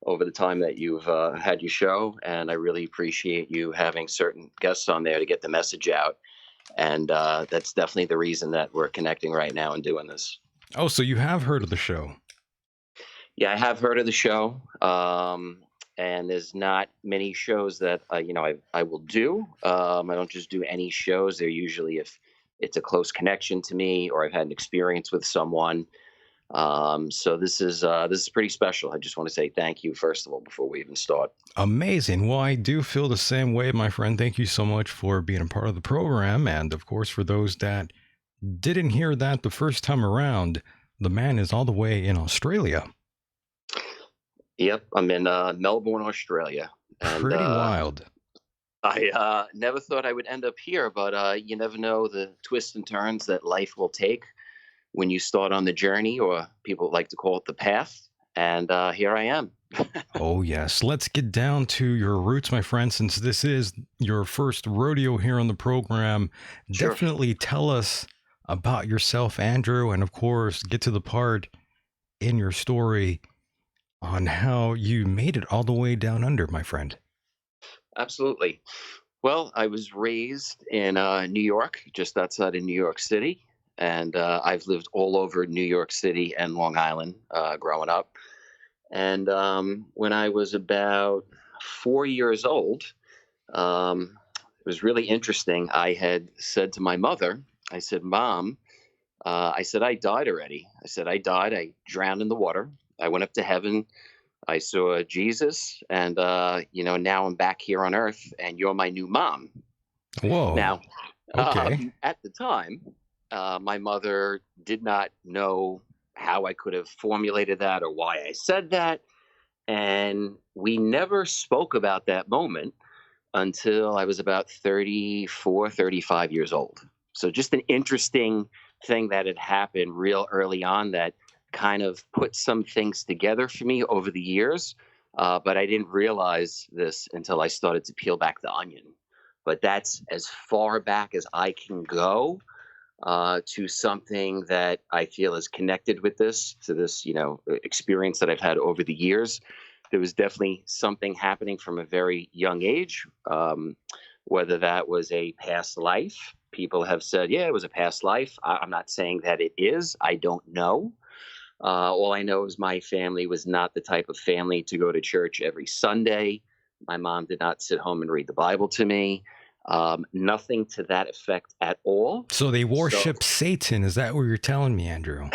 over the time that you've had your show, and I really appreciate you having certain guests on there to get the message out. And that's definitely the reason that we're connecting right now and doing this. Oh, so you have heard of the show? Yeah, I have heard of the show. And there's not many shows that, I will do. I don't just do any shows. They're usually if it's a close connection to me or I've had an experience with someone. So this is pretty special. I just want to say thank you first of all before we even start. Amazing. Well, I do feel the same way, my friend. Thank you so much for being a part of the program. And of course, for those that didn't hear that the first time around, the man is all the way in Australia. Yep, I'm in Melbourne, Australia, and Pretty wild. I never thought I would end up here, but you never know the twists and turns that life will take when you start on the journey, or people like to call it the path. And here I am. Oh, yes. Let's get down to your roots, my friend, since this is your first rodeo here on the program. Sure. Definitely tell us about yourself, Andrew, and of course, get to the part in your story on how you made it all the way down under, my friend. Absolutely. Well, I was raised in New York, just outside of New York City. And I've lived all over New York City and Long Island growing up. And when I was about 4 years old, it was really interesting. I had said to my mother, I said, Mom, I said, I died already. I said, I died. I drowned in the water. I went up to heaven. I saw Jesus. And, now I'm back here on earth and you're my new mom. Whoa. Now, okay. At the time, my mother did not know how I could have formulated that or why I said that. And we never spoke about that moment until I was about 34, 35 years old. So just an interesting thing that had happened real early on that kind of put some things together for me over the years. But I didn't realize this until I started to peel back the onion. But that's as far back as I can go to something that I feel is connected with this, to this, experience that I've had over the years. There was definitely something happening from a very young age, whether that was a past life. People have said, yeah, it was a past life. I'm not saying that it is. I don't know. All I know is my family was not the type of family to go to church every Sunday. My mom did not sit home and read the Bible to me. Nothing to that effect at all. So they worship Satan. Is that what you're telling me, Andrew?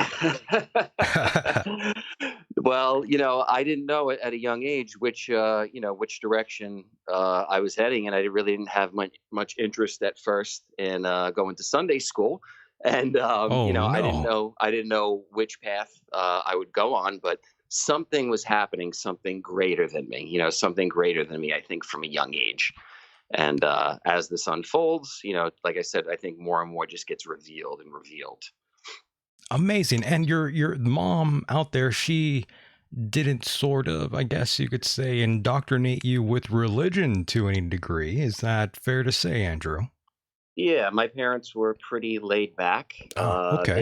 Well, I didn't know at a young age which direction I was heading, and I really didn't have much interest at first in going to Sunday school. And no. I didn't know which path I would go on, but something was happening, something greater than me. Something greater than me. I think from a young age. And as this unfolds, like I said, I think more and more just gets revealed and revealed. Amazing. And your mom out there, she didn't sort of, I guess you could say, indoctrinate you with religion to any degree. Is that fair to say, Andrew? Yeah, my parents were pretty laid back. Okay.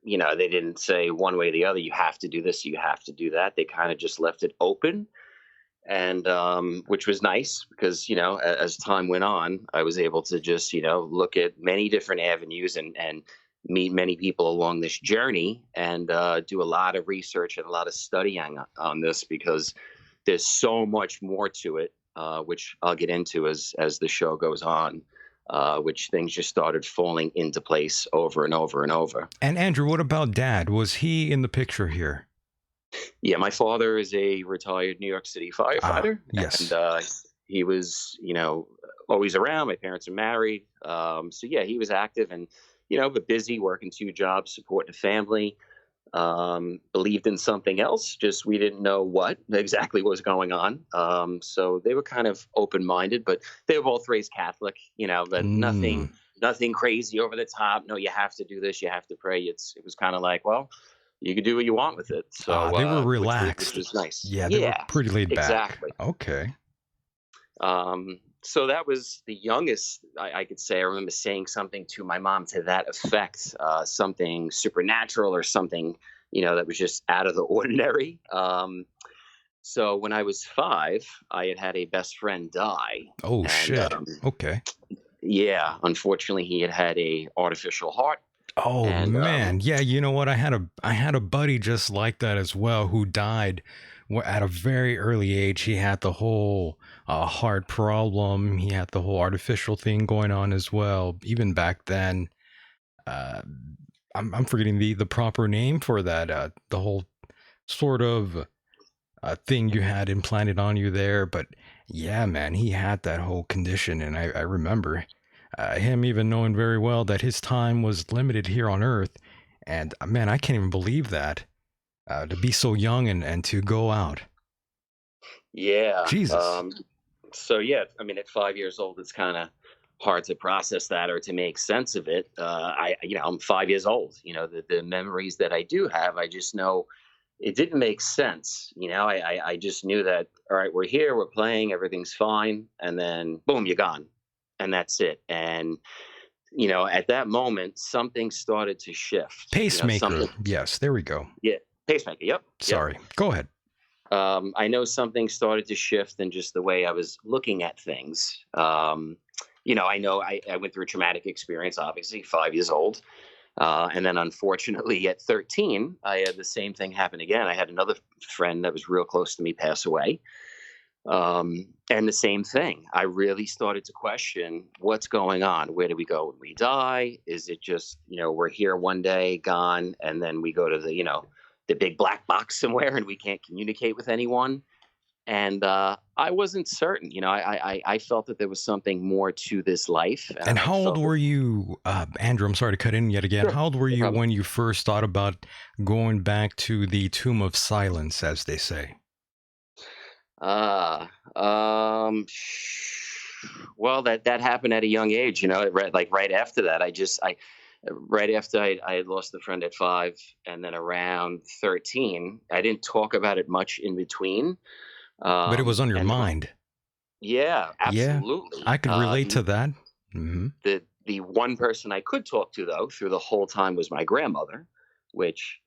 They didn't say one way or the other, you have to do this, you have to do that. They kind of just left it open. And which was nice because, as time went on, I was able to just, look at many different avenues and meet many people along this journey and do a lot of research and a lot of studying on this because there's so much more to it, which I'll get into as the show goes on, which things just started falling into place over and over and over. And Andrew, what about Dad? Was he in the picture here? Yeah, my father is a retired New York City firefighter. Yes. And he was, always around. My parents are married. So, yeah, he was active and, but busy, working 2 jobs, supporting a family. Believed in something else, just we didn't know what exactly was going on. So they were kind of open-minded, but they were both raised Catholic, but nothing crazy over the top. No, you have to do this. You have to pray. It was kind of like, well, you could do what you want with it. So they were relaxed. Which was nice. Yeah, they were pretty laid back. Exactly. Okay. So that was the youngest I could say. I remember saying something to my mom to that effect, something supernatural or something, that was just out of the ordinary. So when I was 5, I had a best friend die. Oh, shit. Okay. Yeah. Unfortunately, he had a artificial heart. Oh, man. Yeah, you know what? I had a buddy just like that as well who died at a very early age. He had the whole heart problem. He had the whole artificial thing going on as well. Even back then, I'm forgetting the proper name for that. The whole sort of thing you had implanted on you there. But yeah, man, he had that whole condition, and I remember him even knowing very well that his time was limited here on Earth. And man, I can't even believe that to be so young and to go out. Yeah. Jesus. So yeah, I mean, at 5 years old, it's kind of hard to process that or to make sense of it. I'm 5 years old. The memories that I do have, I just know it didn't make sense. I just knew that, all right, we're here, we're playing, everything's fine. And then boom, you're gone. And that's it. And, at that moment, something started to shift, Pacemaker. something, Yes, there we go. yeah, pacemaker. Yep. Yep. Sorry. Go ahead. I know something started to shift in just the way I was looking at things. I know I went through a traumatic experience, obviously, 5 years old. And then unfortunately at 13, I had the same thing happen again. I had another friend that was real close to me pass away. And the same thing. I really started to question what's going on. Where do we go when we die? Is it just, we're here one day, gone, and then we go to the big black box somewhere and we can't communicate with anyone? And I wasn't certain. I felt that there was something more to this life. And I how old felt were you, Andrew? I'm sorry to cut in yet again. sure, How old were no you problem. when you first thought about going back to the Tomb of Silence, as they say? Uh, um, well, that happened at a young age, right after that, right after I had lost a friend at 5, and then around 13, I didn't talk about it much in between. But it was on your And then, mind. yeah, Yeah, absolutely. I could relate to that. Hmm. The one person I could talk to though through the whole time was my grandmother, which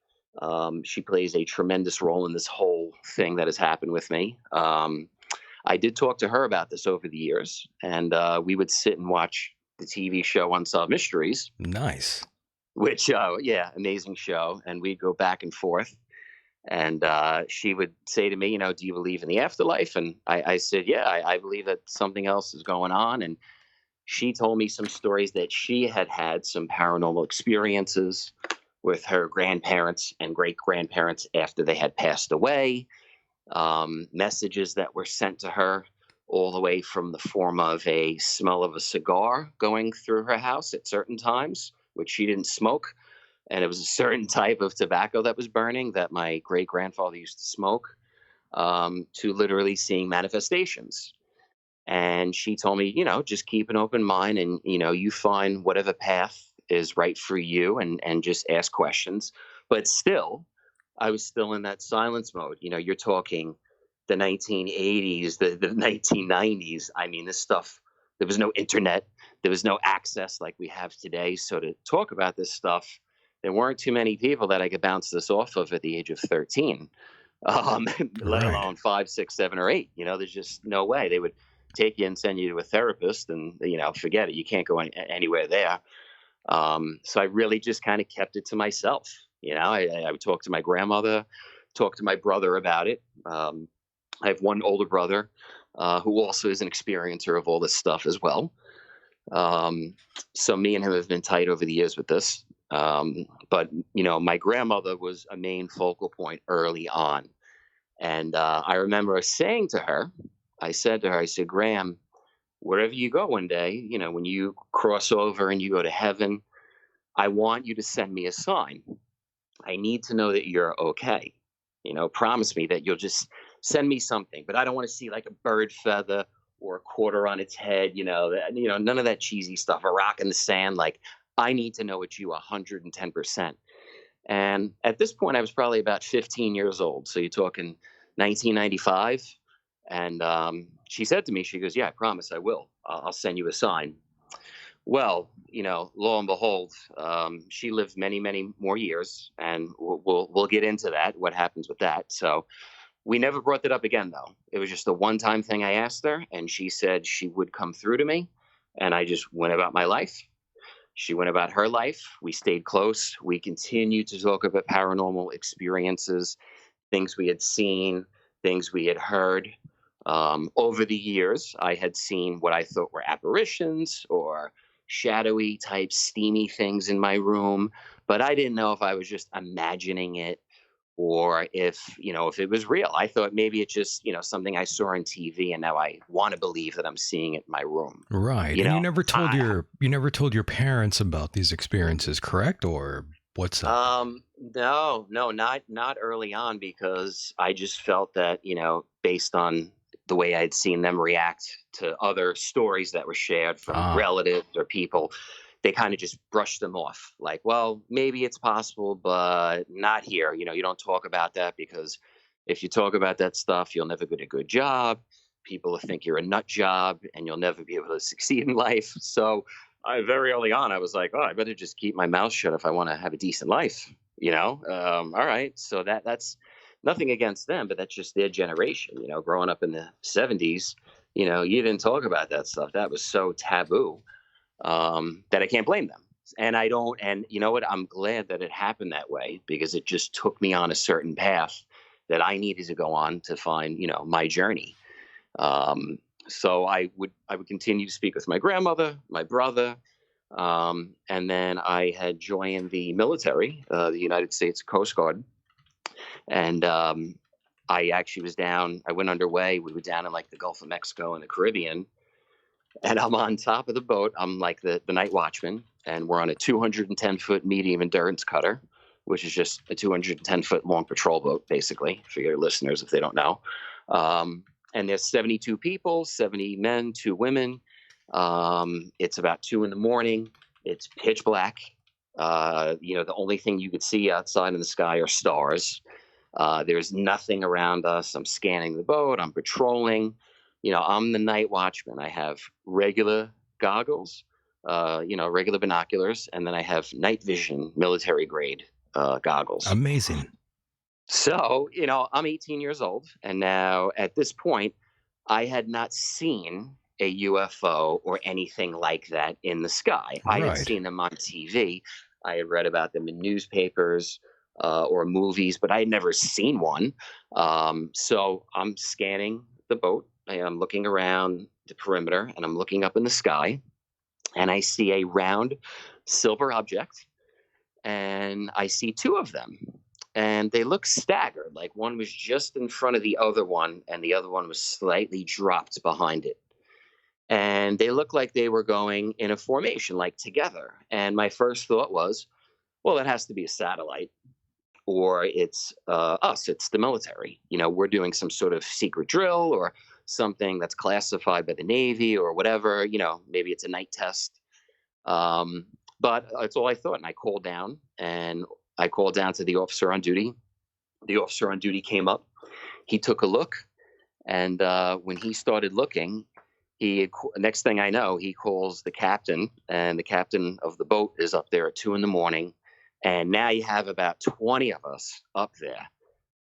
she plays a tremendous role in this whole thing that has happened with me. I did talk to her about this over the years, and we would sit and watch the TV show Unsolved Mysteries, Nice. which, yeah, amazing show. And we'd go back and forth. And she would say to me, do you believe in the afterlife? And I said, yeah, I believe that something else is going on. And she told me some stories that she had had some paranormal experiences with her grandparents and great grandparents after they had passed away, messages that were sent to her all the way from the form of a smell of a cigar going through her house at certain times, which she didn't smoke. And it was a certain type of tobacco that was burning that my great grandfather used to smoke, to literally seeing manifestations. And she told me, just keep an open mind and, you find whatever path is right for you and just ask questions. But still, I was still in that silence mode. You're talking the 1980s, the 1990s. I mean, this stuff, there was no internet, there was no access like we have today. So to talk about this stuff, there weren't too many people that I could bounce this off of at the age of 13, um, let Right. alone 5, 6, 7, or 8. There's just no way they would take you and send you to a therapist, and forget it. You can't go anywhere there. So I really just kind of kept it to myself. I would talk to my grandmother, talk to my brother about it. I have one older brother who also is an experiencer of all this stuff as well. Um, so me and him have been tight over the years with this. But my grandmother was a main focal point early on, and I remember saying to her, I said to her, I said, Graham, wherever you go one day, when you cross over and you go to heaven, I want you to send me a sign. I need to know that you're okay. Promise me that you'll just send me something, but I don't want to see like a bird feather or a quarter on its head, none of that cheesy stuff, a rock in the sand. Like, I need to know it's you 110%. And at this point, I was probably about 15 years old. So you're talking 1995. And she said to me, she goes, yeah, I promise I will. I'll send you a sign. Well, lo and behold, she lived many, many more years, and we'll get into that. What happens with that? So we never brought that up again, though. It was just a one-time thing I asked her, and she said she would come through to me, and I just went about my life. She went about her life. We stayed close. We continued to talk about paranormal experiences, things we had seen, things we had heard. Over the years, I had seen what I thought were apparitions or shadowy type steamy things in my room. but I didn't know if I was just imagining it or if it was real. I thought maybe it's just, something I saw on TV, and now I want to believe that I'm seeing it in my room. Right. You And know, you never told your parents about these experiences, correct? Or what's up? No, not early on, because I just felt that, based on the way I'd seen them react to other stories that were shared from Ah, relatives or people, they kind of just brushed them off. Like, well, maybe it's possible, but not here. You don't talk about that, because if you talk about that stuff, you'll never get a good job. People will think you're a nut job, and you'll never be able to succeed in life. So very early on, I was like, oh, I better just keep my mouth shut if I want to have a decent life. All right. So that's nothing against them, but that's just their generation. Growing up in the '70s, you didn't talk about that stuff. That was so taboo, that I can't blame them. And I don't. And you know what? I'm glad that it happened that way, because it just took me on a certain path that I needed to go on to find, my journey. So I would continue to speak with my grandmother, my brother, and then I had joined the military, the United States Coast Guard, and I actually was down. I went underway. We were down in like the Gulf of Mexico and the Caribbean, and I'm on top of the boat. I'm like the night watchman, and we're on a 210-foot medium endurance cutter, which is just a 210-foot long patrol boat, basically, for your listeners if they don't know. And there's 72 people, 70 men, 2 women. It's about 2 a.m. It's pitch black. The only thing you could see outside in the sky are stars. There's nothing around us. I'm scanning the boat. I'm patrolling. I'm the night watchman. I have regular goggles, regular binoculars, and then I have night vision, military grade goggles. amazing. So, I'm 18 years old, and now at this point, I had not seen a UFO or anything like that in the sky. I had Right. seen them on TV. I had read about them in newspapers or movies, but I had never seen one. So I'm scanning the boat. I'm looking around the perimeter, and I'm looking up in the sky, and I see a round silver object, and I see 2 of them. And they look staggered, like one was just in front of the other one, and the other one was slightly dropped behind it. And they looked like they were going in a formation, like together. And my first thought was, well, it has to be a satellite, or it's us, it's the military. We're doing some sort of secret drill or something that's classified by the Navy or whatever. Maybe it's a night test. But that's all I thought. And I called down to the officer on duty. The officer on duty came up. He took a look. And when he started looking, next thing I know, he calls the captain. And the captain of the boat is up there at 2 a.m. And now you have about 20 of us up there.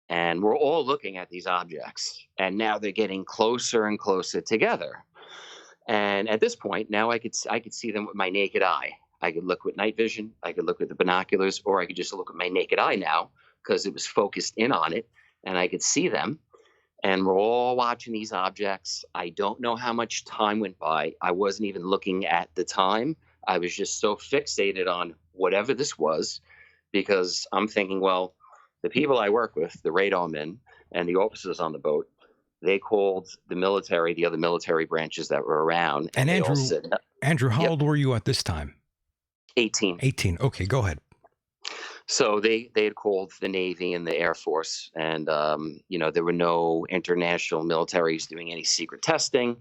And we're all looking at these objects. And now they're getting closer and closer together. And at this point, now I could see them with my naked eye. I could look with night vision, I could look with the binoculars, or I could just look with my naked eye now, because it was focused in on it, and I could see them. And we're all watching these objects. I don't know how much time went by. I wasn't even looking at the time. I was just so fixated on whatever this was, because I'm thinking, well, the people I work with, the radar men and the officers on the boat, they called the military, the other military branches that were around. And they all Andrew, said, Andrew, how Yep. old were you at this time? 18. 18. Okay, go ahead. So they had called the Navy and the Air Force, and there were no international militaries doing any secret testing.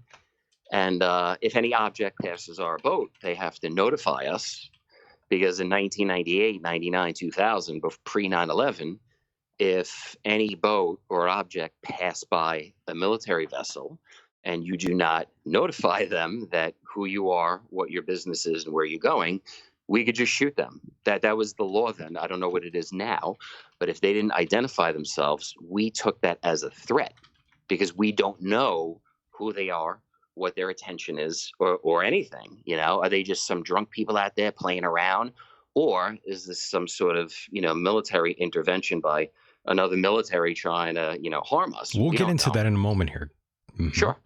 And if any object passes our boat, they have to notify us, because in 1998, 99, 2000, pre 9/11, if any boat or object passed by a military vessel and you do not notify them that who you are, what your business is, and where you're going, we could just shoot them. That was the law then. I don't know what it is now, but if they didn't identify themselves, we took that as a threat, because we don't know who they are, what their intention is, or anything. Are they just some drunk people out there playing around, or is this some sort of military intervention by another military trying to harm us? We'll We get don't into know. that in a moment here. Mhm. Sure.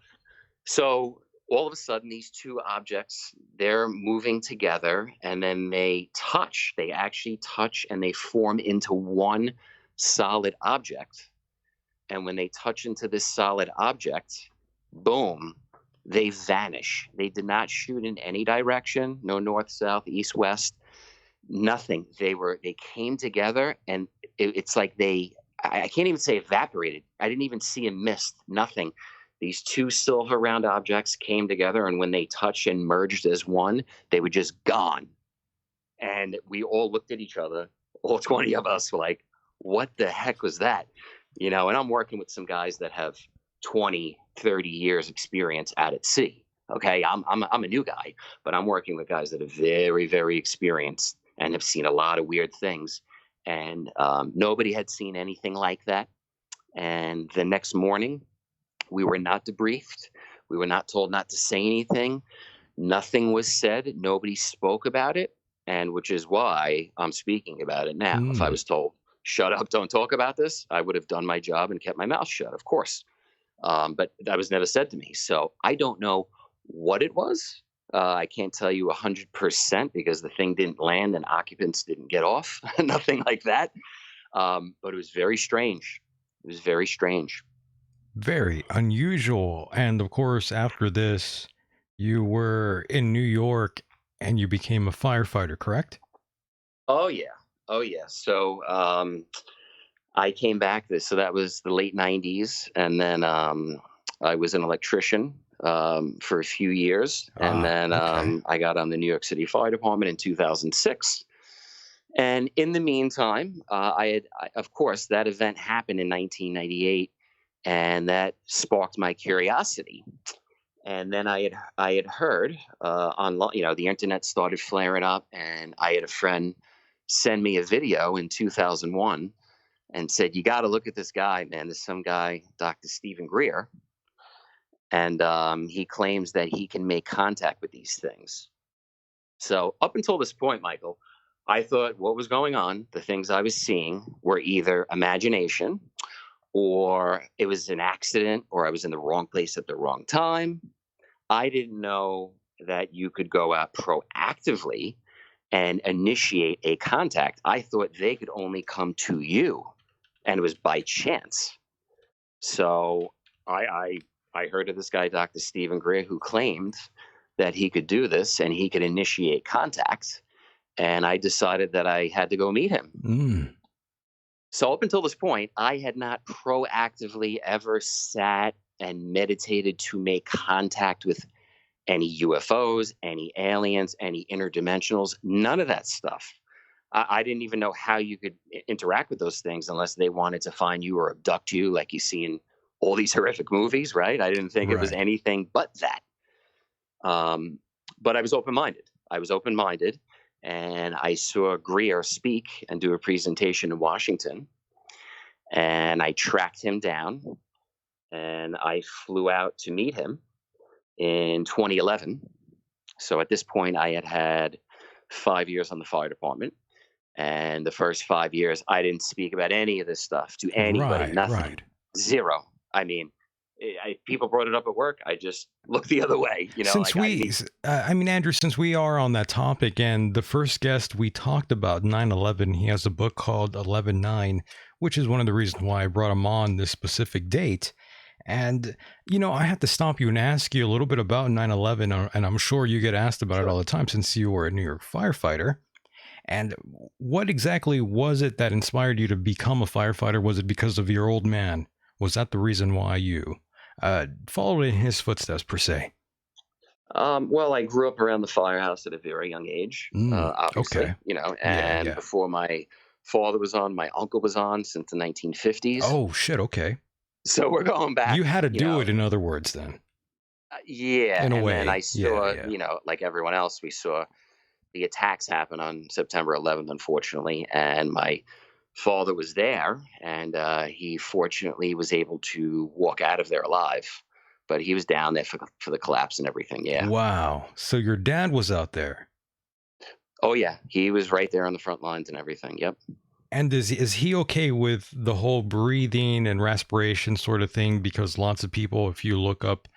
So all of a sudden, these two objects, they're moving together, and then they touch. They actually touch, and they form into one solid object. And when they touch into this solid object, boom, they vanish. They did not shoot in any direction, no north, south, east, west, nothing. They came together, and it's like I can't even say evaporated. I didn't even see a mist, nothing. These two silver round objects came together, and when they touched and merged as one, they were just gone. And we all looked at each other, all 20 of us, were like, what the heck was that? And I'm working with some guys that have 20, 30 years experience out at sea. Okay. I'm a new guy, but I'm working with guys that are very, very experienced and have seen a lot of weird things. And nobody had seen anything like that. And the next morning, we were not debriefed. We were not told not to say anything. Nothing was said. Nobody spoke about it. And which is why I'm speaking about it now. If I was told, shut up, don't talk about this, I would have done my job and kept my mouth shut, of course. But that was never said to me. So I don't know what it was. I can't tell you 100% because the thing didn't land and occupants didn't get off, nothing like that. But it was very strange. It was very strange. Very unusual. And of course, after this, you were in New York and you became a firefighter, correct? Oh, yeah. Oh, yeah. So I came back. So that was the late 90s. And then I was an electrician for a few years. And then I got on the New York City Fire Department in 2006. And in the meantime, of course, that event happened in 1998. And that sparked my curiosity. And then I had heard online, the internet started flaring up, and I had a friend send me a video in 2001 and said, you got to look at this guy, man. There's some guy, Dr. Stephen Greer, and he claims that he can make contact with these things. So up until this point, Michael, I thought what was going on, the things I was seeing were either imagination, or it was an accident, or I was in the wrong place at the wrong time. I didn't know that you could go out proactively and initiate a contact. I thought they could only come to you, and it was by chance. So I heard of this guy, Dr. Stephen Greer, who claimed that he could do this and he could initiate contact. And I decided that I had to go meet him. So up until this point, I had not proactively ever sat and meditated to make contact with any UFOs, any aliens, any interdimensionals, none of that stuff. I didn't even know how you could interact with those things unless they wanted to find you or abduct you like you see in all these horrific movies, right? I didn't think it was anything but that. But I was open-minded. And I saw Greer speak and do a presentation in Washington. And I tracked him down, and I flew out to meet him in 2011. So at this point, I had 5 years on the fire department. And the first 5 years, I didn't speak about any of this stuff to anybody, nothing, zero. I mean, people brought it up at work. I just looked the other way, Andrew, since we are on that topic, and the first guest we talked about 9/11, he has a book called 11/9, which is one of the reasons why I brought him on this specific date. And, I have to stop you and ask you a little bit about 9/11, and I'm sure you get asked about it all the time since you were a New York firefighter. And what exactly was it that inspired you to become a firefighter? Was it because of your old man? Was that the reason why you followed in his footsteps, per se? Well, I grew up around the firehouse at a very young age, obviously, and before my father was on, my uncle was on since the 1950s. Oh, shit, okay. So we're going back. You had to do it, in other words, then. In a way. And I saw, like everyone else, we saw the attacks happen on September 11th, unfortunately, and my father was there, and he fortunately was able to walk out of there alive, but he was down there for the collapse and everything. Wow. So your dad was out there? Oh yeah, he was right there on the front lines and everything. Yep. And is he okay with the whole breathing and respiration sort of thing? Because lots of people, if you look up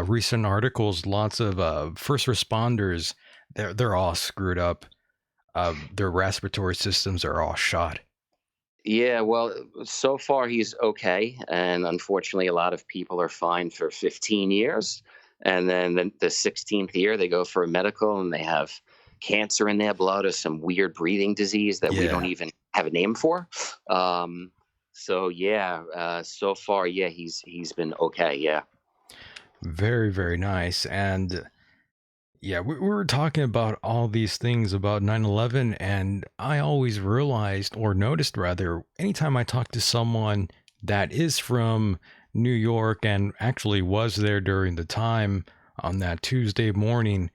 recent articles, lots of first responders, they're all screwed up. Their respiratory systems are all shot. Yeah, well, so far he's okay, and unfortunately, a lot of people are fined for 15 years, and then the 16th year they go for a medical, and they have cancer in their blood or some weird breathing disease that we don't Yeah, even have a name for. Um, so yeah, so far, yeah, he's been okay. Yeah. very, very nice. And yeah, we were talking about all these things about 9/11, and I always realized, or noticed rather, anytime I talk to someone that is from New York and actually was there during the time on that Tuesday morning,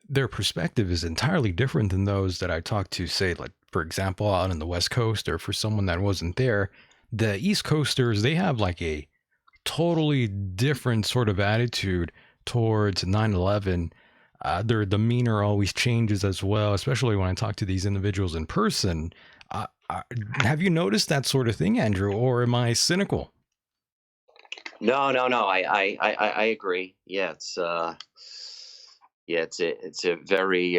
their perspective is entirely different than those that I talked to, say, like, for example, out on the West Coast, or for someone that wasn't there. The East Coasters, they have like a totally different sort of attitude towards 9/11. Their demeanor always changes as well, especially when I talk to these individuals in person. Uh, have you noticed that sort of thing, Andrew, or am I cynical? No, no, no. I agree. Yeah, it's a very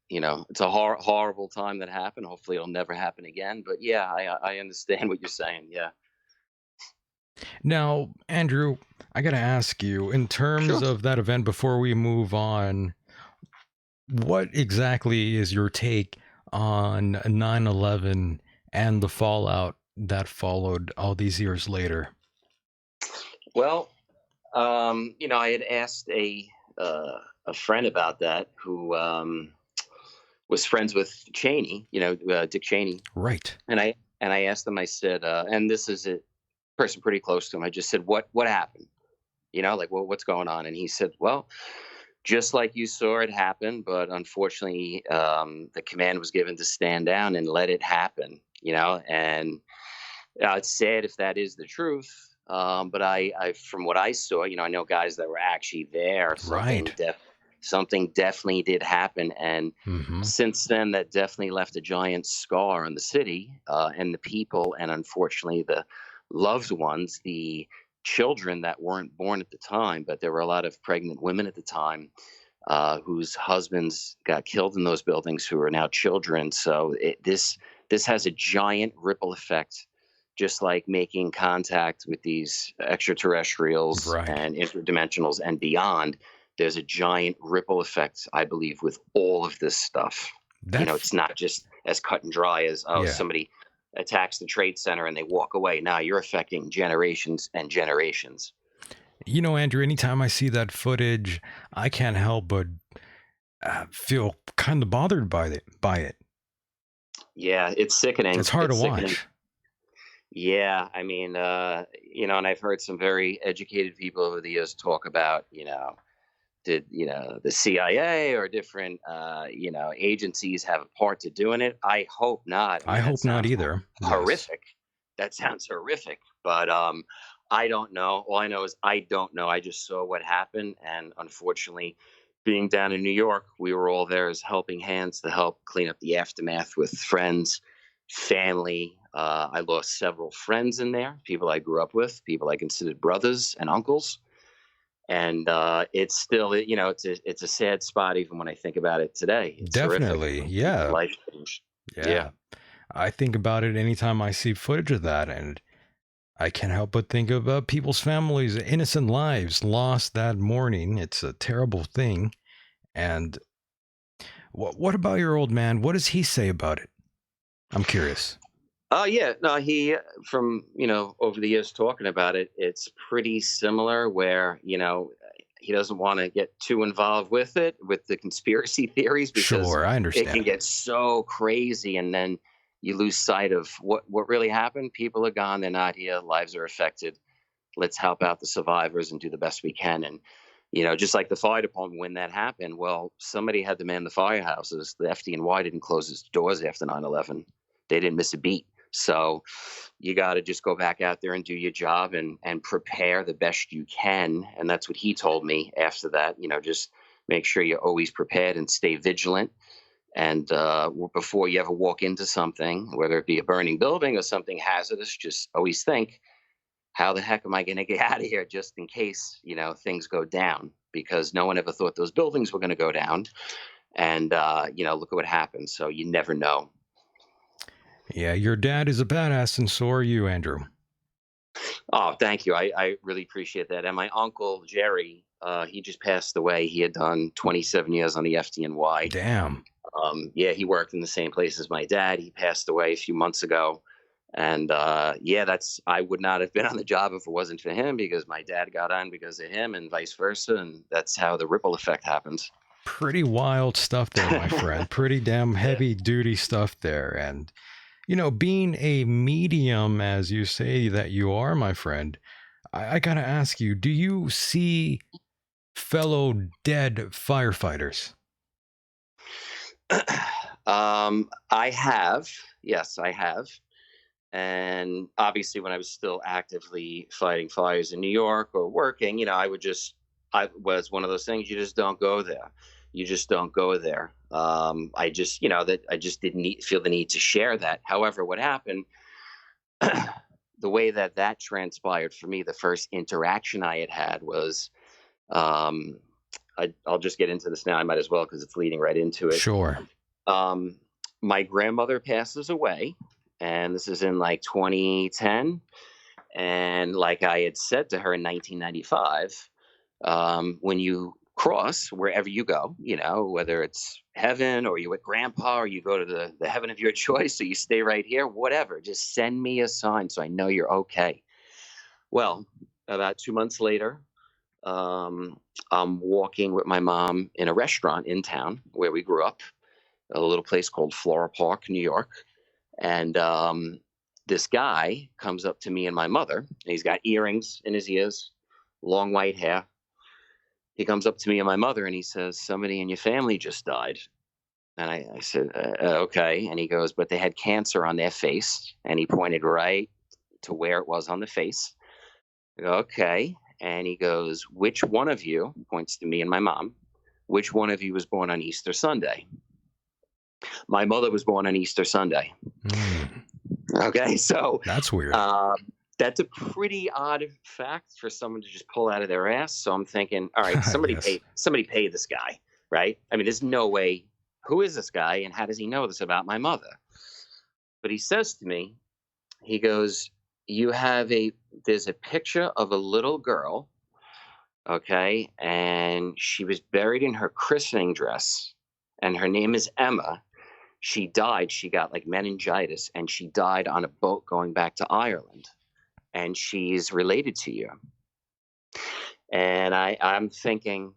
it's a horrible time that happened. Hopefully, it'll never happen again. But yeah, I understand what you're saying. Yeah. Now, Andrew, I got to ask you, in terms Sure. of that event, before we move on, what exactly is your take on 9/11 and the fallout that followed all these years later? Well, I had asked a friend about that who was friends with Cheney, Dick Cheney, Right. and I asked him. I said, and this is a person pretty close to him. I just said, "What happened? Like, what's going on?" And he said, "Well, just like you saw it happen, but unfortunately, the command was given to stand down and let it happen." And it's sad if that is the truth. But from what I saw, I know guys that were actually there. Right. Something definitely did happen, and Mm-hmm. since then, that definitely left a giant scar on the city and the people, and unfortunately, the loved ones, the children that weren't born at the time, but there were a lot of pregnant women at the time whose husbands got killed in those buildings who are now children. So this has a giant ripple effect, just like making contact with these extraterrestrials Right. and interdimensionals and beyond. There's a giant ripple effect, I believe, with all of this stuff. That, It's not just as cut and dry as, oh, yeah. somebody attacks the trade center and they walk away. Now you're affecting generations and generations. Andrew, anytime I see that footage, I can't help but feel kind of bothered by it. Yeah, it's sickening. It's hard to It's sickening. watch. Yeah, I mean, and I've heard some very educated people over the years talk about, did the CIA or different agencies have a part to doing it? I hope not. I I mean, that hope not sounds either. Yes. horrific. That sounds horrific. But I don't know. All I know is I don't know. I just saw what happened, and unfortunately, being down in New York, we were all there as helping hands to help clean up the aftermath with friends, family. I lost several friends in there, people I grew up with, people I considered brothers and uncles, and it's still, it's a sad spot even when I think about it today. It's horrific. Definitely. Yeah. Life changed. Yeah. Yeah. I think about it anytime I see footage of that, and I can't help but think of people's families, innocent lives lost that morning. It's a terrible thing. And what about your old man? What does he say about it? I'm curious. Oh yeah, no, he from over the years talking about it, it's pretty similar. Where he doesn't want to get too involved with it, with the conspiracy theories, because Sure, I it can understand. get so crazy, and then you lose sight of what really happened. People are gone; they're not here. Lives are affected. Let's help out the survivors and do the best we can. And just like the fire department, when that happened, well, somebody had to man the firehouses. The FDNY didn't close its doors after 9/11. They didn't miss a beat. So you got to just go back out there and do your job and prepare the best you can. And that's what he told me after that. Just make sure you're always prepared and stay vigilant. And before you ever walk into something, whether it be a burning building or something hazardous, just always think how the heck am I going to get out of here just in case, things go down? Because no one ever thought those buildings were going to go down. And, look at what happened. So you never know. Yeah, your dad is a badass, and so are you, Andrew. Oh, thank you. I really appreciate that. And my uncle, Jerry, he just passed away. He had done 27 years on the FDNY. Damn. Yeah, he worked in the same place as my dad. He passed away a few months ago. And I would not have been on the job if it wasn't for him, because my dad got on because of him and vice versa. And that's how the ripple effect happens. Pretty wild stuff there, my friend. Pretty damn heavy duty stuff there. And, being a medium, as you say that you are, my friend, I got to ask you, do you see fellow dead firefighters? I have. Yes, I have. And obviously, when I was still actively fighting fires in New York or working, I was one of those things. You just don't go there. You just don't go there. I just didn't feel the need to share that. However, what happened, the way that transpired for me, the first interaction I had was, I'll just get into this now. I might as well, because it's leading right into it. Sure. My grandmother passes away. And this is in like 2010. And like I had said to her in 1995, when you cross wherever you go, whether it's heaven or you with grandpa or you go to the heaven of your choice, so you stay right here, whatever, just send me a sign so I know you're okay. Well, about 2 months later, I'm walking with my mom in a restaurant in town where we grew up, a little place called Flora Park, New York. And this guy comes up to me and my mother. And he's got earrings in his ears, long white hair. He comes up to me and my mother and he says, "Somebody in your family just died." And I said, okay. And he goes, "But they had cancer on their face." And he pointed right to where it was on the face. I go, "Okay." And he goes, "Which one of you," points to me and my mom, "which one of you was born on Easter Sunday?" My mother was born on Easter Sunday. Okay, so that's weird. That's a pretty odd fact for someone to just pull out of their ass. So I'm thinking, all right, somebody pay this guy, right? I mean, there's no way. Who is this guy, and how does he know this about my mother? But he says to me, he goes, there's a picture of a little girl, okay, and she was buried in her christening dress, and her name is Emma. She died. She got like meningitis, and she died on a boat going back to Ireland. And she's related to you. And I'm thinking,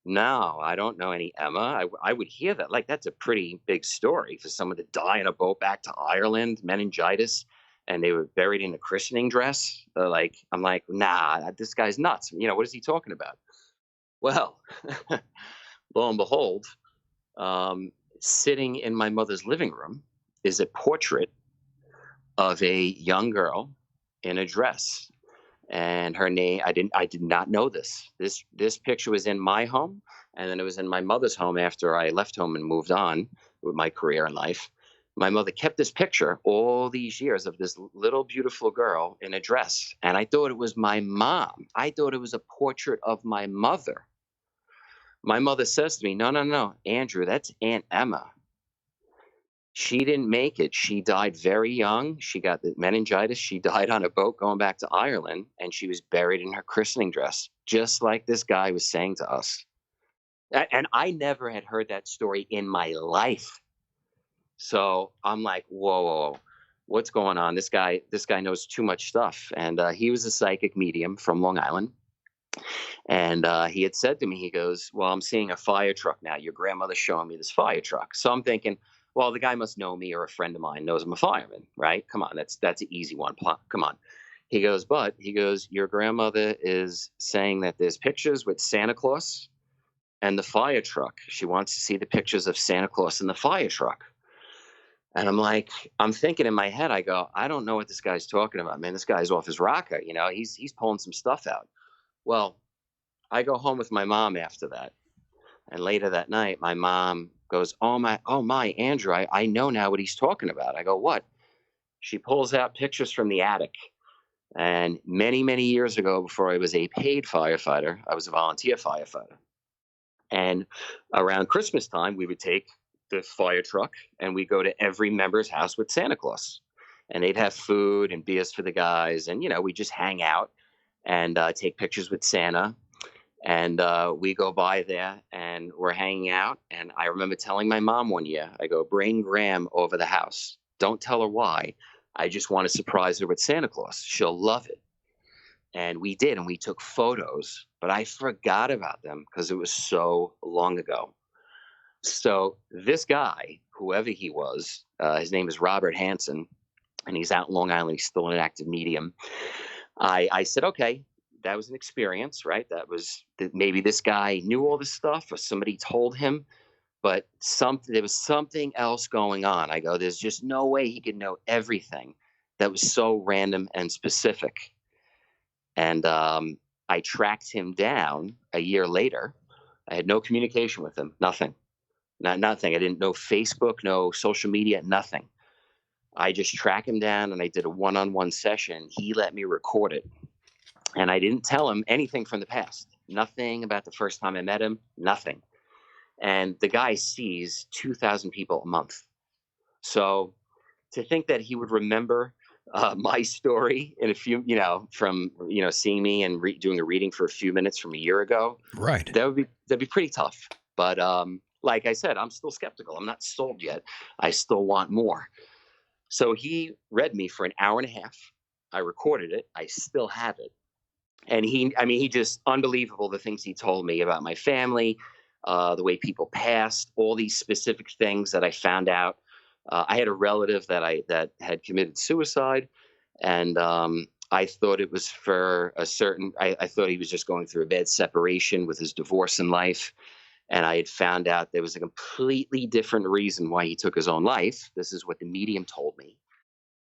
no, I don't know any Emma. I would hear that. Like, that's a pretty big story for someone to die on a boat back to Ireland, meningitis, and they were buried in a christening dress. I'm like, nah, this guy's nuts. What is he talking about? Well, lo and behold, sitting in my mother's living room is a portrait of a young girl in a dress, and her name, I did not know this. This picture was in my home, and then it was in my mother's home after I left home and moved on with my career in life. My mother kept this picture all these years of this little beautiful girl in a dress, and I thought it was my mom. I thought it was a portrait of my mother. My mother says to me, no, Andrew, that's Aunt Emma. She didn't make it. She died very young. She got the meningitis. She died on a boat going back to Ireland, and she was buried in her christening dress, just like this guy was saying to us. And I never had heard that story in my life. So I'm like, whoa, what's going on? This guy knows too much stuff. And he was a psychic medium from Long Island. And he had said to me, he goes, "Well, I'm seeing a fire truck now. Your grandmother's showing me this fire truck." So I'm thinking, well, the guy must know me, or a friend of mine knows I'm a fireman, right? Come on, that's an easy one. Come on. He goes, your grandmother is saying that there's pictures with Santa Claus and the fire truck. She wants to see the pictures of Santa Claus and the fire truck. And I'm thinking in my head, I go, I don't know what this guy's talking about, man. This guy's off his rocker. He's pulling some stuff out. Well, I go home with my mom after that. And later that night, my mom goes, oh my, Andrew, I know now what he's talking about. I go, what? She pulls out pictures from the attic. And many, many years ago, before I was a paid firefighter, I was a volunteer firefighter. And around Christmas time, we would take the fire truck and we go to every member's house with Santa Claus. And they'd have food and beers for the guys. And, we just hang out and take pictures with Santa. And we go by there and we're hanging out. And I remember telling my mom one year, I go, bring Graham over the house. Don't tell her why. I just want to surprise her with Santa Claus. She'll love it. And we did. And we took photos, but I forgot about them because it was so long ago. So this guy, whoever he was, his name is Robert Hansen, and he's out in Long Island. He's still an active medium. I said, okay, that was an experience, right? That was maybe this guy knew all this stuff or somebody told him, but there was something else going on. I go, there's just no way he could know everything. That was so random and specific. And I tracked him down a year later. I had no communication with him, nothing. Nothing. I didn't know Facebook, no social media, nothing. I just tracked him down and I did a one-on-one session. He let me record it. And I didn't tell him anything from the past. Nothing about the first time I met him, nothing. And the guy sees 2,000 people a month. So to think that he would remember my story in a few, from, seeing me and doing a reading for a few minutes from a year ago, Right. that'd be pretty tough. But like I said, I'm still skeptical. I'm not sold yet. I still want more. So he read me for an hour and a half. I recorded it. I still have it. And he just unbelievable, the things he told me about my family, the way people passed, all these specific things that I found out. I had a relative that had committed suicide, and I thought it was for I thought he was just going through a bad separation with his divorce in life. And I had found out there was a completely different reason why he took his own life. This is what the medium told me.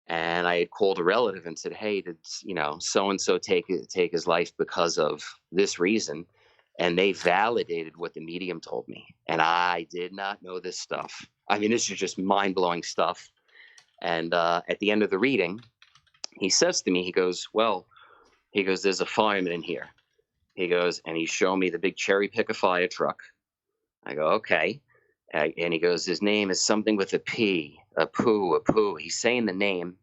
And I had called a relative and said, hey, did so-and-so take his life because of this reason? And they validated what the medium told me. And I did not know this stuff. I mean, this is just mind-blowing stuff. And at the end of the reading, he says to me, he goes, there's a fireman in here. He goes, and he's showing me the big cherry picker fire truck. I go, okay. And he goes, his name is something with a P, a poo. He's saying the name.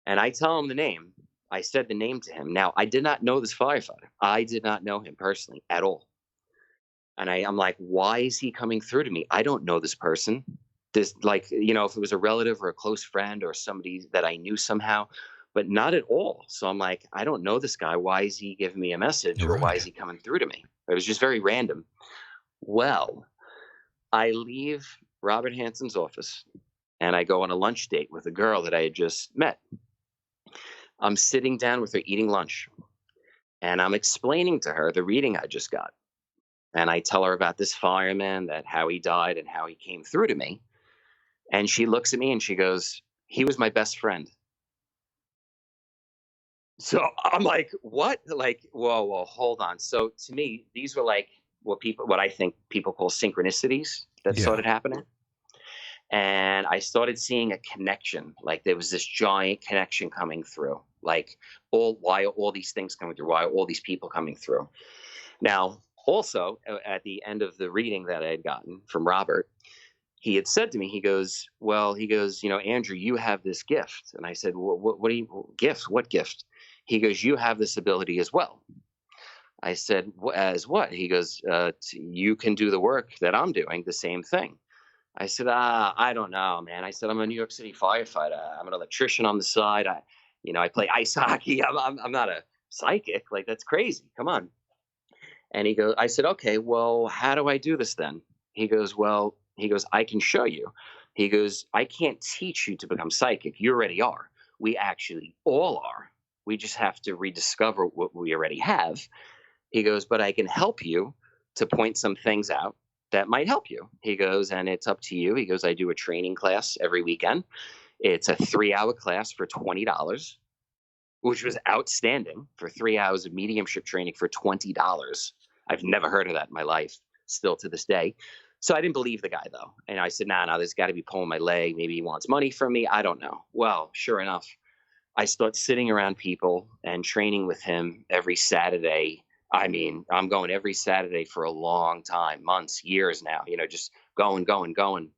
And I tell him the name. I said the name to him. Now, I did not know this firefighter. I did not know him personally at all. And I'm like, why is he coming through to me? I don't know this person. This, if it was a relative or a close friend or somebody that I knew somehow, but not at all. So I'm like, I don't know this guy. Why is he giving me a message, or why is he coming through to me? It was just very random. Well, I leave Robert Hansen's office and I go on a lunch date with a girl that I had just met. I'm sitting down with her eating lunch and I'm explaining to her the reading I just got. And I tell her about this fireman, how he died and how he came through to me. And she looks at me and she goes, he was my best friend. So I'm like, what? Like, whoa, hold on. So to me, these were like what I think people call synchronicities that started happening. And I started seeing a connection, like there was this giant connection coming through, like why are all these things coming through? Why are all these people coming through? Now, also at the end of the reading that I had gotten from Robert, he had said to me, he goes, Andrew, you have this gift. And I said, what do you, gift? What gift? He goes, you have this ability as well. I said, as what? He goes, you can do the work that I'm doing, the same thing. I said, I don't know, man. I said, I'm a New York City firefighter. I'm an electrician on the side. I play ice hockey. I'm not a psychic. Like, that's crazy. Come on. And I said, okay, well, how do I do this then? He goes, I can show you. He goes, I can't teach you to become psychic. You already are. We actually all are. We just have to rediscover what we already have. He goes, but I can help you to point some things out that might help you. He goes, and it's up to you. He goes, I do a training class every weekend. It's a 3-hour class for $20, which was outstanding, for 3 hours of mediumship training for $20. I've never heard of that in my life, still to this day. So I didn't believe the guy, though. And I said, no, there's got to be pulling my leg. Maybe he wants money from me. I don't know. Well, sure enough, I start sitting around people and training with him every Saturday. I mean, I'm going every Saturday for a long time, months, years now, just going, going, going.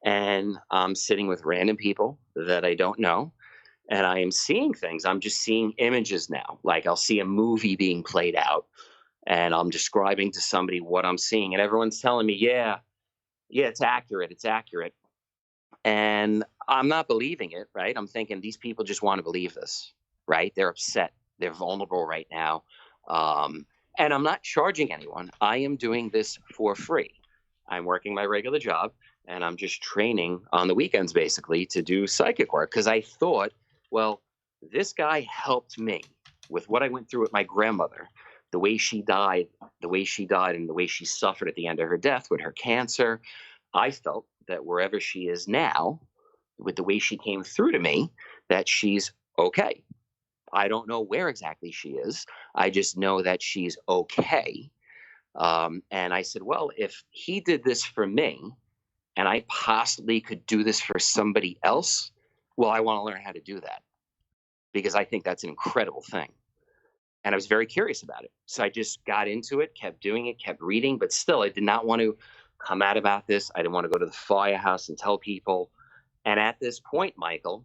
And I'm sitting with random people that I don't know. And I am seeing things. I'm just seeing images now. Like I'll see a movie being played out and I'm describing to somebody what I'm seeing. And everyone's telling me, yeah, yeah, it's accurate. It's accurate. And I'm not believing it, right? I'm thinking these people just want to believe this, right? They're upset. They're vulnerable right now. Um, and I'm not charging anyone. I am doing this for free. I'm working my regular job and I'm just training on the weekends basically to do psychic work because I thought, well, this guy helped me with what I went through with my grandmother, the way she died, and the way she suffered at the end of her death with her cancer. I felt that wherever she is now, with the way she came through to me, that she's okay. I don't know where exactly she is. I just know that she's okay. And I said, well, if he did this for me and I possibly could do this for somebody else, well, I want to learn how to do that because I think that's an incredible thing. And I was very curious about it. So I just got into it, kept doing it, kept reading, but still, I did not want to come out about this. I didn't want to go to the firehouse and tell people. And at this point, Michael,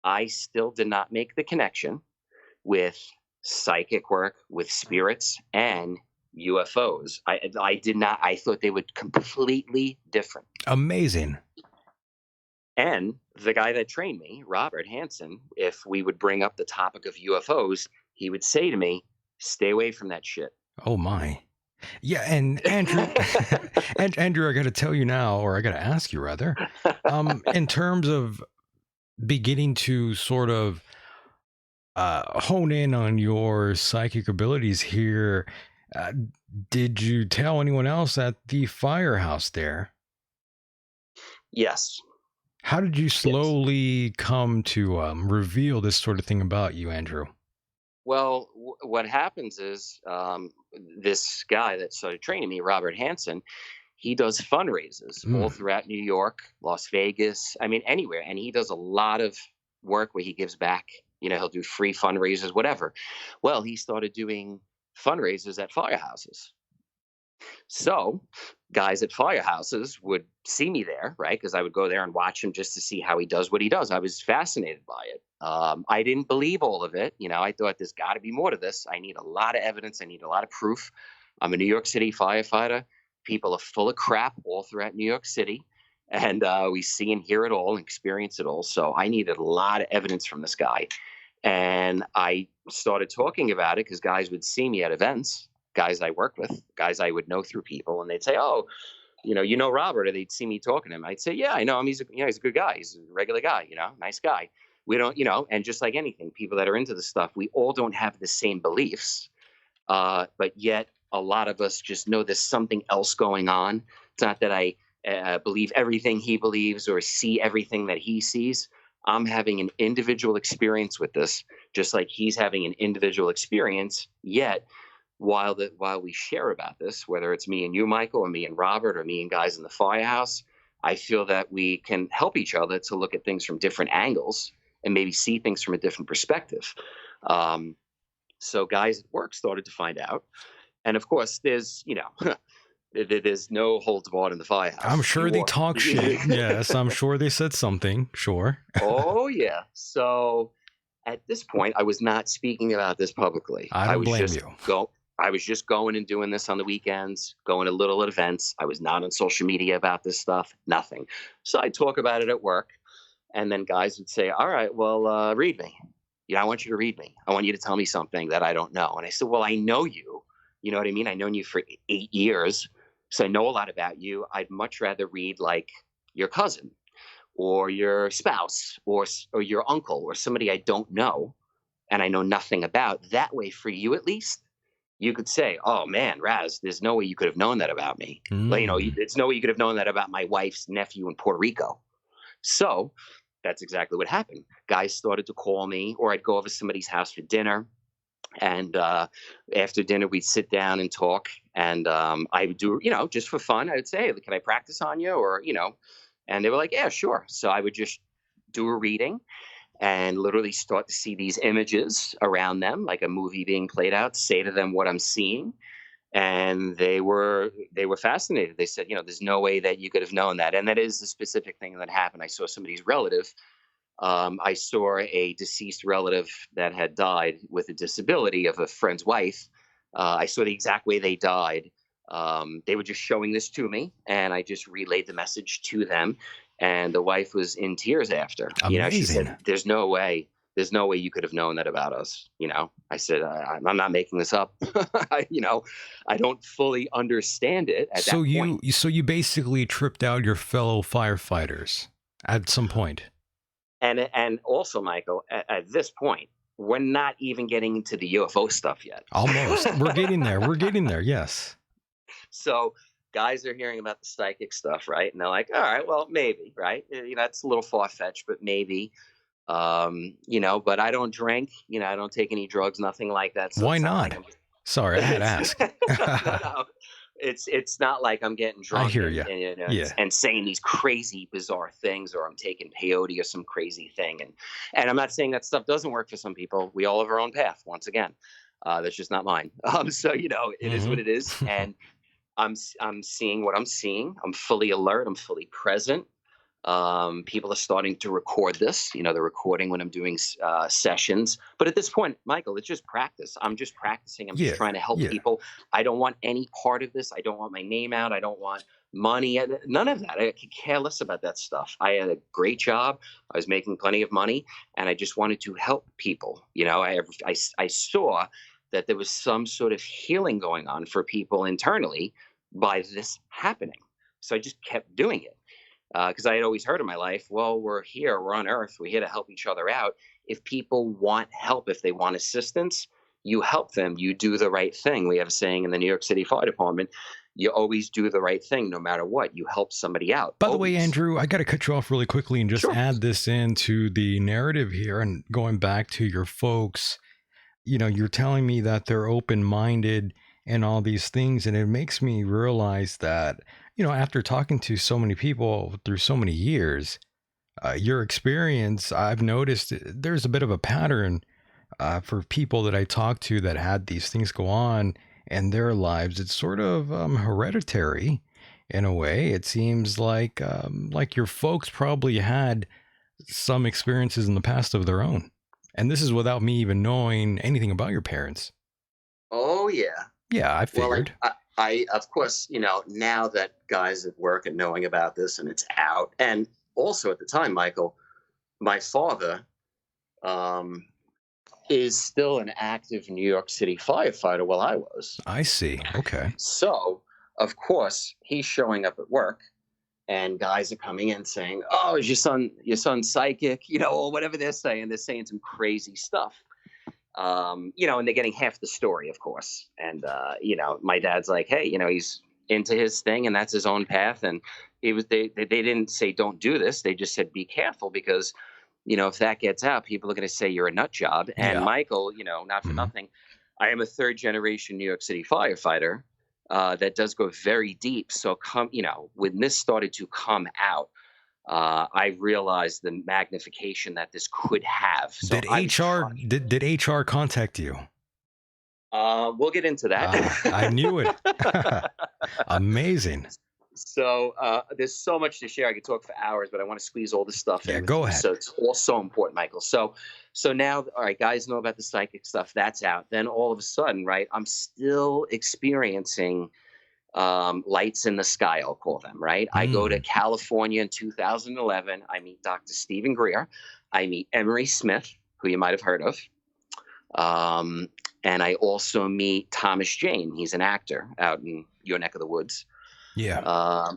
I still did not make the connection with psychic work, with spirits, and UFOs. I did not. I thought they were completely different. Amazing. And the guy that trained me, Robert Hansen, if we would bring up the topic of UFOs, he would say to me, stay away from that shit. Oh my. Yeah, and Andrew, and Andrew, I got to tell you now, or I got to ask you rather, in terms of beginning to sort of hone in on your psychic abilities here, did you tell anyone else at the firehouse there? Yes. How did you slowly come to reveal this sort of thing about you, Andrew? Well, what happens is this guy that started training me, Robert Hansen, he does fundraisers all throughout New York, Las Vegas, I mean, anywhere. And he does a lot of work where he gives back. He'll do free fundraisers, whatever. Well, he started doing fundraisers at firehouses. So guys at firehouses would see me there, right? Because I would go there and watch him just to see how he does what he does. I was fascinated by it. I didn't believe all of it. I thought there's got to be more to this. I need a lot of evidence. I need a lot of proof. I'm a New York City firefighter. People are full of crap all throughout New York City. And we see and hear it all and experience it all. So I needed a lot of evidence from this guy. And I started talking about it because guys would see me at events, guys I work with, guys I would know through people. And they'd say, oh, Robert, or they'd see me talking to him. I'd say, yeah, I know him. He's a good guy. He's a regular guy, nice guy. We don't, and just like anything, people that are into the stuff, we all don't have the same beliefs. But yet a lot of us just know there's something else going on. It's not that I believe everything he believes or see everything that he sees. I'm having an individual experience with this, just like he's having an individual experience. Yet, while we share about this, whether it's me and you, Michael, or me and Robert, or me and guys in the firehouse, I feel that we can help each other to look at things from different angles and maybe see things from a different perspective. So guys at work started to find out. And of course, there's no holds barred in the firehouse. I'm sure they talk shit. Yes, I'm sure they said something. Sure. Oh, yeah. So at this point, I was not speaking about this publicly. I don't blame you. I was just going and doing this on the weekends, going to little events. I was not on social media about this stuff, nothing. So I talk about it at work. And then guys would say, all right, well, read me. I want you to read me. I want you to tell me something that I don't know. And I said, well, I know you. You know what I mean? I've known you for 8 years. So I know a lot about you. I'd much rather read like your cousin or your spouse or your uncle or somebody I don't know and I know nothing about. That way, for you at least, you could say, oh, man, Raz, there's no way you could have known that about me. There's no way you could have known that about my wife's nephew in Puerto Rico. So that's exactly what happened. Guys started to call me, or I'd go over to somebody's house for dinner. And after dinner, we'd sit down and talk. And I would do, just for fun, I would say, hey, can I practice on you? Or, and they were like, yeah, sure. So I would just do a reading. and literally start to see these images around them, like a movie being played out, say to them what I'm seeing. And they were fascinated. They said, there's no way that you could have known that. And that is the specific thing that happened. I saw somebody's relative. I saw a deceased relative that had died with a disability of a friend's wife. I saw the exact way they died. They were just showing this to me, and I just relayed the message to them. And the wife was in tears after. She Amazing. said, "There's no way. There's no way you could have known that about us." I said, "I'm not making this up." I don't fully understand it at that point. So you basically tripped out your fellow firefighters at some point. And also, Michael, at this point, we're not even getting into the UFO stuff yet. Almost. We're getting there. We're getting there. Yes. So guys are hearing about the psychic stuff, right? And they're like, all right, well, maybe, right? It's a little far-fetched, but maybe. But I don't drink, I don't take any drugs, nothing like that. So why not? Sorry, I had to ask. No. It's not like I'm getting drunk I hear you. And saying these crazy, bizarre things, or I'm taking peyote or some crazy thing. And I'm not saying that stuff doesn't work for some people. We all have our own path. Once again, that's just not mine. So it is what it is, and I'm seeing what I'm seeing. I'm fully alert. I'm fully present. People are starting to record this. They're recording when I'm doing sessions. But at this point, Michael, it's just practice. I'm just practicing. I'm just trying to help people. I don't want any part of this. I don't want my name out. I don't want money. None of that. I could care less about that stuff. I had a great job. I was making plenty of money, and I just wanted to help people. I saw that there was some sort of healing going on for people internally by this happening. So I just kept doing it. Because I had always heard in my life, well, we're here, we're on Earth, we're here to help each other out. If people want help, if they want assistance, you help them, you do the right thing. We have a saying in the New York City Fire Department, you always do the right thing no matter what. You help somebody out. By the way, Andrew, I got to cut you off really quickly and just add this into the narrative here. And going back to your folks, you're telling me that they're open-minded and all these things. And it makes me realize that, after talking to so many people through so many years, your experience, I've noticed there's a bit of a pattern for people that I talk to that had these things go on in their lives. It's sort of hereditary in a way. It seems like your folks probably had some experiences in the past of their own. And this is without me even knowing anything about your parents. Oh, yeah. Yeah, I figured. Well, I of course, now that guys at work are knowing about this and it's out. And also at the time, Michael, my father is still an active New York City firefighter while I was. I see. Okay. So, of course, he's showing up at work and guys are coming in saying, oh, is your son psychic? Or whatever they're saying. They're saying some crazy stuff. And they're getting half the story, of course. And, my dad's like, hey, he's into his thing and that's his own path. And they didn't say, don't do this. They just said, be careful because, if that gets out, people are going to say you're a nut job. And Michael, not for nothing, I am a third generation New York City firefighter that does go very deep. So when this started to come out, I realized the magnification that this could have. So did HR contact you? We'll get into that. I knew it. Amazing. So there's so much to share. I could talk for hours, but I want to squeeze all this stuff in. Yeah, go ahead. So it's all so important, Michael. So now, all right, guys know about the psychic stuff. That's out. Then all of a sudden, right, I'm still experiencing lights in the sky, I'll call them, right? I go to California in 2011. I meet Dr. Stephen Greer. I meet Emery Smith, who you might have heard of. And I also meet Thomas Jane. He's an actor out in your neck of the woods. Yeah.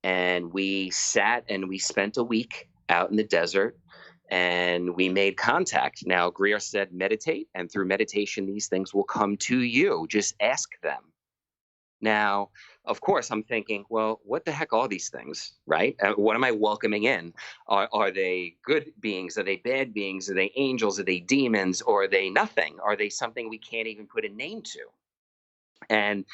And we sat and we spent a week out in the desert and we made contact. Now, Greer said, meditate. And through meditation, these things will come to you. Just ask them. Now, of course, I'm thinking, well, what the heck are these things, right? What am I welcoming in? Are they good beings? Are they bad beings? Are they angels? Are they demons? Or are they nothing? Are they something we can't even put a name to? And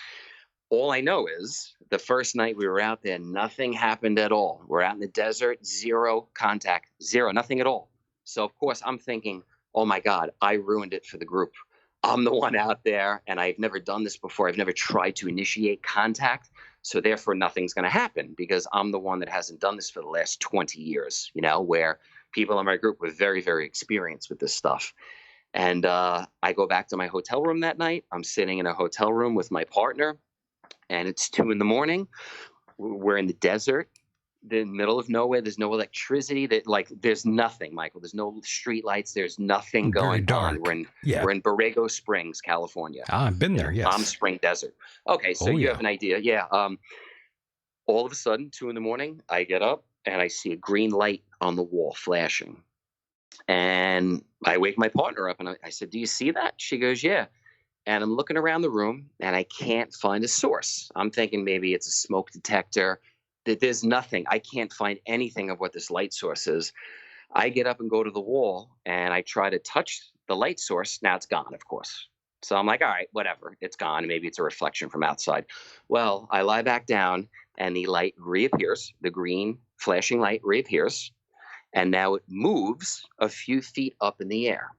all I know is the first night we were out there, nothing happened at all. We're out in the desert, zero contact, zero, nothing at all. So of course I'm thinking, oh my God, I ruined it for the group. I'm the one out there, and I've never done this before. I've never tried to initiate contact. So therefore nothing's going to happen because I'm the one that hasn't done this for the last 20 years, where people in my group were very, very experienced with this stuff. And I go back to my hotel room that night. I'm sitting in a hotel room with my partner, and it's 2 a.m. We're in the desert, the middle of nowhere. There's no electricity. There's nothing, Michael. There's no street lights. There's nothing Very going dark. on. We're Yeah. in Borrego Springs, California. I've been there, yes. Palm Spring Desert. Okay, so you have an idea. Yeah. All of a sudden, 2 a.m, I get up and I see a green light on the wall flashing. And I wake my partner up and I said, do you see that? She goes, yeah. And I'm looking around the room and I can't find a source. I'm thinking maybe it's a smoke detector. That there's nothing. I can't find anything of what this light source is. I get up and go to the wall and I try to touch the light source. Now it's gone, of course. So I'm like, all right, whatever. It's gone. Maybe it's a reflection from outside. Well, I lie back down and the light reappears. The green flashing light reappears. And now it moves a few feet up in the air.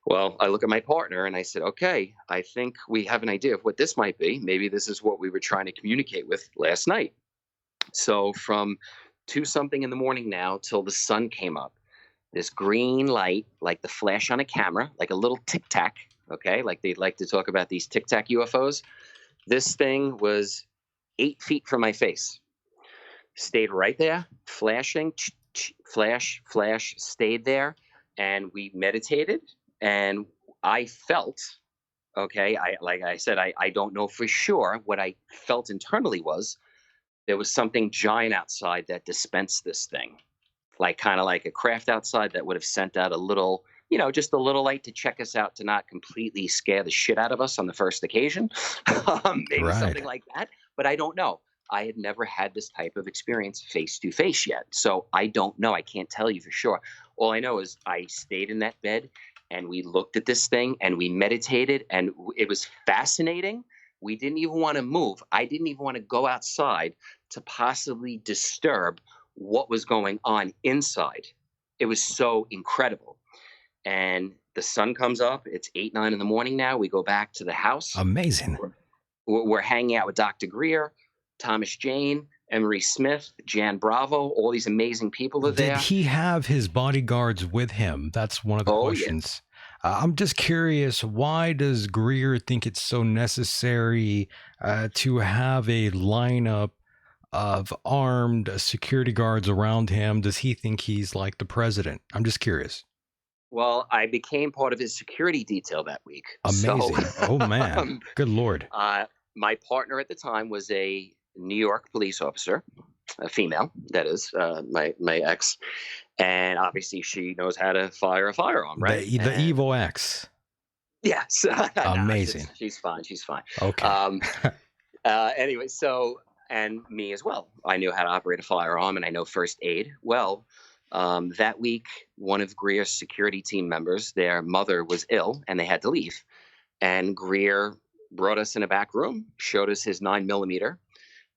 Well, I look at my partner and I said, okay, I think we have an idea of what this might be. Maybe this is what we were trying to communicate with last night. So from 2-something in the morning now till the sun came up, this green light, like the flash on a camera, like a little tic-tac, okay? Like they like to talk about these tic-tac UFOs. This thing was 8 feet from my face. Stayed right there, flashing, flash, flash, stayed there. And we meditated and I felt, okay, like I said, I don't know for sure. What I felt internally was there was something giant outside that dispensed this thing, like kind of like a craft outside that would have sent out a little, just a little light to check us out, to not completely scare the shit out of us on the first occasion. Maybe something like that, but I don't know. I had never had this type of experience face to face yet. So I don't know. I can't tell you for sure. All I know is I stayed in that bed and we looked at this thing and we meditated and it was fascinating. We didn't even want to move. I didn't even want to go outside to possibly disturb what was going on inside. It was so incredible. And the sun comes up. It's 8, 9 in the morning now. We go back to the house. Amazing. We're hanging out with Dr. Greer, Thomas Jane, Emery Smith, Jan Bravo, all these amazing people are there. Did he have his bodyguards with him? That's one of the questions. Yes. I'm just curious, why does Greer think it's so necessary to have a lineup of armed security guards around him? Does he think he's like the president? I'm just curious. Well, I became part of his security detail that week. Amazing. Oh, man. Good Lord. My partner at the time was a New York police officer, a female, that is, my ex. And obviously she knows how to fire a firearm, right? The evil ex. Yes. Amazing. She's fine. She's fine. Okay. Anyway, so, and me as well. I knew how to operate a firearm and I know first aid. Well, that week, one of Greer's security team members, their mother was ill and they had to leave. And Greer brought us in a back room, showed us his 9mm,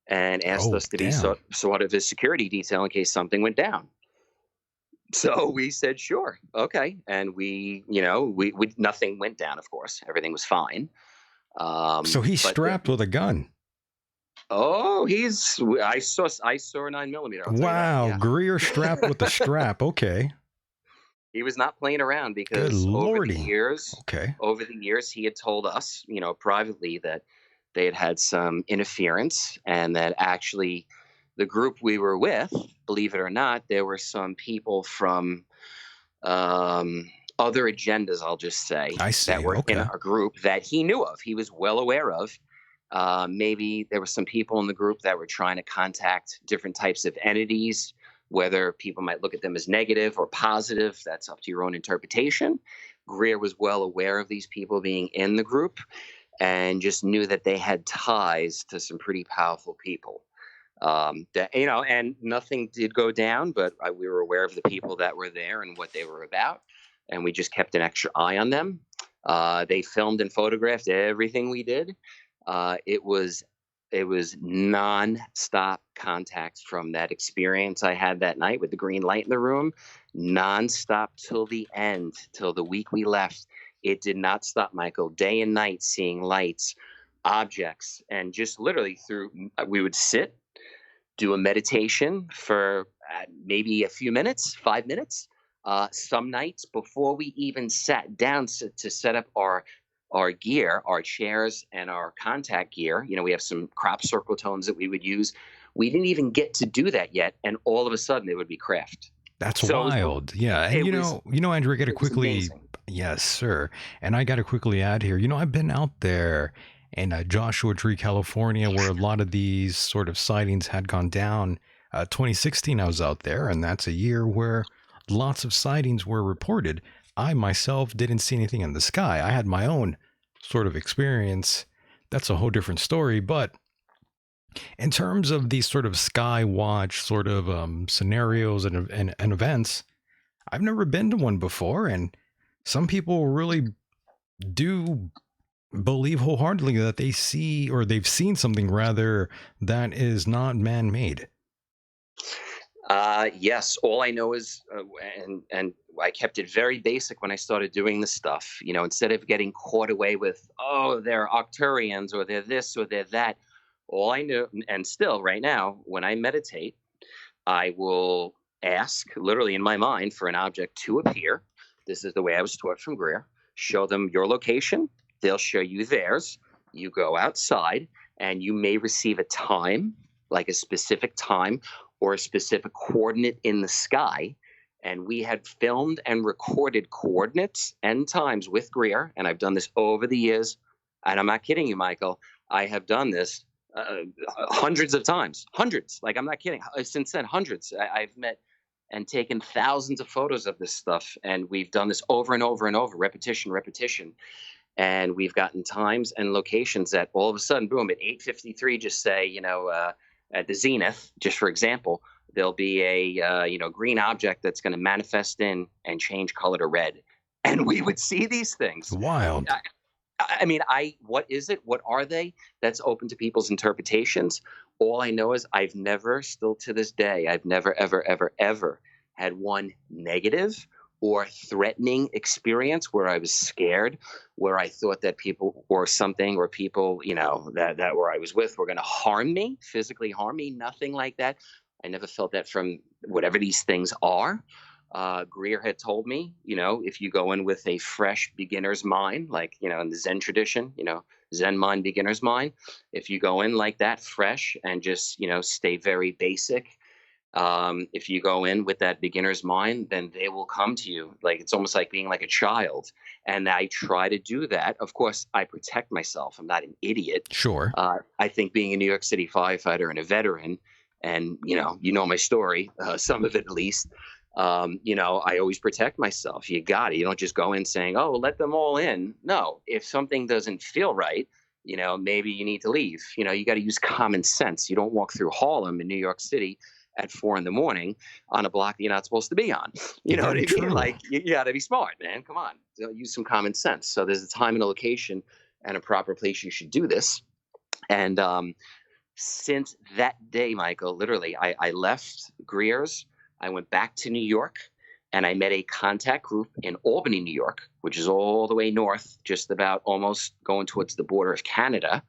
and asked us to be sort of his security detail in case something went down. So we said, sure, okay. And we nothing went down, of course. Everything was fine. So he's strapped with a gun. Oh, I saw a 9mm. Wow, yeah. Greer strapped with a strap. Okay. He was not playing around because over the years, he had told us, privately that they had some interference and that actually the group we were with, believe it or not, there were some people from other agendas, I'll just say, that were in our group that he knew of. He was well aware of. Maybe there were some people in the group that were trying to contact different types of entities. Whether people might look at them as negative or positive, that's up to your own interpretation. Greer was well aware of these people being in the group and just knew that they had ties to some pretty powerful people. And nothing did go down, but we were aware of the people that were there and what they were about. And we just kept an extra eye on them. They filmed and photographed everything we did. It was it was non-stop contact from that experience I had that night with the green light in the room, non-stop till the end, till the week we left. It did not stop, Michael. Day and night, seeing lights, objects, and just literally we would sit, do a meditation for maybe a few minutes, 5 minutes. Some nights before we even sat down to set up our gear, our chairs, and our contact gear. We have some crop circle tones that we would use. We didn't even get to do that yet, and all of a sudden it would be craft. That's wild. Yeah. And Andrew, I got to quickly, yes, sir. And I got to quickly add here, I've been out there in Joshua Tree, California, where a lot of these sort of sightings had gone down. 2016, I was out there, and that's a year where lots of sightings were reported. I myself didn't see anything in the sky. I had my own sort of experience. That's a whole different story. But in terms of these sort of sky watch sort of scenarios and events, I've never been to one before. And some people really do believe wholeheartedly that they see, or they've seen something rather, that is not man-made. Yes, all I know is, and I kept it very basic when I started doing this stuff. Instead of getting caught away with, oh, they're Arcturians, or they're this, or they're that. All I knew, and still right now, when I meditate, I will ask, literally in my mind, for an object to appear. This is the way I was taught from Greer. Show them your location. They'll show you theirs. You go outside, and you may receive a time, like a specific time, or a specific coordinate in the sky. And we had filmed and recorded coordinates and times with Greer. And I've done this over the years. And I'm not kidding you, Michael. I have done this hundreds of times. Hundreds. Like, I'm not kidding. Since then, hundreds. I've met and taken thousands of photos of this stuff. And we've done this over and over and over, repetition. And we've gotten times and locations that all of a sudden, boom, at 8:53, just say, at the zenith, just for example, there'll be a green object that's going to manifest in and change color to red, and we would see these things. Wild. I mean, what is it? What are they? That's open to people's interpretations. All I know is I've never, still to this day, I've never, ever, ever, ever had one negative or threatening experience where I was scared, where I thought that people or something or people, that where I was with were going to harm me, physically harm me, nothing like that. I never felt that from whatever these things are. Greer had told me, if you go in with a fresh beginner's mind, like, in the Zen tradition, Zen mind, beginner's mind, if you go in like that, fresh, and just, stay very basic, if you go in with that beginner's mind, then they will come to you. Like, it's almost like being like a child. And I try to do that. Of course, I protect myself. I'm not an idiot. Sure. I think being a New York City firefighter and a veteran, and, my story, some of it at least, I always protect myself. You got it. You don't just go in saying, oh, let them all in. No, if something doesn't feel right, maybe you need to leave. You got to use common sense. You don't walk through Harlem in New York City at 4 a.m. on a block that you're not supposed to be on. You know what I mean? True. Like, you got to be smart, man. Come on. Use some common sense. So there's a time and a location and a proper place you should do this. And since that day, Michael, literally, I left Greer's. I went back to New York, and I met a contact group in Albany, New York, which is all the way north, just about almost going towards the border of Canada,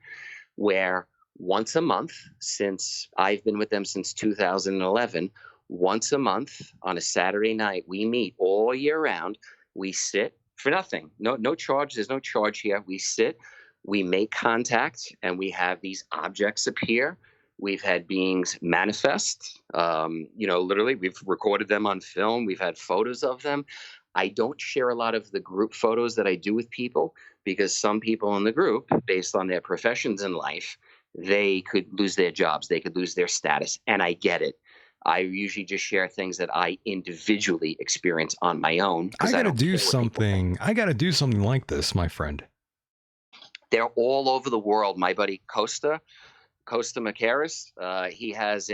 where once a month, since I've been with them since 2011, once a month on a Saturday night, we meet all year round. We sit for nothing. No charge. There's no charge here. We sit, we make contact, and we have these objects appear. We've had beings manifest. Literally, we've recorded them on film. We've had photos of them. I don't share a lot of the group photos that I do with people because some people in the group, based on their professions in life, they could lose their jobs. They could lose their status. And I get it. I usually just share things that I individually experience on my own. I got to do something. I got to do something like this, my friend. They're all over the world. My buddy Costa Macaris, he has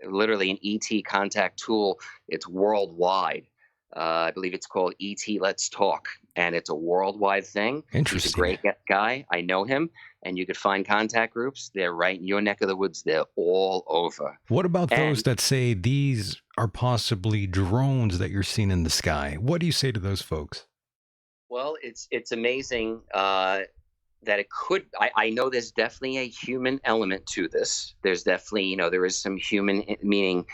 literally an ET contact tool. It's worldwide. I believe it's called ET Let's Talk. and it's a worldwide thing. Interesting. He's a great guy. I know him, and you could find contact groups. They're right in your neck of the woods. They're all over. What about those that say these are possibly drones that you're seeing in the sky? What do you say to those folks? Well, it's amazing that it could. I know there's definitely a human element to this. There's definitely, there is some human, meaning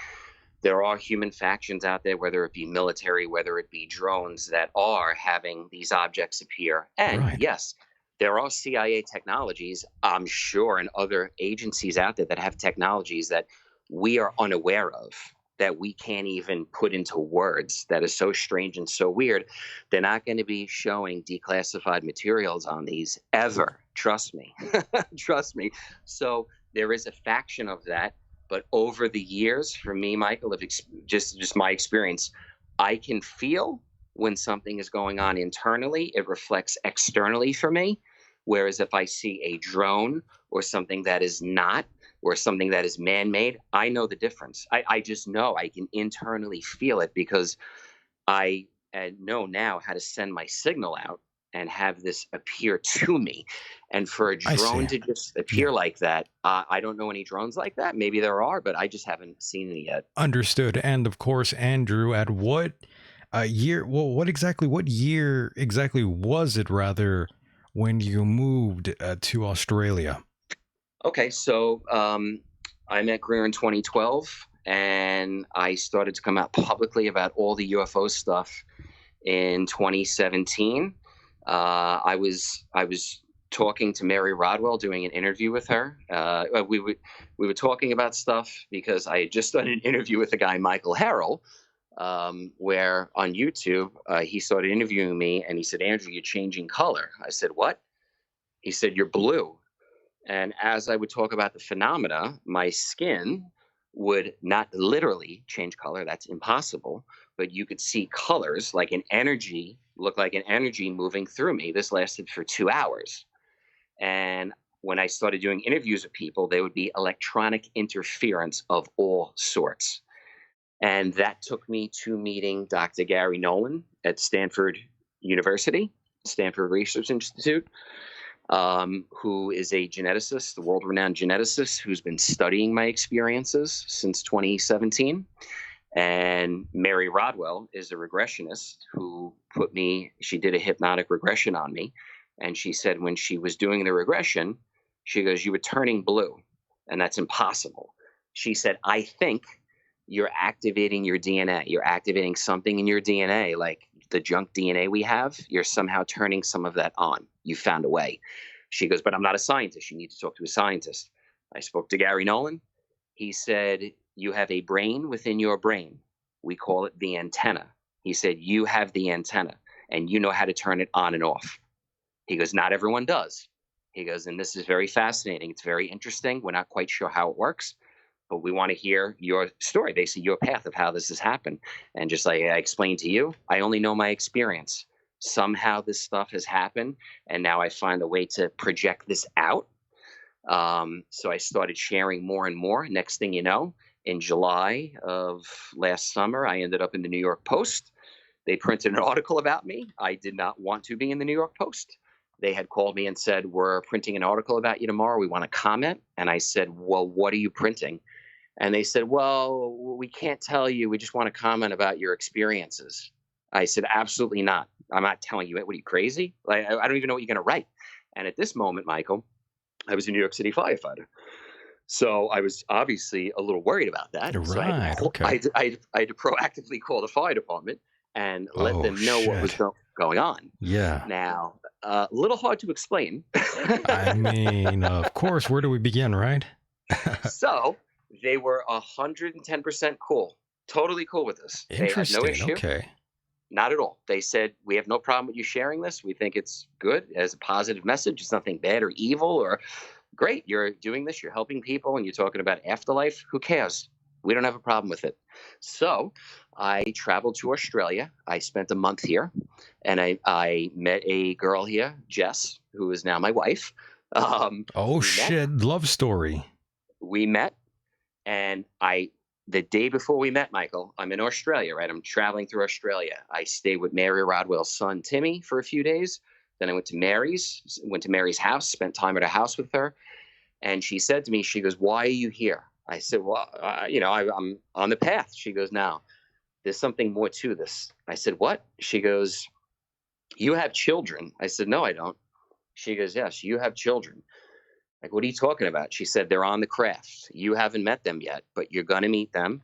there are human factions out there, whether it be military, whether it be drones, that are having these objects appear. And yes, there are CIA technologies, I'm sure, and other agencies out there that have technologies that we are unaware of, that we can't even put into words, that is so strange and so weird. They're not going to be showing declassified materials on these ever. Trust me. Trust me. So there is a faction of that. But over the years, for me, Michael, just my experience, I can feel when something is going on internally, it reflects externally for me. Whereas if I see a drone or something that is not, or something that is man-made, I know the difference. I just know. I can internally feel it, because I know now how to send my signal out and have this appear to me. And for a drone to just appear like that, I don't know any drones like that. Maybe there are, but I just haven't seen any yet. Understood. And of course, Andrew, at what year, what year exactly was it, rather, when you moved to Australia? Okay, so I met Greer in 2012, and I started to come out publicly about all the UFO stuff in 2017. I was talking to Mary Rodwell, doing an interview with her. We were talking about stuff because I had just done an interview with a guy, Michael Harrell, where on YouTube he started interviewing me, and he said, "Andrew, you're changing color." I said, "What?" He said, "You're blue." And as I would talk about the phenomena, my skin would not literally change color. That's impossible. But you could see colors, like an energy, look like an energy moving through me. This lasted for 2 hours. And when I started doing interviews with people, there would be electronic interference of all sorts. And that took me to meeting Dr. Gary Nolan at Stanford University, Stanford Research Institute, who is a geneticist, the world-renowned geneticist, who's been studying my experiences since 2017. And Mary Rodwell is a regressionist who she did a hypnotic regression on me. And she said when she was doing the regression, she goes, "You were turning blue, and that's impossible." She said, "I think you're activating your DNA. You're activating something in your DNA, like the junk DNA we have. You're somehow turning some of that on. You found a way." She goes, "But I'm not a scientist. You need to talk to a scientist." I spoke to Gary Nolan. He said, "You have a brain within your brain. We call it the antenna." He said, "You have the antenna, and you know how to turn it on and off." He goes, "Not everyone does." He goes, "And this is very fascinating. It's very interesting. We're not quite sure how it works, but we want to hear your story, basically your path of how this has happened." And just like I explained to you, I only know my experience. Somehow this stuff has happened, and now I find a way to project this out. So I started sharing more and more. Next thing you know, in July of last summer, I ended up in the New York Post. They printed an article about me. I did not want to be in the New York Post. They had called me and said, "We're printing an article about you tomorrow. We want to comment." And I said, "Well, what are you printing?" And they said, "Well, we can't tell you. We just want to comment about your experiences." I said, "Absolutely not. I'm not telling you it. What are you, crazy? Like, I don't even know what you're going to write." And at this moment, Michael, I was a New York City firefighter. So I was obviously a little worried about that. Right. So I had to proactively call the fire department and let them know what was going on. Yeah. Now, a little hard to explain. I mean, of course, where do we begin, right? So they were 110% cool. Totally cool with this. They had no issue. Okay. Not at all. They said, "We have no problem with you sharing this. We think it's good as a positive message. It's nothing bad or evil or great. You're doing this. You're helping people, and you're talking about afterlife. Who cares? We don't have a problem with it." So I traveled to Australia. I spent a month here, and I met a girl here, Jess, who is now my wife. Oh, shit. Love story. We met, and I the day before we met, Michael, I'm in Australia, right? I'm traveling through Australia. I stayed with Mary Rodwell's son, Timmy, for a few days. Then I went to Mary's house, spent time at her house with her. And she said to me, she goes, "Why are you here?" I said, "Well, I'm on the path." She goes, "Now, there's something more to this." I said, "What?" She goes, "You have children." I said, "No, I don't." She goes, "Yes, you have children." Like, "What are you talking about?" She said, "They're on the craft. You haven't met them yet, but you're going to meet them.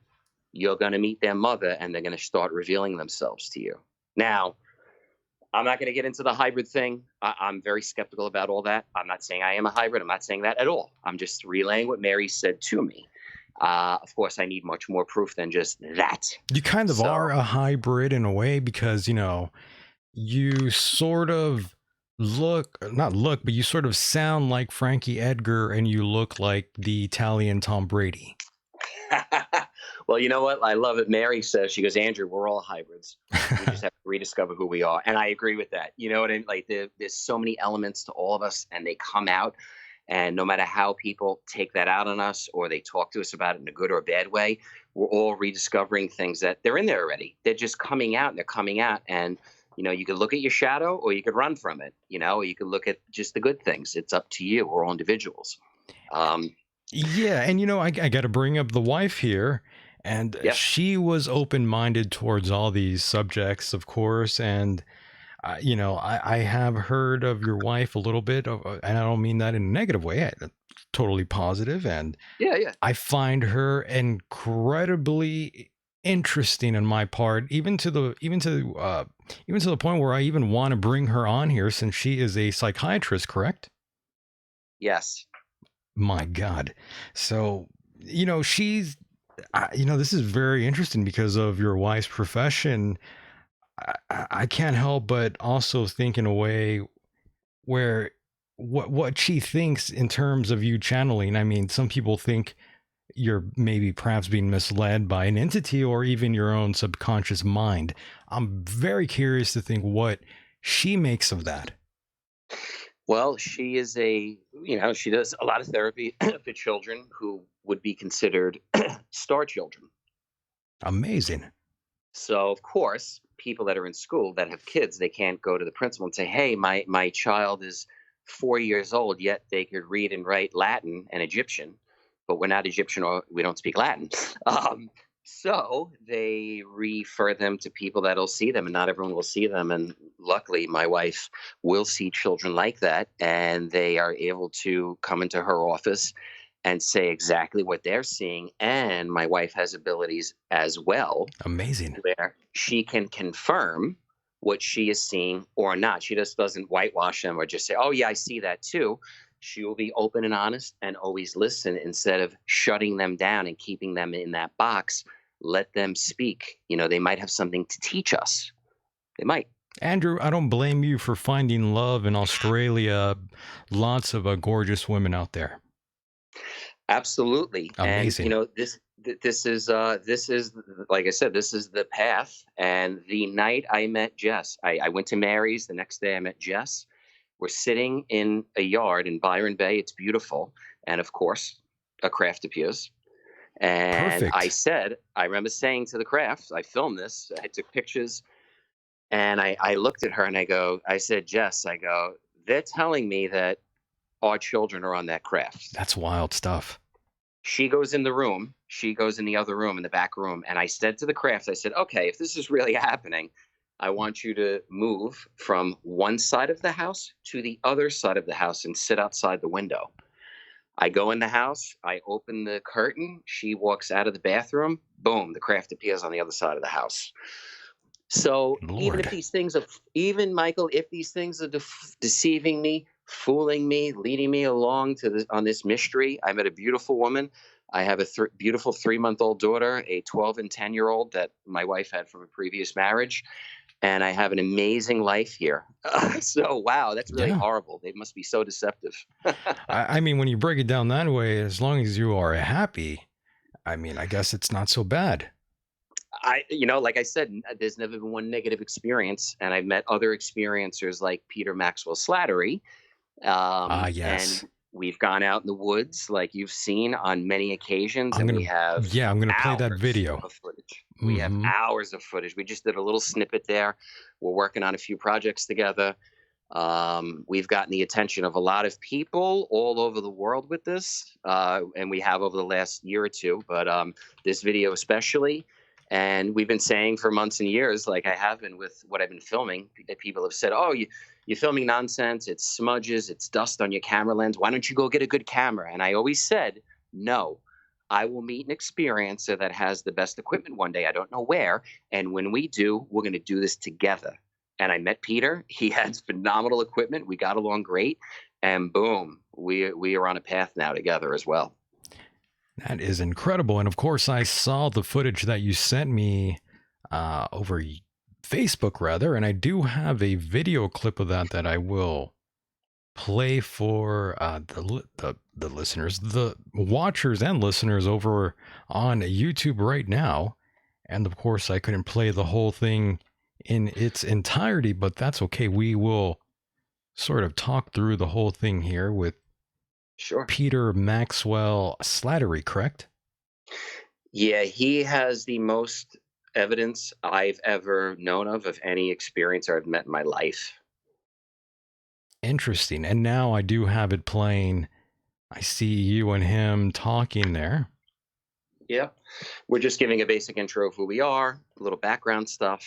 You're going to meet their mother, and they're going to start revealing themselves to you." Now, I'm not going to get into the hybrid thing. I'm very skeptical about all that. I'm not saying I am a hybrid. I'm not saying that at all. I'm just relaying what Mary said to me. Of course, I need much more proof than just that. You kind of are a hybrid in a way because, you sort of but you sort of sound like Frankie Edgar and you look like the Italian Tom Brady. Well, you know what? I love it. Mary says, she goes, "Andrew, we're all hybrids. We just have to rediscover who we are." And I agree with that. You know what I mean? Like there's so many elements to all of us and they come out. And no matter how people take that out on us or they talk to us about it in a good or a bad way, we're all rediscovering things that they're in there already. They're just coming out and they're coming out. And, you could look at your shadow or you could run from it, or you could look at just the good things. It's up to you. We're all individuals. Yeah. And, I got to bring up the wife here. And she was open-minded towards all these subjects, of course. And, I have heard of your wife a little bit, and I don't mean that in a negative way. Totally positive. And I find her incredibly interesting in my part, even to the point where I even want to bring her on here since she is a psychiatrist, correct? Yes. My God. So, she's. This is very interesting because of your wife's profession. I can't help but also think in a way where what she thinks in terms of you channeling. I mean, some people think you're maybe perhaps being misled by an entity or even your own subconscious mind. I'm very curious to think what she makes of that. Well, she is she does a lot of therapy for children who would be considered star children. Amazing. So, of course, people that are in school that have kids, they can't go to the principal and say, "Hey, my child is 4 years old, yet they could read and write Latin and Egyptian, but we're not Egyptian or we don't speak Latin." So they refer them to people that'll see them, and not everyone will see them. And luckily, my wife will see children like that, and they are able to come into her office and say exactly what they're seeing. And my wife has abilities as well. Amazing. Where she can confirm what she is seeing or not. She just doesn't whitewash them or just say, "Oh, yeah, I see that too." She will be open and honest and always listen instead of shutting them down and keeping them in that box. Let them speak. They might have something to teach us. They might. Andrew, I don't blame you for finding love in Australia. Lots of gorgeous women out there. Absolutely. Amazing. And this is like I said, this is the path. And the night I met Jess, I went to Mary's. The next day I met Jess. We're sitting in a yard in Byron Bay. It's beautiful. And of course, a craft appears. And perfect. I remember saying to the craft, I filmed this, I took pictures, and I looked at her and I said, "Jess," "they're telling me that our children are on that craft." That's wild stuff. She goes in the room. She goes in the other room, in the back room. And I said to the craft, I said, "Okay, if this is really happening, I want you to move from one side of the house to the other side of the house and sit outside the window." I go in the house, I open the curtain, she walks out of the bathroom, boom, the craft appears on the other side of the house. So Lord. Even if these things are deceiving me, fooling me, leading me along on this mystery, I met a beautiful woman. I have a beautiful 3-month-old daughter, a 12 and 10-year-old that my wife had from a previous marriage. And I have an amazing life here. So, wow, that's really horrible. They must be so deceptive. I mean, when you break it down that way, as long as you are happy, I mean, I guess it's not so bad. Like I said, there's never been one negative experience. And I've met other experiencers like Peter Maxwell Slattery. Yes. And We've gone out in the woods, like you've seen on many occasions, I'm we have gonna play that hours video. of footage. We have hours of footage. We just did a little snippet there. We're working on a few projects together. We've gotten the attention of a lot of people all over the world with this, and we have over the last year or two, but this video especially. And we've been saying for months and years, like I have been with what I've been filming, that people have said, oh, you're filming nonsense. It's smudges. It's dust on your camera lens. Why don't you go get a good camera? And I always said, no, I will meet an experiencer that has the best equipment one day. I don't know where. And when we do, we're going to do this together. And I met Peter. He has phenomenal equipment. We got along great. And boom, we are on a path now together as well. That is incredible. And of course, I saw the footage that you sent me over Facebook, rather. And I do have a video clip of that I will play for the listeners, the watchers and listeners over on YouTube right now. And of course, I couldn't play the whole thing in its entirety, but that's okay. We will sort of talk through the whole thing here with Peter Maxwell Slattery, correct? Yeah, he has the most evidence I've ever known of any experiencer I've met in my life. Interesting. And now I do have it playing. I see you and him talking there. Yep. We're just giving a basic intro of who we are, a little background stuff,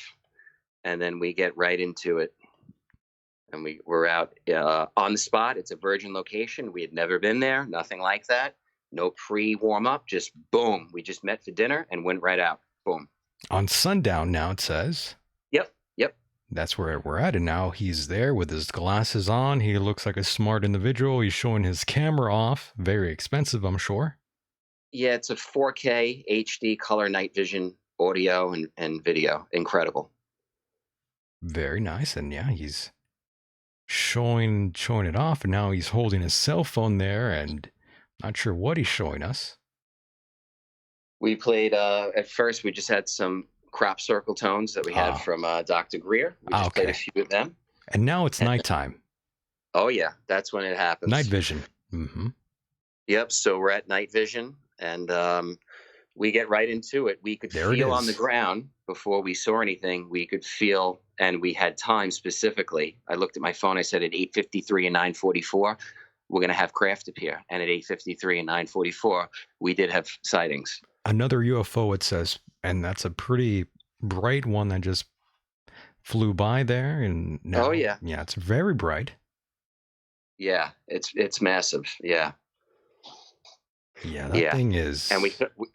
and then we get right into it. And we're out on the spot. It's a virgin location. We had never been there, nothing like that. No pre-warm-up, just boom. We just met for dinner and went right out. Boom. On sundown now, it says. Yep. That's where we're at. And now he's there with his glasses on. He looks like a smart individual. He's showing his camera off. Very expensive, I'm sure. Yeah, it's a 4K HD color night vision audio and video. Incredible. Very nice. And yeah, he's showing it off, and now he's holding his cell phone there, and not sure what he's showing us. We played at first we just had some crop circle tones that we had from Dr. Greer. We just played a few of them, and now it's nighttime. Oh yeah, that's when it happens. Night vision. Yep, so we're at night vision, and we get right into it. We could feel on the ground before we saw anything. We could feel, and we had time specifically. I looked at my phone. I said at 8:53 and 9:44, we're going to have craft appear. And at 8:53 and 9:44, we did have sightings. Another UFO, it says, and that's a pretty bright one that just flew by there. And now, yeah, it's very bright. Yeah, it's massive. Yeah. Yeah, that thing is. And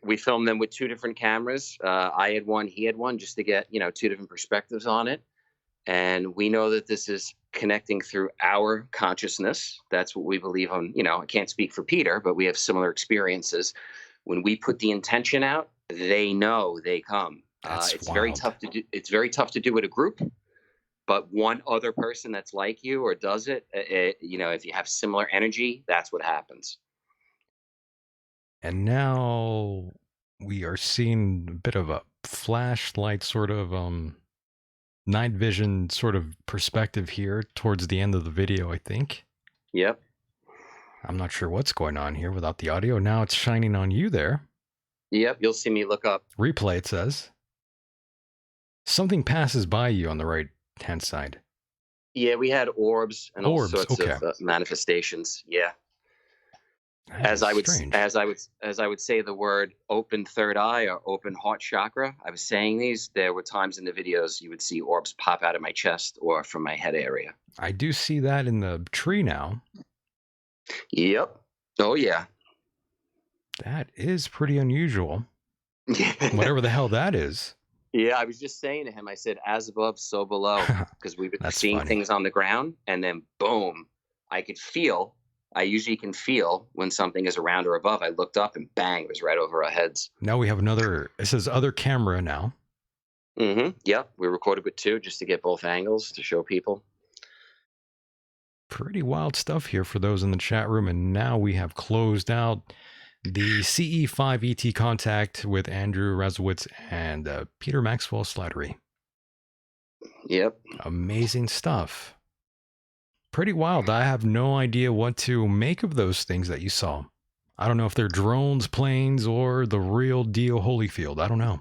we filmed them with two different cameras. I had one, he had one, just to get, two different perspectives on it. And we know that this is connecting through our consciousness. That's what we believe on, I can't speak for Peter, but we have similar experiences. When we put the intention out, they know they come. It's very tough to do. It's very tough to do with a group. But one other person that's like you or does it, if you have similar energy, that's what happens. And now we are seeing a bit of a flashlight sort of night vision sort of perspective here towards the end of the video, I think. Yep. I'm not sure what's going on here without the audio. Now it's shining on you there. Yep, you'll see me look up. Replay, it says. Something passes by you on the right-hand side. Yeah, we had orbs and all sorts of manifestations. Yeah. As I would say the word open third eye or open heart chakra, I was saying these, there were times in the videos you would see orbs pop out of my chest or from my head area. I do see that in the tree now. Yep. Oh, yeah. That is pretty unusual. Whatever the hell that is. Yeah, I was just saying to him, I said, as above, so below. Because we've been seeing things on the ground, and then boom, I usually can feel when something is around or above. I looked up and bang, it was right over our heads. Now we have it says other camera now. Yep, we recorded with two just to get both angles to show people. Pretty wild stuff here for those in the chat room. And now we have closed out the CE5 ET contact with Andrew Radziewicz and Peter Maxwell Slattery. Yep. Amazing stuff. pretty wild. I have no idea what to make of those things that you saw. I don't know if they're drones, planes, or the real deal Holyfield. I don't know.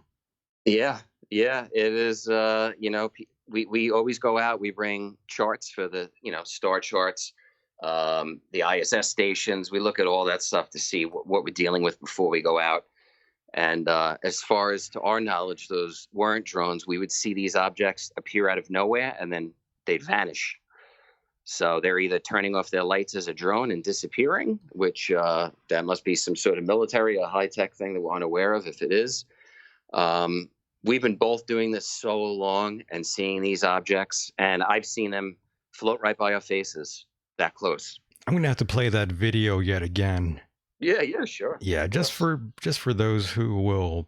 Yeah, yeah, it is. We always go out. We bring charts for the star charts, the ISS stations. We look at all that stuff to see what we're dealing with before we go out. And as far as to our knowledge, those weren't drones. We would see these objects appear out of nowhere and then they'd vanish. So they're either turning off their lights as a drone and disappearing, which that must be some sort of military, a high-tech thing that we're unaware of if it is. We've been both doing this so long and seeing these objects, and I've seen them float right by our faces that close. I'm going to have to play that video yet again. Yeah, sure. Yeah, just for those who will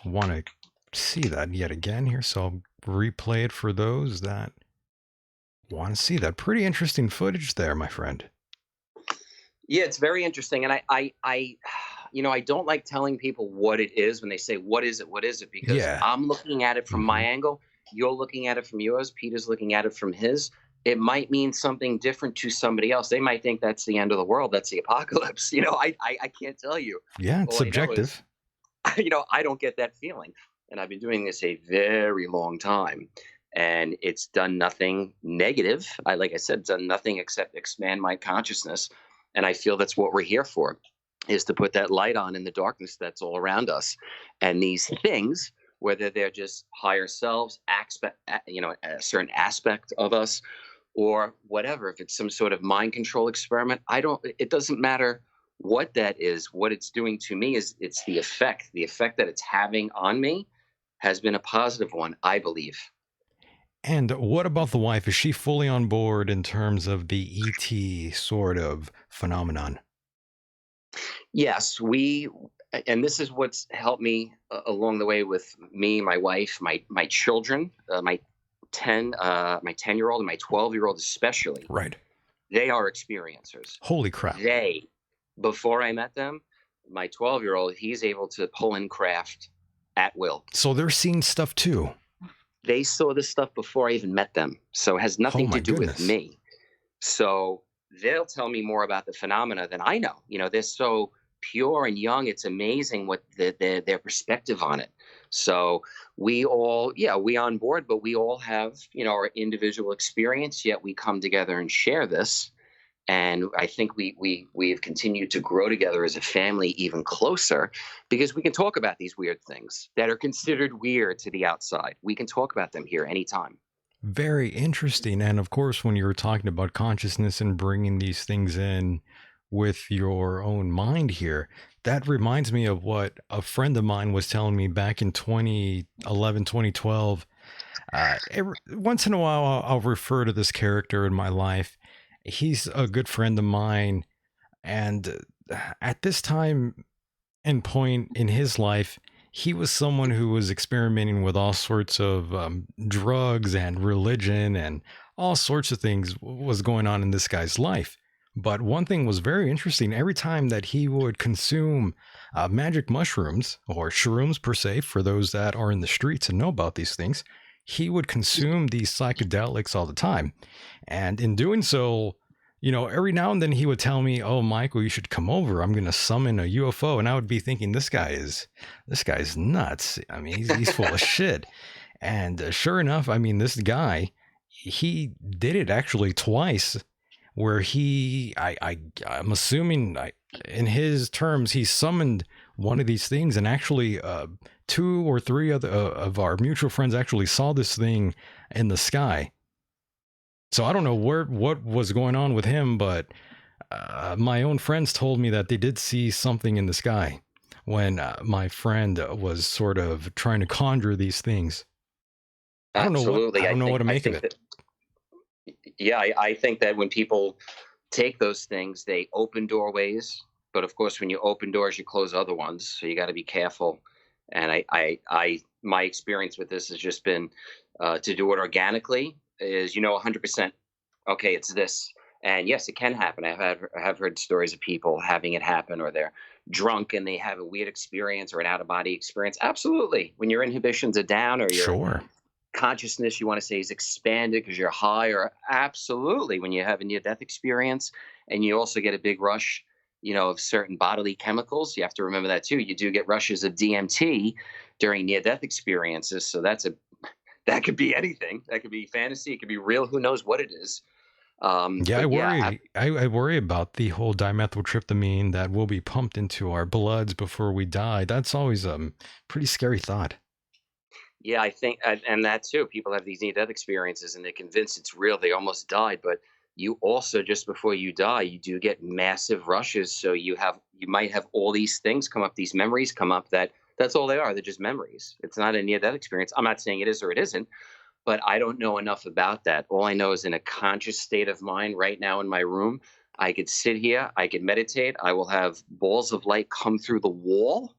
want to see that yet again here. So I'll replay it for those that want to see that. Pretty interesting footage there, my friend. Yeah, it's very interesting, and I don't like telling people what it is when they say, what is it, because I'm looking at it from my angle, you're looking at it from yours, Peter's looking at it from his. It might mean something different to somebody else. They might think that's the end of the world, that's the apocalypse. I can't tell you. Yeah, it's subjective. I don't get that feeling, and I've been doing this a very long time, and it's done nothing negative. Like I said, done nothing except expand my consciousness. And I feel that's what we're here for, is to put that light on in the darkness that's all around us. And these things, whether they're just higher selves, a certain aspect of us, or whatever, if it's some sort of mind control experiment, it doesn't matter what that is. What it's doing to me is it's the effect that it's having on me has been a positive one, I believe. And what about the wife? Is she fully on board in terms of the ET sort of phenomenon? Yes, and this is what's helped me along the way with me, my wife, my children, my 10-year-old and my 12-year-old especially. Right. They are experiencers. Holy crap. Before I met them, my 12-year-old, he's able to pull in craft at will. So they're seeing stuff too. They saw this stuff before I even met them. So it has nothing to do with me. So they'll tell me more about the phenomena than I know. They're so pure and young. It's amazing what their perspective on it. So we on board, but we all have, our individual experience, yet we come together and share this. And I think we have continued to grow together as a family even closer because we can talk about these weird things that are considered weird to the outside. We can talk about them here anytime. Very interesting. And of course, when you were talking about consciousness and bringing these things in with your own mind here, that reminds me of what a friend of mine was telling me back in 2011, 2012. Once in a while, I'll refer to this character in my life. He's a good friend of mine, and at this time and point in his life, he was someone who was experimenting with all sorts of drugs and religion, and all sorts of things was going on in this guy's life. But one thing was very interesting. Every time that he would consume magic mushrooms, or shrooms per se, for those that are in the streets and know about these things, he would consume these psychedelics all the time. And in doing so, every now and then he would tell me, "Oh, Michael, you should come over. I'm going to summon a UFO." And I would be thinking, this guy's nuts. I mean, he's full of shit. And sure enough, I mean, this guy, he did it actually twice, where I'm assuming in his terms, he summoned one of these things, and actually 2 or 3 other of our mutual friends actually saw this thing in the sky. So I don't know what was going on with him, but my own friends told me that they did see something in the sky when my friend was sort of trying to conjure these things. Absolutely. I don't know what to make of it. I think that when people take those things, they open doorways. But of course, when you open doors, you close other ones. So you got to be careful. And my experience with this has just been to do it organically. Is 100%. Okay, it's this, and yes, it can happen. I have heard stories of people having it happen, or they're drunk and they have a weird experience or an out of body experience. Absolutely, when your inhibitions are down, or you're consciousness, you want to say, is expanded because you're high, or absolutely when you have a near-death experience and you also get a big rush, of certain bodily chemicals. You have to remember that too. You do get rushes of DMT during near-death experiences. So that could be anything. That could be fantasy. It could be real. Who knows what it is? Yeah, I But yeah, worry. I worry about the whole dimethyltryptamine that will be pumped into our bloods before we die. That's always a pretty scary thought. yeah, I think, and that too. People have these near-death experiences, and they're convinced it's real. They almost died, but you also, just before you die, you do get massive rushes. So you might have all these things come up, these memories come up. That's all they are. They're just memories. It's not a near-death experience. I'm not saying it is or it isn't, but I don't know enough about that. All I know is, in a conscious state of mind right now in my room, I could sit here, I could meditate. I will have balls of light come through the wall,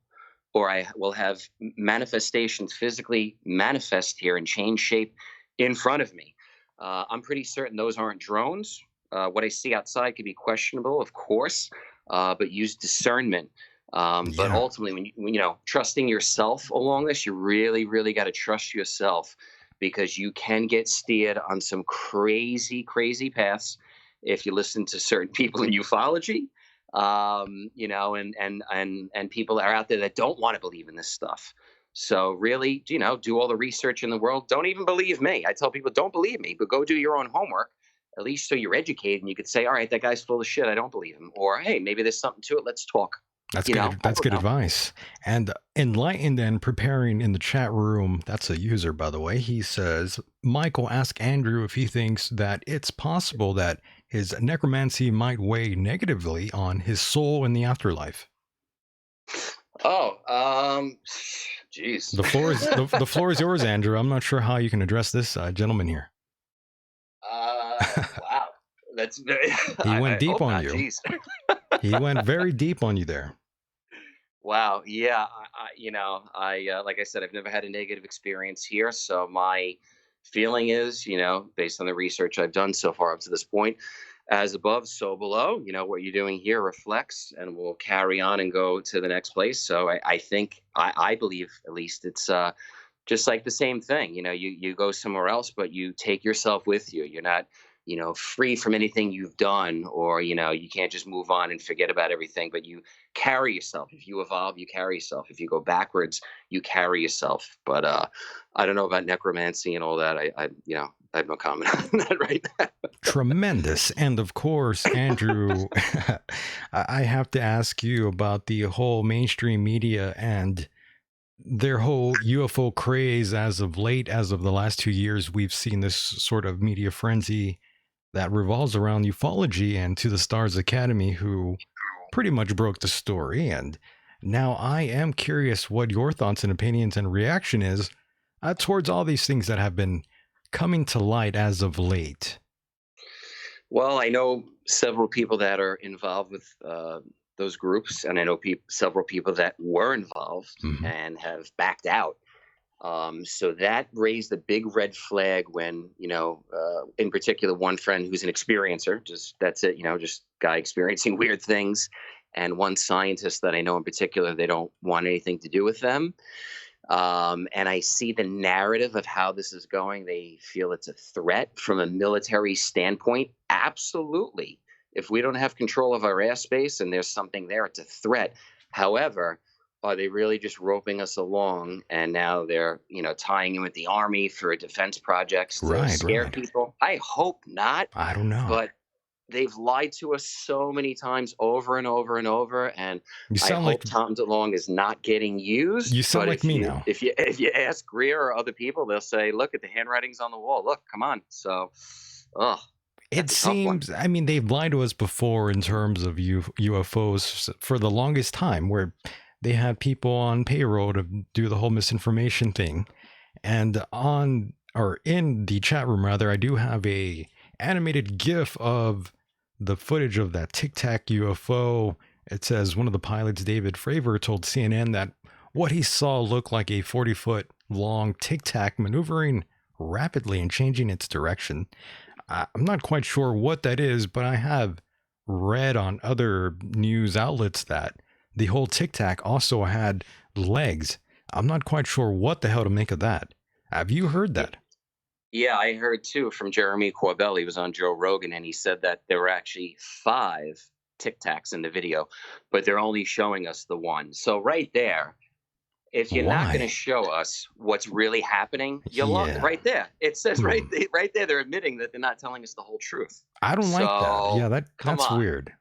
or I will have manifestations physically manifest here and change shape in front of me. I'm pretty certain those aren't drones. What I see outside could be questionable, of course, but use discernment. But Yeah. ultimately, when trusting yourself along this, you really, really got to trust yourself, because you can get steered on some crazy, crazy paths if you listen to certain people in ufology. And people are out there that don't want to believe in this stuff. So really, do all the research in the world. Don't even believe me. I tell people, don't believe me, but go do your own homework, at least so you're educated and you could say, all right, that guy's full of shit, I don't believe him. Or, hey, maybe there's something to it. Let's talk. That's I good. That's don't good know. advice. And Enlightened and Preparing in the chat room, that's a user, by the way. He says, Michael, ask Andrew if he thinks that it's possible that his necromancy might weigh negatively on his soul in the afterlife. Oh, geez. The floor is the floor is yours, Andrew. I'm not sure how you can address this gentleman here. Wow. That's very. He went deep on not. you. Jeez. He went very deep on you there. Wow. Yeah. Like I said, I've never had a negative experience here. So my feeling is, based on the research I've done so far up to this point, as above, so below. What you're doing here reflects, and we'll carry on and go to the next place. So I believe, at least, it's just like the same thing. You go somewhere else, but you take yourself with you. You're not, free from anything you've done, or, you can't just move on and forget about everything, but you carry yourself. If you evolve, you carry yourself. If you go backwards, you carry yourself. But I don't know about necromancy and all that. I have no comment on that right now. Tremendous. And of course, Andrew, I have to ask you about the whole mainstream media and their whole UFO craze. As of late, as of the last 2 years, we've seen this sort of media frenzy that revolves around ufology and To the Stars Academy, who pretty much broke the story. And now I am curious what your thoughts and opinions and reaction is towards all these things that have been coming to light as of late. Well, I know several people that are involved with those groups, and I know several people that were involved and have backed out. So that raised a big red flag when, in particular, one friend who's an experiencer, that's it, just guy experiencing weird things, and one scientist that I know in particular, they don't want anything to do with them. And I see the narrative of how this is going. They feel it's a threat from a military standpoint. Absolutely. If we don't have control of our airspace and there's something there, it's a threat. However, are they really just roping us along? And now they're, tying in with the Army for defense projects to scare people? I hope not. I don't know. But they've lied to us so many times over and over and over, and I hope Tom DeLonge is not getting used. You sound like me now. If you ask Greer or other people, they'll say, "Look at the handwritings on the wall. Look, come on." So, it seems. I mean, they've lied to us before in terms of UFOs for the longest time, where they have people on payroll to do the whole misinformation thing, and in the chat room, rather, I do have a animated GIF of the footage of that Tic Tac UFO. It says one of the pilots, David Fravor, told CNN that what he saw looked like a 40-foot long Tic Tac maneuvering rapidly and changing its direction. I'm not quite sure what that is, but I have read on other news outlets that the whole Tic Tac also had legs. I'm not quite sure what the hell to make of that. Have you heard that? Yeah, I heard too from Jeremy Corbell. He was on Joe Rogan, and he said that there were actually 5 Tic Tacs in the video, but they're only showing us the one. So right there, if you're not going to Why? show us what's really happening, you're Yeah. right there. It says Hmm. right there, they're admitting that they're not telling us the whole truth. I don't like that. Yeah, So come that's on. weird.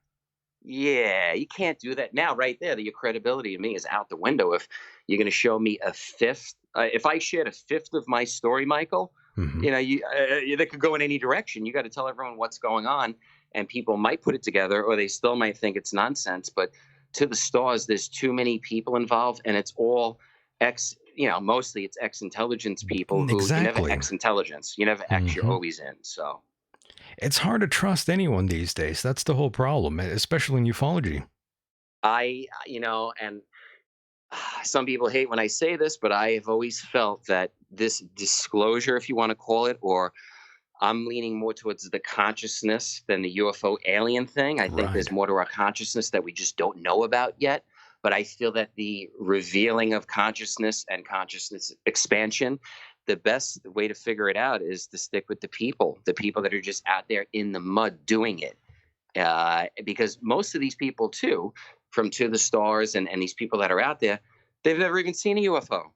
Yeah, you can't do that now. Right there, your credibility to me is out the window. If you're going to show me a fifth, if I shared a fifth of my story, Michael, Hmm. that could go in any direction. You got to tell everyone what's going on, and people might put it together, or they still might think it's nonsense. But to the stars, there's too many people involved, and it's all ex. Mostly it's ex-intelligence people who you never Exactly. ex-intelligence. You never ex. You're Hmm. always in. So. It's hard to trust anyone these days. That's the whole problem, especially in ufology. And some people hate when I say this, but I have always felt that this disclosure, if you want to call it, or I'm leaning more towards the consciousness than the UFO alien thing. I think Right. there's more to our consciousness that we just don't know about yet. But I feel that the revealing of consciousness and consciousness expansion, the best way to figure it out is to stick with the people that are just out there in the mud doing it. Because most of these people, too, from To the Stars and these people that are out there, they've never even seen a UFO.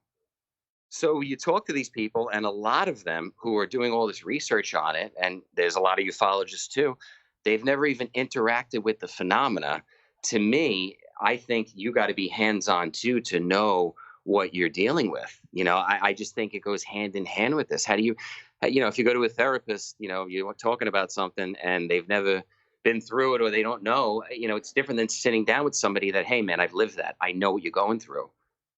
So you talk to these people, and a lot of them who are doing all this research on it, and there's a lot of ufologists too, they've never even interacted with the phenomena. To me, I think you got to be hands on too to know what you're dealing with. I just think it goes hand in hand with this. How do you, if you go to a therapist, you're talking about something and they've never been through it or they don't know, it's different than sitting down with somebody that, hey, man, I've lived that. I know what you're going through.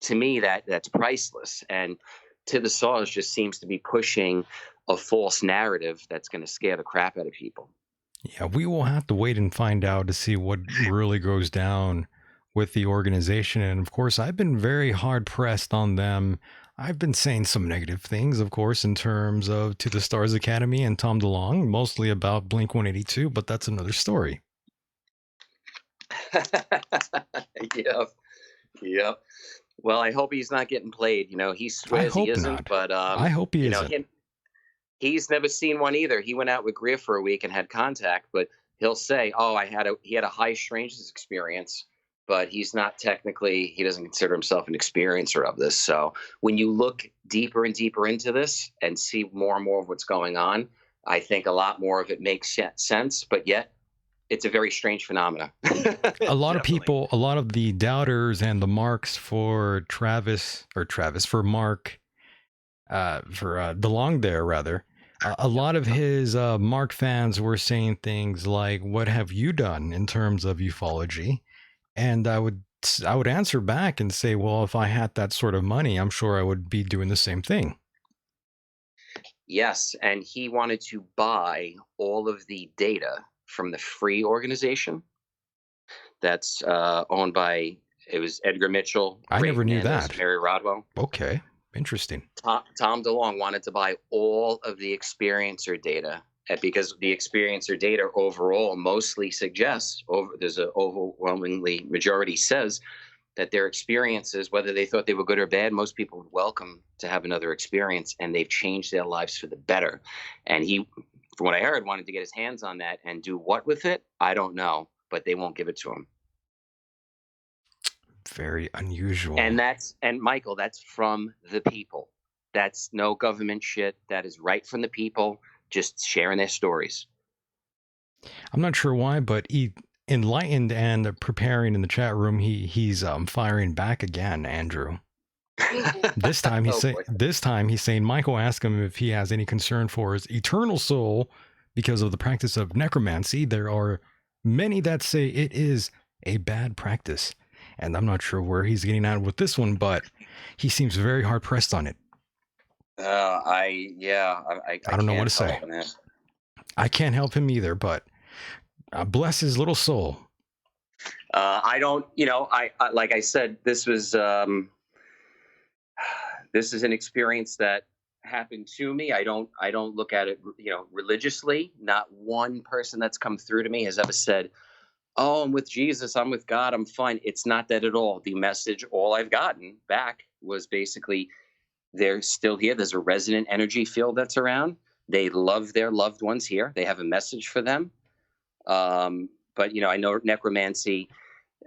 To me, that's priceless. And To the Stars just seems to be pushing a false narrative that's going to scare the crap out of people. Yeah, we will have to wait and find out to see what really goes down with the organization. And of course, I've been very hard pressed on them. I've been saying some negative things, of course, in terms of To the Stars Academy and Tom DeLonge, mostly about Blink 182, but that's another story. Yep. Yep. Well, I hope he's not getting played. He I swears he hope isn't, not. but I hope he isn't. he's never seen one either. He went out with Greer for a week and had contact, but he'll say, "Oh, he had a high strangeness experience," but he's not technically. He doesn't consider himself an experiencer of this. So when you look deeper and deeper into this and see more and more of what's going on, I think a lot more of it makes sense. But yet, it's a very strange phenomena. A lot of Definitely. people, a lot of the doubters and the marks for for Mark, for DeLong there, rather. A lot of his Mark fans were saying things like, "What have you done in terms of ufology?" And I would answer back and say, "Well, if I had that sort of money, I'm sure I would be doing the same thing." Yes, and he wanted to buy all of the data from the free organization that's owned by it was Edgar Mitchell, I Ray never knew Hernandez, that. Mary Rodwell. Okay, interesting. Tom DeLonge wanted to buy all of the experiencer data because the experiencer data overall mostly suggests there's an overwhelmingly majority says that their experiences, whether they thought they were good or bad, most people would welcome to have another experience, and they've changed their lives for the better. And he, from what I heard, wanted to get his hands on that and do what with it, I don't know, but they won't give it to him. Very unusual. And Michael, that's from the people. That's no government shit. That is right from the people, just sharing their stories. I'm not sure why, but enlightened and preparing in the chat room, he's firing back again, Andrew. This time he's saying Michael asked him if he has any concern for his eternal soul because of the practice of necromancy. There are many that say it is a bad practice, and I'm not sure where he's getting at with this one, but he seems very hard pressed on it. I don't know what to say. I can't help him either, but bless his little soul. I don't, I like I said, this is an experience that happened to me. I don't look at it, religiously. Not one person that's come through to me has ever said, "Oh, I'm with Jesus, I'm with God, I'm fine." It's not that at all. The message, all I've gotten back was basically, they're still here. There's a resonant energy field that's around. They love their loved ones here. They have a message for them. But I know necromancy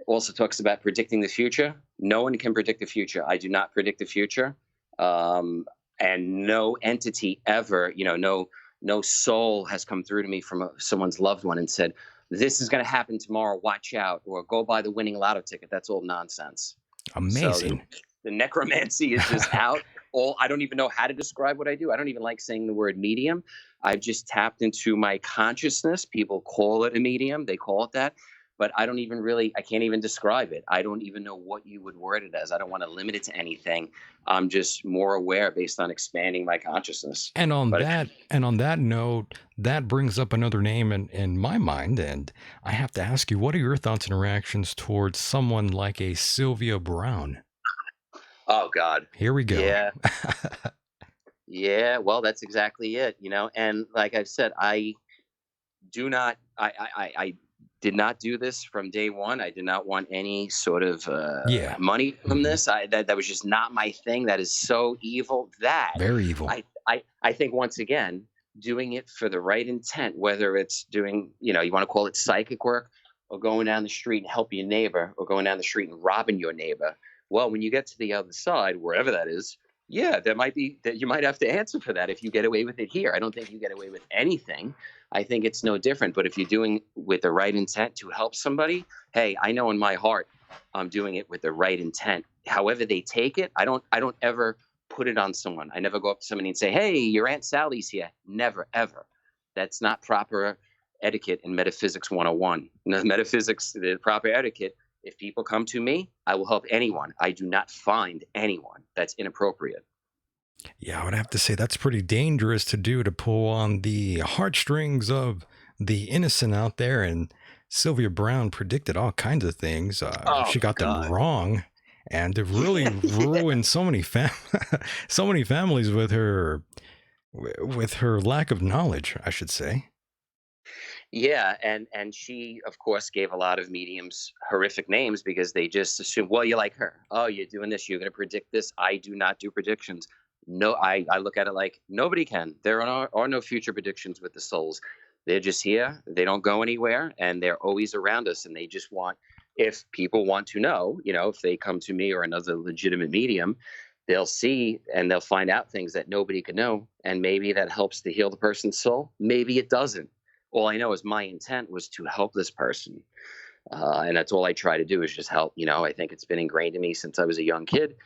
also talks about predicting the future. No one can predict the future. I do not predict the future. And no entity ever, no soul has come through to me from someone's loved one and said, this is going to happen tomorrow, watch out, or go buy the winning lotto ticket. That's all nonsense. Amazing. So the necromancy is just out. I don't even know how to describe what I do. I don't even like saying the word medium. I've just tapped into my consciousness. People call it a medium. They call it that. But I can't even describe it. I don't even know what you would word it as. I don't want to limit it to anything. I'm just more aware based on expanding my consciousness. And on that note, that brings up another name in my mind. And I have to ask you, what are your thoughts and reactions towards someone like a Sylvia Browne? Oh, God. Here we go. Yeah. Yeah, well, that's exactly it, And like I've said, I did not do this from day one. I did not want any sort of money from this. That was just not my thing. That is so evil. Very evil. I think, once again, doing it for the right intent, whether it's doing, you want to call it psychic work, or going down the street and helping your neighbor, or going down the street and robbing your neighbor. Well, when you get to the other side, wherever that is, there might be that you might have to answer for that if you get away with it here. I don't think you get away with anything. I think it's no different. But if you're doing with the right intent to help somebody, hey, I know in my heart I'm doing it with the right intent. However they take it, I don't ever put it on someone. I never go up to somebody and say, hey, your Aunt Sally's here. Never, ever. That's not proper etiquette in Metaphysics 101. Metaphysics, the proper etiquette. If people come to me, I will help anyone. I do not find anyone that's inappropriate. Yeah, I would have to say that's pretty dangerous to do, to pull on the heartstrings of the innocent out there. And Sylvia Browne predicted all kinds of things. She got them wrong, and it really ruined so many families with her lack of knowledge, I should say. Yeah, and she, of course, gave a lot of mediums horrific names because they just assume, well, you're like her. Oh, you're doing this. You're going to predict this. I do not do predictions. No, I look at it like nobody can. There are no future predictions with the souls. They're just here. They don't go anywhere, and they're always around us. And they just want, if people want to know, if they come to me or another legitimate medium, they'll see and they'll find out things that nobody could know. And maybe that helps to heal the person's soul. Maybe it doesn't. All I know is my intent was to help this person. And that's all I try to do is just help. I think it's been ingrained in me since I was a young kid,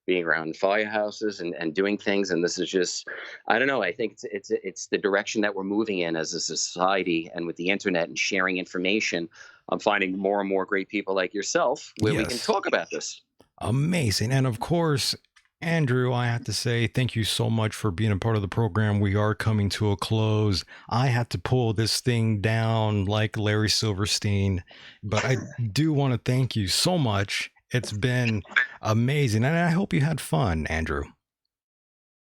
being around firehouses and doing things. And this is just, I don't know. I think it's the direction that we're moving in as a society, and with the internet and sharing information, I'm finding more and more great people like yourself where we can talk about this. Amazing. And of course, Andrew, I have to say thank you so much for being a part of the program. We are coming to a close. I have to pull this thing down like Larry Silverstein, but I do want to thank you so much. It's been amazing, and I hope you had fun, Andrew.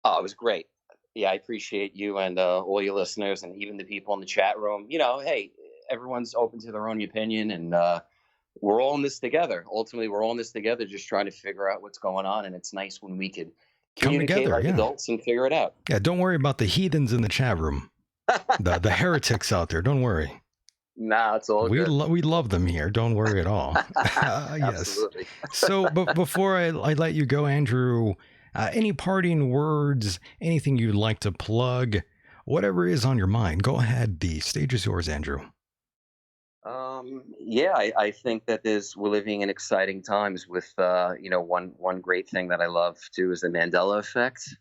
Oh, it was great. Yeah, I appreciate you and all your listeners, and even the people in the chat room. Hey, everyone's open to their own opinion, and we're all in this together. Ultimately, we're all in this together, just trying to figure out what's going on. And it's nice when we could communicate like adults and figure it out. Yeah, don't worry about the heathens in the chat room, the heretics out there. Don't worry. Nah, it's all good. We love them here. Don't worry at all. Yes. Absolutely. So, but before I let you go, Andrew, any parting words, anything you'd like to plug, whatever is on your mind, go ahead. The stage is yours, Andrew. Yeah, I think that we're living in exciting times with, one great thing that I love too is the Mandela effect.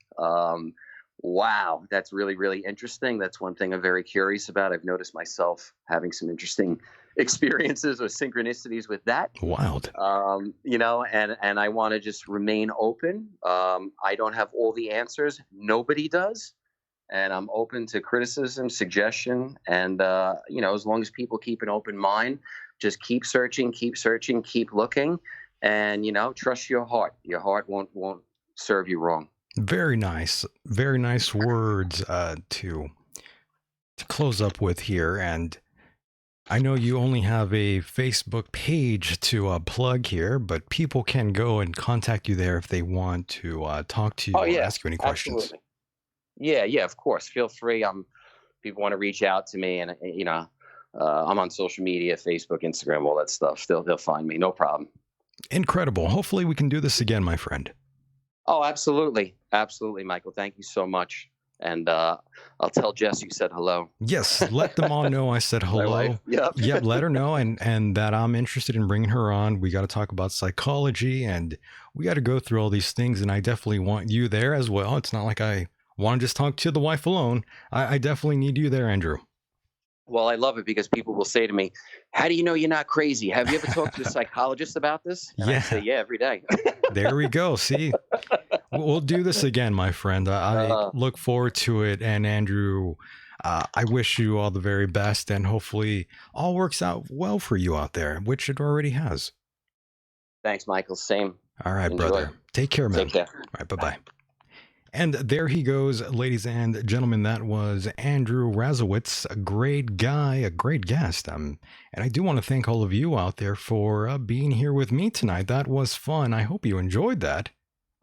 Wow, that's really, really interesting. That's one thing I'm very curious about. I've noticed myself having some interesting experiences or synchronicities with that. Wild. And I want to just remain open. I don't have all the answers. Nobody does. And I'm open to criticism, suggestion, and as long as people keep an open mind, just keep searching, keep looking, and trust your heart. Your heart won't serve you wrong. Very nice words to close up with here. And I know you only have a Facebook page to plug here, but people can go and contact you there if they want to talk to you or ask you any questions. Absolutely. Yeah, of course. Feel free. People want to reach out to me, and I'm on social media, Facebook, Instagram, all that stuff. They'll find me. No problem. Incredible. Hopefully we can do this again, my friend. Oh, absolutely. Absolutely, Michael. Thank you so much. And I'll tell Jess you said hello. Yes, let them all know I said hello. Yep. Yep, let her know, and that I'm interested in bringing her on. We got to talk about psychology, and we got to go through all these things, and I definitely want you there as well. It's not like I want to just talk to the wife alone. I definitely need you there, Andrew. Well, I love it because people will say to me, how do you know you're not crazy? Have you ever talked to a psychologist about this? And I say, yeah, every day. There we go. See, we'll do this again, my friend. I look forward to it. And Andrew, I wish you all the very best, and hopefully all works out well for you out there, which it already has. Thanks, Michael. Same. All right, Enjoy. brother. Take care, man. Take care. All right, bye-bye. And there he goes, ladies and gentlemen. That was Andrew Radziewicz, a great guy, a great guest. And I do want to thank all of you out there for being here with me tonight. That was fun. I hope you enjoyed that.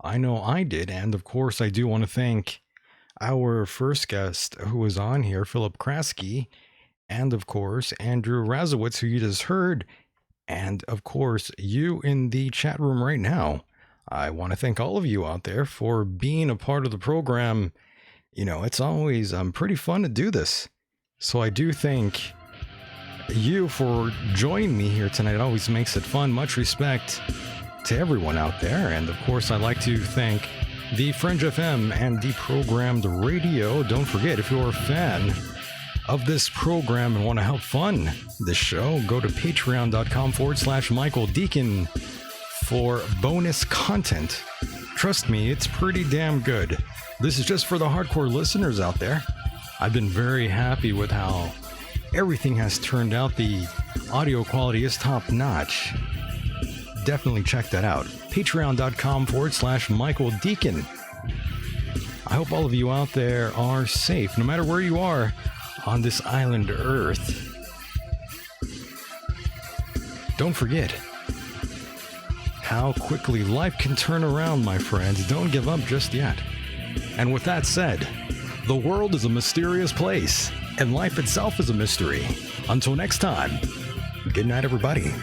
I know I did. And of course, I do want to thank our first guest who was on here, Phillip Kraske, and of course, Andrew Radziewicz, who you just heard. And of course, you in the chat room right now. I want to thank all of you out there for being a part of the program. You know, it's always pretty fun to do this. So I do thank you for joining me here tonight. It always makes it fun. Much respect to everyone out there. And of course, I'd like to thank the Fringe FM and Deprogrammed Radio. Don't forget, if you're a fan of this program and want to help fund this show, go to patreon.com/Michael Decon for bonus content. Trust me, it's pretty damn good. This is just for the hardcore listeners out there. I've been very happy with how everything has turned out. The audio quality is top notch. Definitely check that out. Patreon.com/Michael Decon. I hope all of you out there are safe, no matter where you are on this island Earth. Don't forget how quickly life can turn around, my friends. Don't give up just yet. And with that said, the world is a mysterious place, and life itself is a mystery. Until next time, good night, everybody.